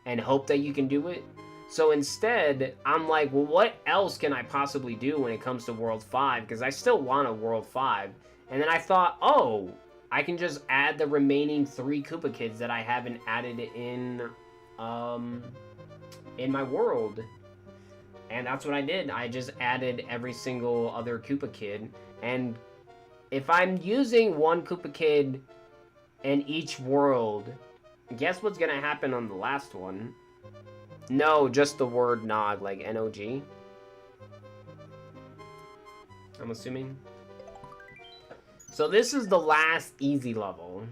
and hope that you can do it. So instead, I'm like, well, what else can I possibly do when it comes to World 5? Because I still want a World 5. And then I thought, oh, I can just add the remaining 3 Koopa kids that I haven't added in my world. And that's what I did. I just added every single other Koopa kid. And if I'm using one Koopa kid in each world, guess what's gonna happen on the last one? No, just the word Nog, like N-O-G. I'm assuming. So this is the last easy level.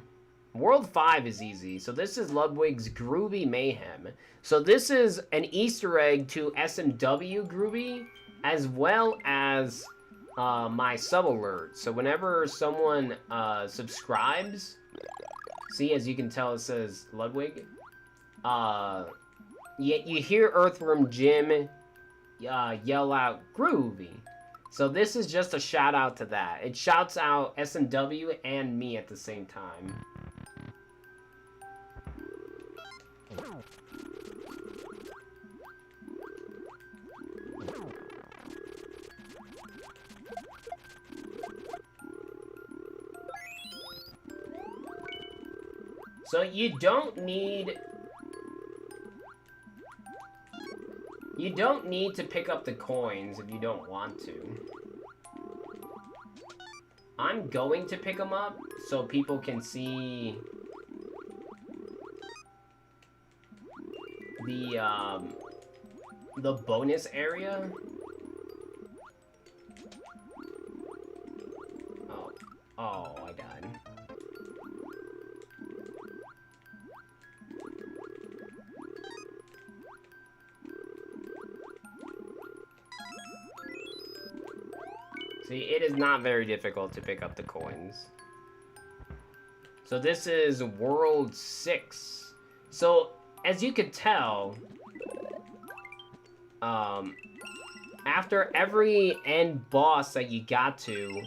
World 5 is easy. So this is Ludwig's Groovy Mayhem. So this is an Easter egg to SMW Groovy, as well as my sub alert. So whenever someone subscribes, see, as you can tell, it says Ludwig. You hear Earthworm Jim yell out Groovy. So this is just a shout out to that. It shouts out SMW and me at the same time. So you don't need to pick up the coins if you don't want to. I'm going to pick them up so people can see the bonus area. Oh, I died. See, it is not very difficult to pick up the coins. So this is World 6. So, as you could tell, after every end boss that you got to,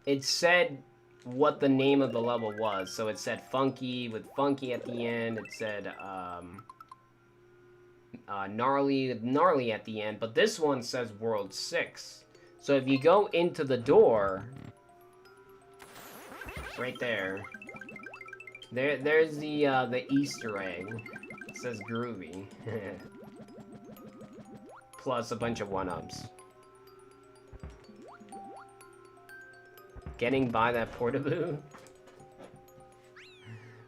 it said what the name of the level was. So it said Funky with Funky at the end. It said Gnarly at the end. But this one says World 6. So if you go into the door, right there, there's the Easter egg. It says Groovy. Plus a bunch of 1-ups. Getting by that portaboo.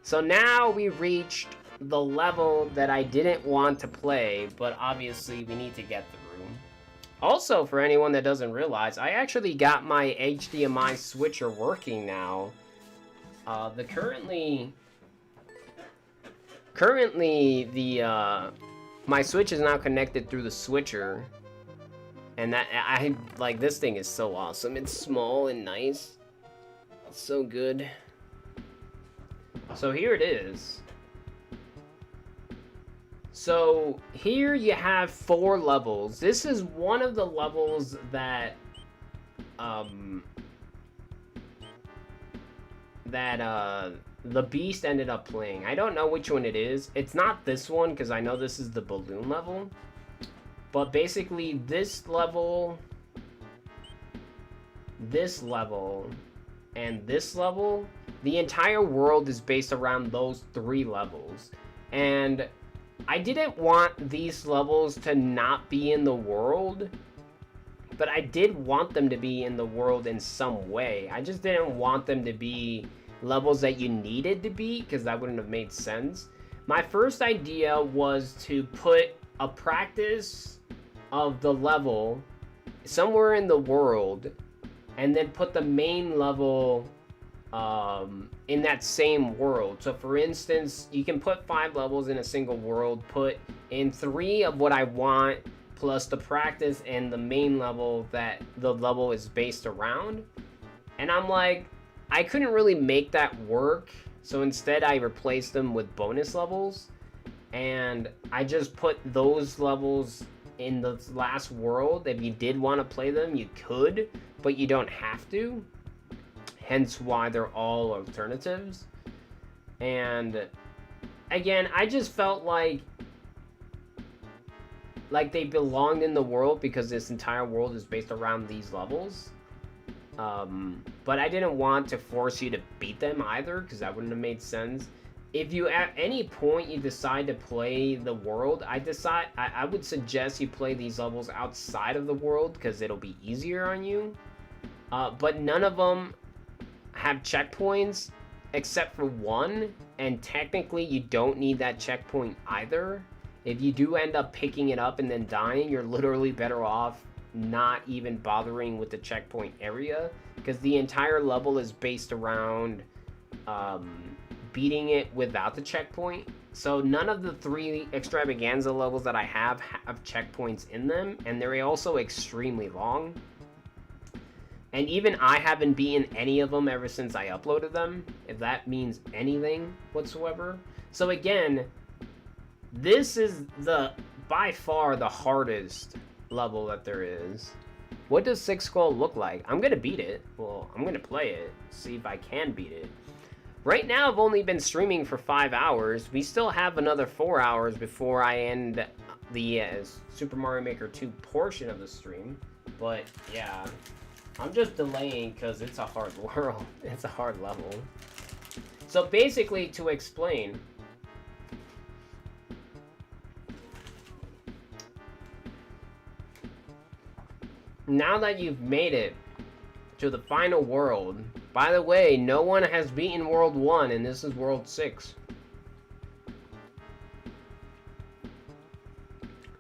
So now we reached the level that I didn't want to play, but obviously we need to get through. Also, for anyone that doesn't realize, I actually got my HDMI switcher working now. Currently my Switch is now connected through the switcher, and that I like, this thing is so awesome. It's small and nice. It's so good. So here it is. So here you have 4 levels. This is one of the levels that the Beast ended up playing. I don't know which one it is. It's not this one, because I know this is the balloon level. But basically, this level, and this level, the entire world is based around those 3 levels. And I didn't want these levels to not be in the world, but I did want them to be in the world in some way. I just didn't want them to be levels that you needed to be, because that wouldn't have made sense. My first idea was to put a practice of the level somewhere in the world, and then put the main level in that same world. So for instance, you can put 5 levels in a single world, put in 3 of what I want, plus the practice and the main level that the level is based around. And I'm like, I couldn't really make that work, so instead I replaced them with bonus levels, and I just put those levels in the last world. If you did want to play them, you could, but you don't have to. Hence why they're all alternatives. And again, I just felt like they belonged in the world because this entire world is based around these levels. But I didn't want to force you to beat them either, because that wouldn't have made sense. If you at any point you decide to play the world, I would suggest you play these levels outside of the world, because it'll be easier on you. But none of them have checkpoints except for one, and technically you don't need that checkpoint either. If you do end up picking it up and then dying, you're literally better off not even bothering with the checkpoint area, because the entire level is based around beating it without the checkpoint. So none of the 3 extravaganza levels that I have checkpoints in them, and they're also extremely long. And even I haven't beaten any of them ever since I uploaded them, if that means anything whatsoever. So again, this is by far the hardest level that there is. What does Six Skull look like? I'm gonna beat it. Well, I'm gonna play it, see if I can beat it. Right now, I've only been streaming for 5 hours. We still have another 4 hours before I end the Super Mario Maker 2 portion of the stream. But yeah, I'm just delaying because it's a hard world. It's a hard level. So basically, to explain, now that you've made it to the final world, by the way, no one has beaten World 1, and this is World 6.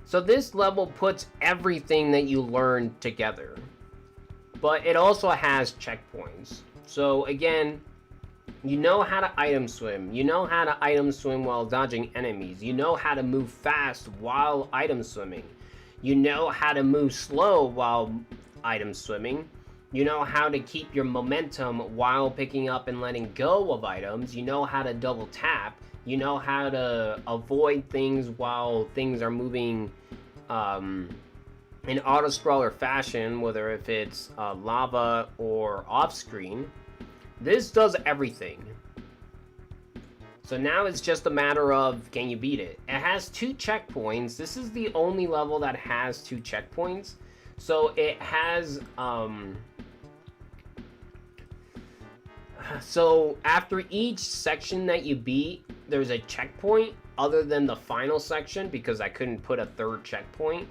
So this level puts everything that you learned together, but it also has checkpoints. So again, you know how to item swim. You know how to item swim while dodging enemies. You know how to move fast while item swimming. You know how to move slow while item swimming. You know how to keep your momentum while picking up and letting go of items. You know how to double tap. You know how to avoid things while things are moving in auto-scroller fashion, whether if it's lava or off-screen. This does everything. So now it's just a matter of, can you beat it? It has 2 checkpoints. This is the only level that has 2 checkpoints. So it has, so after each section that you beat, there's a checkpoint other than the final section, because I couldn't put a 3rd checkpoint.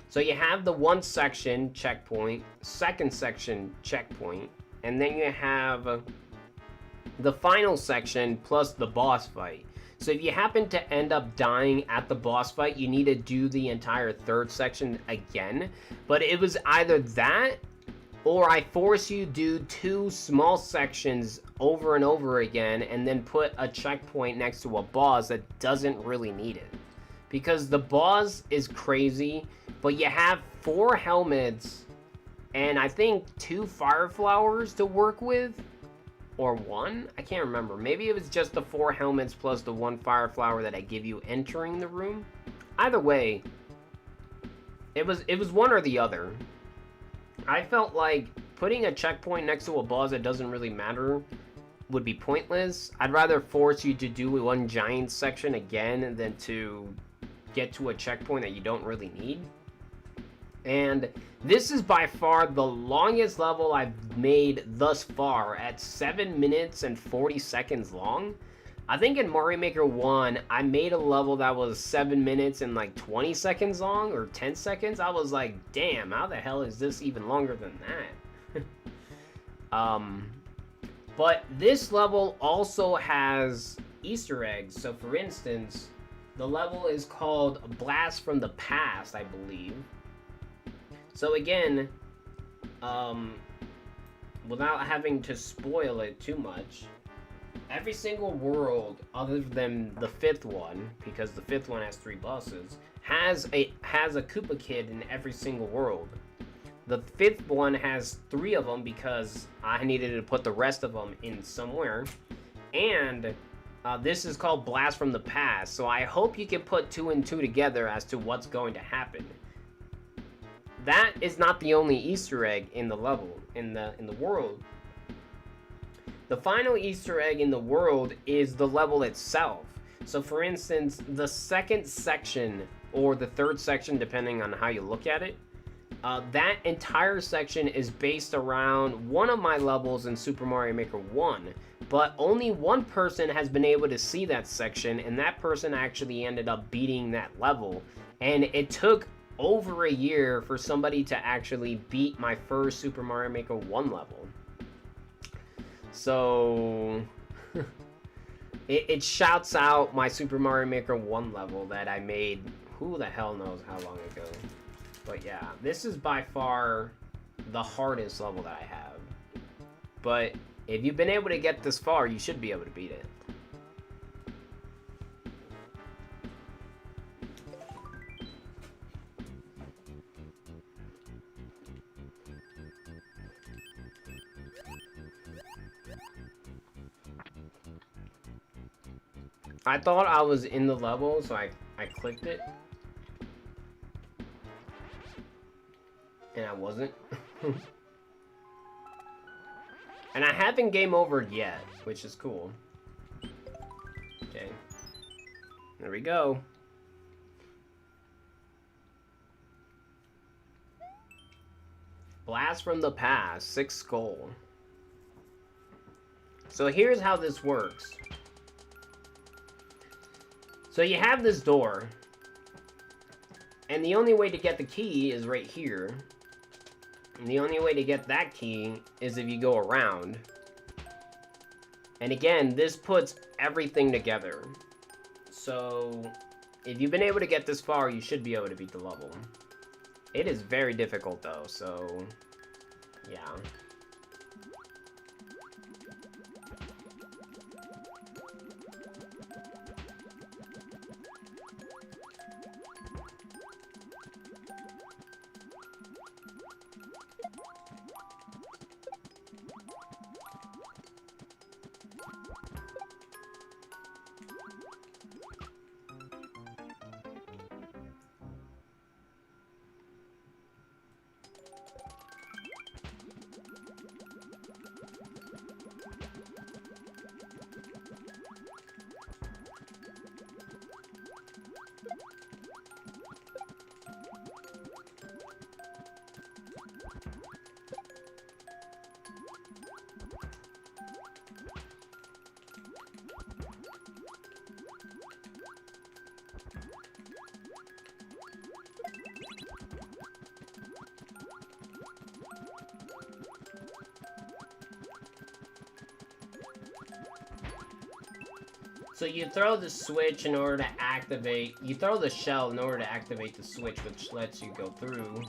So you have the 1 section checkpoint, 2nd section checkpoint, and then you have the final section plus the boss fight. So if you happen to end up dying at the boss fight, you need to do the entire 3rd section again. But it was either that, or I force you to do 2 small sections over and over again, and then put a checkpoint next to a boss that doesn't really need it. Because the boss is crazy, but you have 4 helmets, and I think 2 fire flowers to work with, or 1? I can't remember. Maybe it was just the 4 helmets plus the 1 fire flower that I give you entering the room. Either way, it was one or the other. I felt like putting a checkpoint next to a boss that doesn't really matter would be pointless. I'd rather force you to do one giant section again than to get to a checkpoint that you don't really need. And this is by far the longest level I've made thus far, at 7 minutes and 40 seconds long. I think in Mario Maker 1, I made a level that was 7 minutes and like 20 seconds long, or 10 seconds. I was like, damn, how the hell is this even longer than that? But this level also has Easter eggs. So for instance, the level is called Blast from the Past, I believe. So again, without having to spoil it too much, every single world other than the 5th one, because the 5th one has 3 bosses, has a Koopa kid in every single world. The 5th one has 3 of them because I needed to put the rest of them in somewhere. And this is called Blast from the Past, so I hope you can put 2 and 2 together as to what's going to happen. That is not the only Easter egg in the level, in the world. The final Easter egg in the world is the level itself. So for instance, the 2nd section, or the 3rd section, depending on how you look at it, that entire section is based around one of my levels in Super Mario Maker 1, but only one person has been able to see that section, and that person actually ended up beating that level. And it took over a year for somebody to actually beat my first Super Mario Maker 1 level. So it shouts out my Super Mario Maker 1 level that I made who the hell knows how long ago. But yeah, this is by far the hardest level that I have. But if you've been able to get this far, you should be able to beat it. I thought I was in the level, so I clicked it. And I wasn't. And I haven't game overed yet, which is cool. Okay. There we go. Blast from the Past, 6 skull. So here's how this works. So you have this door, and the only way to get the key is right here. And the only way to get that key is if you go around. And again, this puts everything together. So if you've been able to get this far, you should be able to beat the level. It is very difficult though, so yeah. So you throw the switch in order to activate, you throw the shell in order to activate the switch, which lets you go through.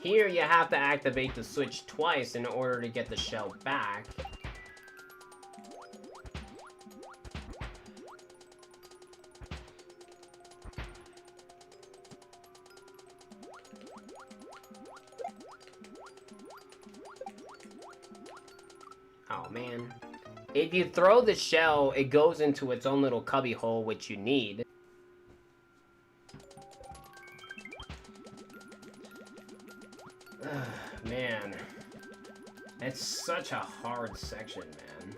Here you have to activate the switch twice in order to get the shell back. Oh man. If you throw the shell, it goes into its own little cubby hole, which you need. Man. It's such a hard section, man.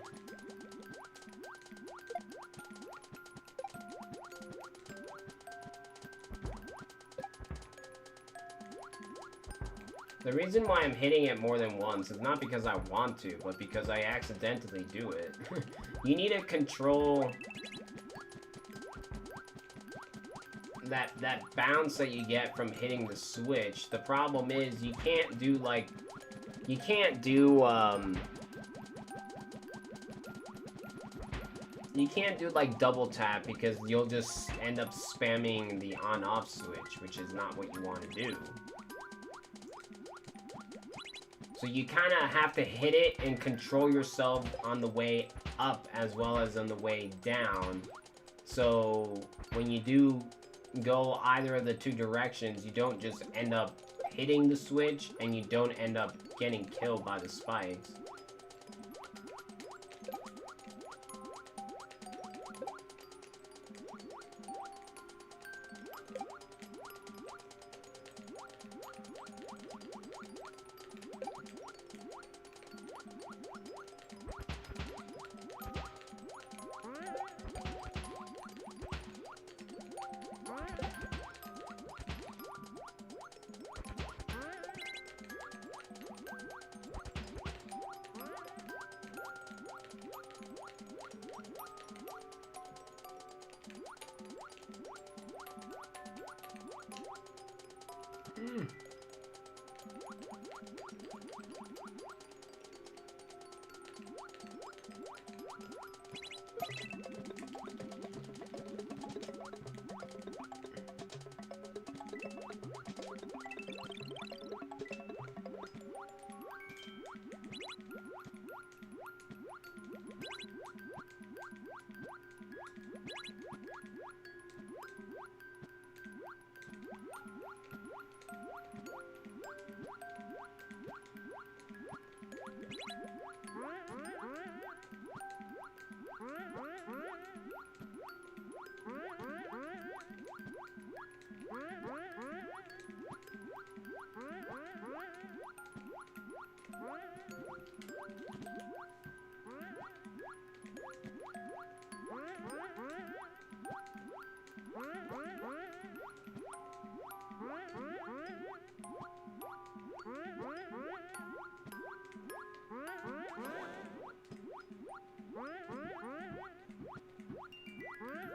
The reason why I'm hitting it more than once is not because I want to, but because I accidentally do it. You need to control that bounce that you get from hitting the switch. The problem is you can't do like like double tap because you'll just end up spamming the on-off switch, which is not what you want to do. So you kind of have to hit it and control yourself on the way up as well as on the way down. So when you do go either of the two directions, you don't just end up hitting the switch and you don't end up getting killed by the spikes.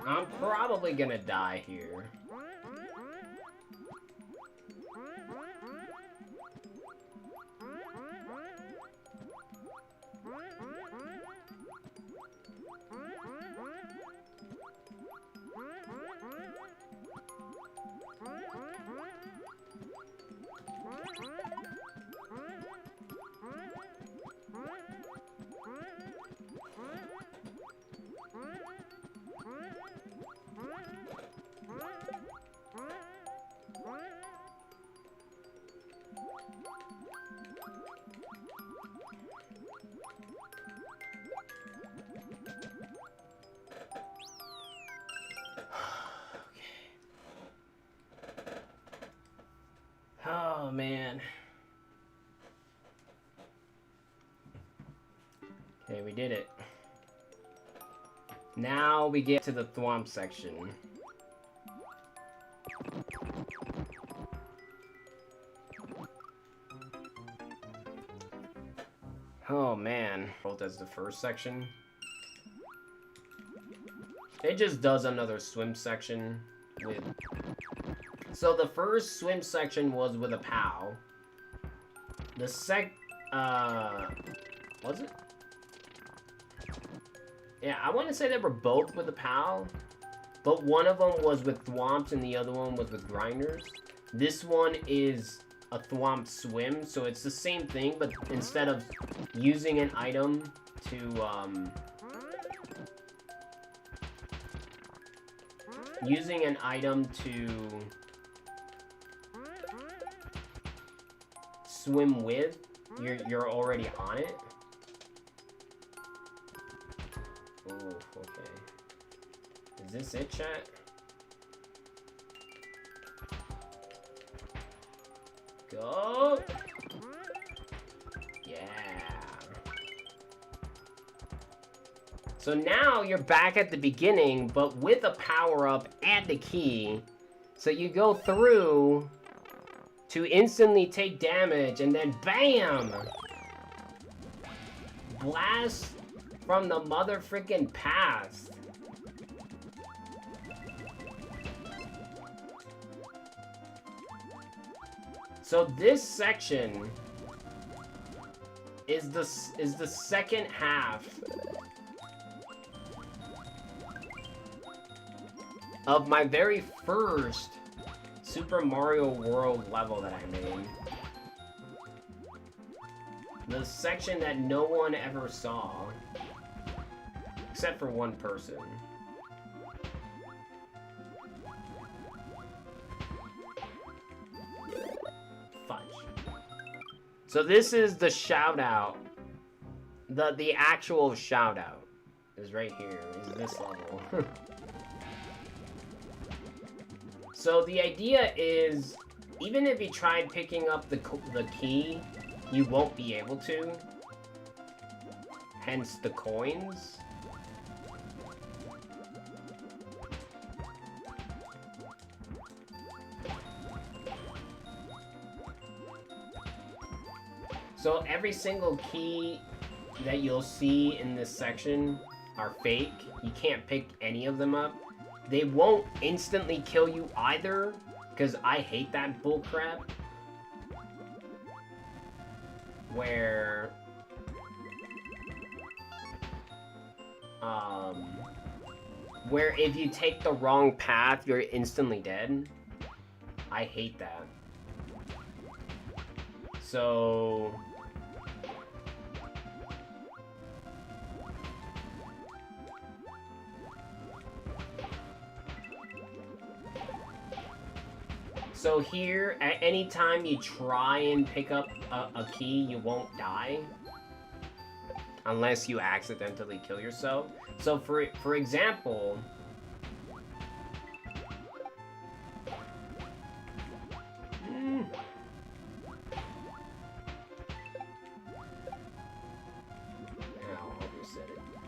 I'm probably gonna die here. Oh, man. Okay, we did it. Now we get to the thwomp section. Oh, man. Both as the first section. It just does another swim section with... So the first swim section was with a POW. The was it? Yeah, I want to say they were both with a POW, but one of them was with thwomps and the other one was with grinders. This one is a thwomp swim, so it's the same thing, but instead of using an item to, swim with, you're already on it. Ooh, okay. Is this it, chat? Go! Yeah. So now you're back at the beginning, but with a power-up and a key. So you go through to instantly take damage, and then BAM! Blast from the mother-frickin' past. So this section is the second half of my very first Super Mario World level that I made. The section that no one ever saw. Except for one person. Fudge. So this is the shout out. The actual shout out is right here, is this level. So the idea is, even if you tried picking up the key, you won't be able to. Hence the coins. So every single key that you'll see in this section are fake. You can't pick any of them up. They won't instantly kill you either, because I hate that bullcrap. Where if you take the wrong path, you're instantly dead. I hate that. So here, at any time you try and pick up a key, you won't die. Unless you accidentally kill yourself. So for example...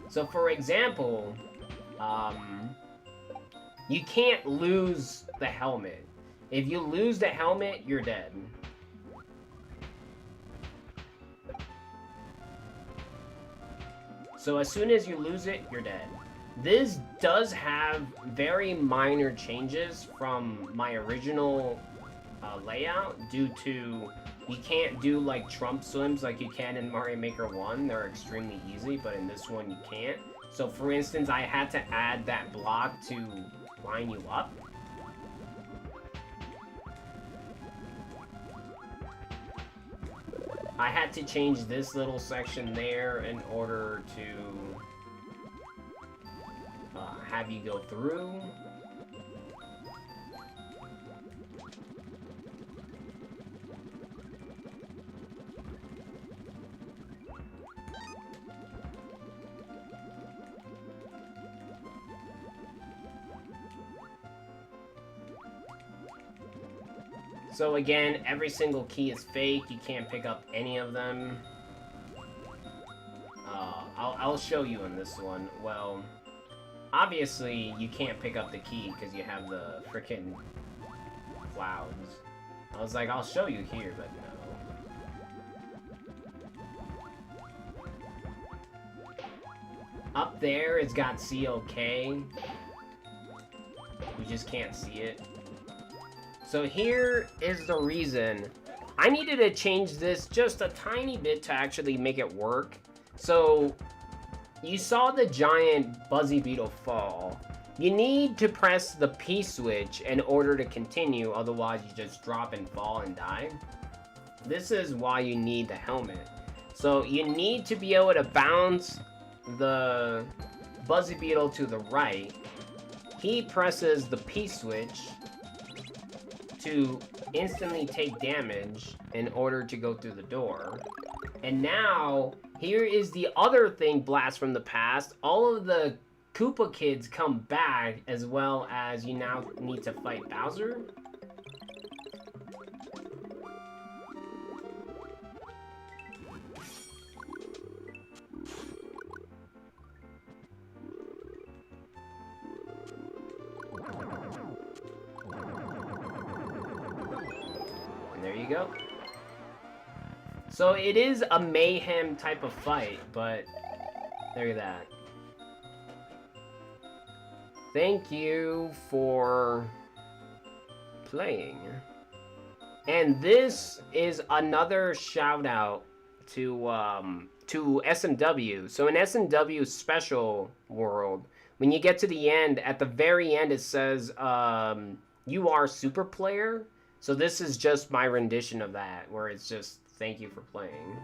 So for example, you can't lose the helmet. If you lose the helmet, you're dead. So as soon as you lose it, you're dead. This does have very minor changes from my original layout due to you can't do like Trump swims like you can in Mario Maker 1. They're extremely easy, but in this one you can't. So for instance, I had to add that block to line you up. I had to change this little section there in order to have you go through. So again, every single key is fake. You can't pick up any of them. I'll show you in this one. Well, obviously you can't pick up the key because you have the frickin' clouds. I was like, I'll show you here, but no. Up there, it's got COK. You just can't see it. So here is the reason. I needed to change this just a tiny bit to actually make it work. So, you saw the giant Buzzy Beetle fall. You need to press the P switch in order to continue, otherwise you just drop and fall and die. This is why you need the helmet. So, you need to be able to bounce the Buzzy Beetle to the right. He presses the P switch to instantly take damage in order to go through the door. And now, here is the other thing, Blast from the Past. All of the Koopa kids come back, as well as you now need to fight Bowser. you go. So it is a mayhem type of fight, but look at that. Thank you for playing. And this is another shout out to SMW. So in SMW Special World, when you get to the end, at the very end it says you are super player. So this is just my rendition of that, where it's just thank you for playing.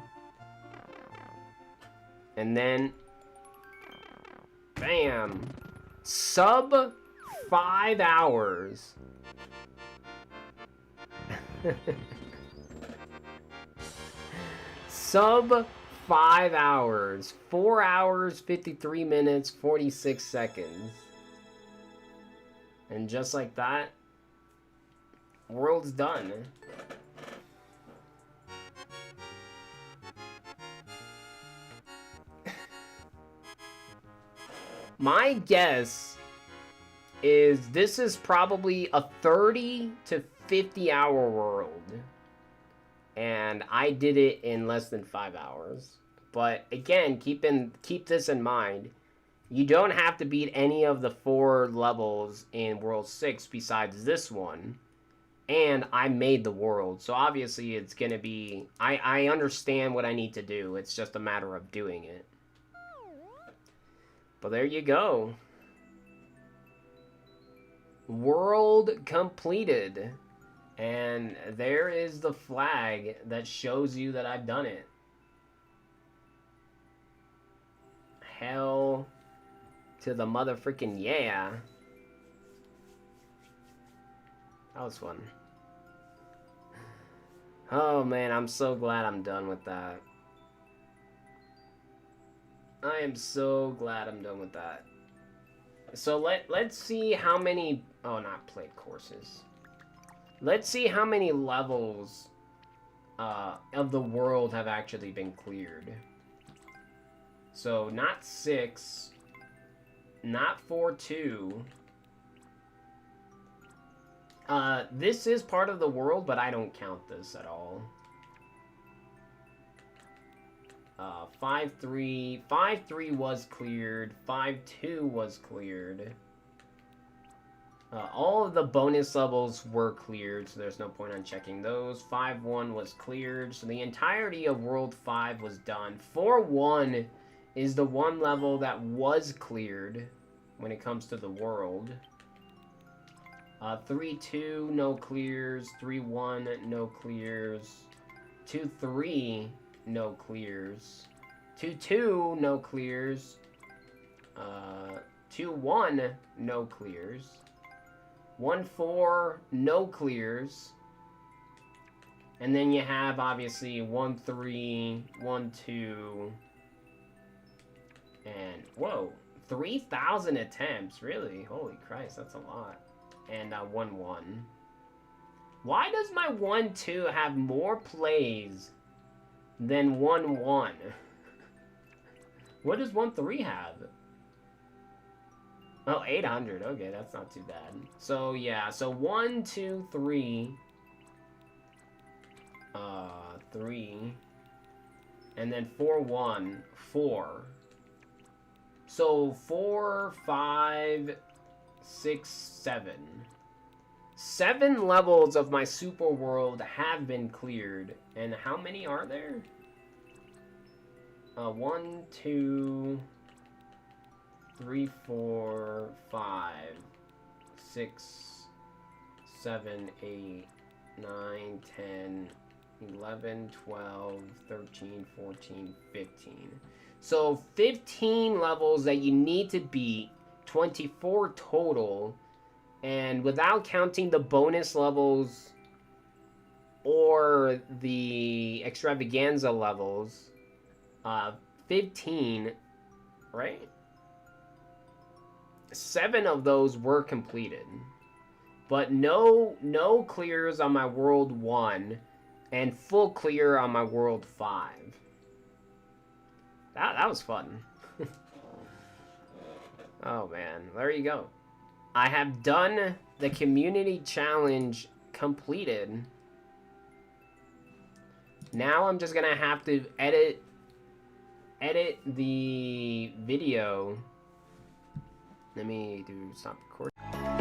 And then bam, sub 5 hours. Sub 5 hours. 4 hours, 53 minutes, 46 seconds. And just like that, world's done. My guess is this is probably a 30 to 50 hour world. And I did it in less than 5 hours. But again, keep this in mind. You don't have to beat any of the 4 levels in World 6 besides this one. And I made the world. So obviously it's going to be... I understand what I need to do. It's just a matter of doing it. But there you go. World completed. And there is the flag that shows you that I've done it. Hell to the motherfucking yeah. That was fun. Oh man, I'm so glad I'm done with that. I am so glad I'm done with that. So let's see how many... Oh, not played courses. Let's see how many levels of the world have actually been cleared. So, not 6. Not 4-2. This is part of the world, but I don't count this at all. 5-3. 5-3 was cleared. 5-2 was cleared. All of the bonus levels were cleared, so there's no point on checking those. 5-1 was cleared, so the entirety of World 5 was done. 4-1 is the one level that was cleared when it comes to the world. 3-2, no clears. 3-1, no clears. 2-3, no clears. 2-2, no clears. 2-1, no clears. 1-4, no clears. And then you have, obviously, 1-3, 1-2, and, whoa, 3,000 attempts, really? Holy Christ, that's a lot. And 1-1. Why does my 1-2 have more plays than 1-1? What does 1-3 have? Oh, 800. Okay, that's not too bad. So, yeah. So, 1, 2, 3. 3. And then 4-1. 4. So, 4, 5, 6, 7. 7 levels of my super world have been cleared. And how many are there? 1, 2... 3, 4, 5, 6, 7, 8, 9, 10, 11, 12, 13, 14, 15. So 15 levels that you need to beat, 24 total, and without counting the bonus levels or the extravaganza levels, 15, right? 7 of those were completed, but no clears on my World 1, and full clear on my World 5. That was fun. Oh man, there you go. I have done the community challenge completed. Now I'm just gonna have to edit the video. Let me do stop recording.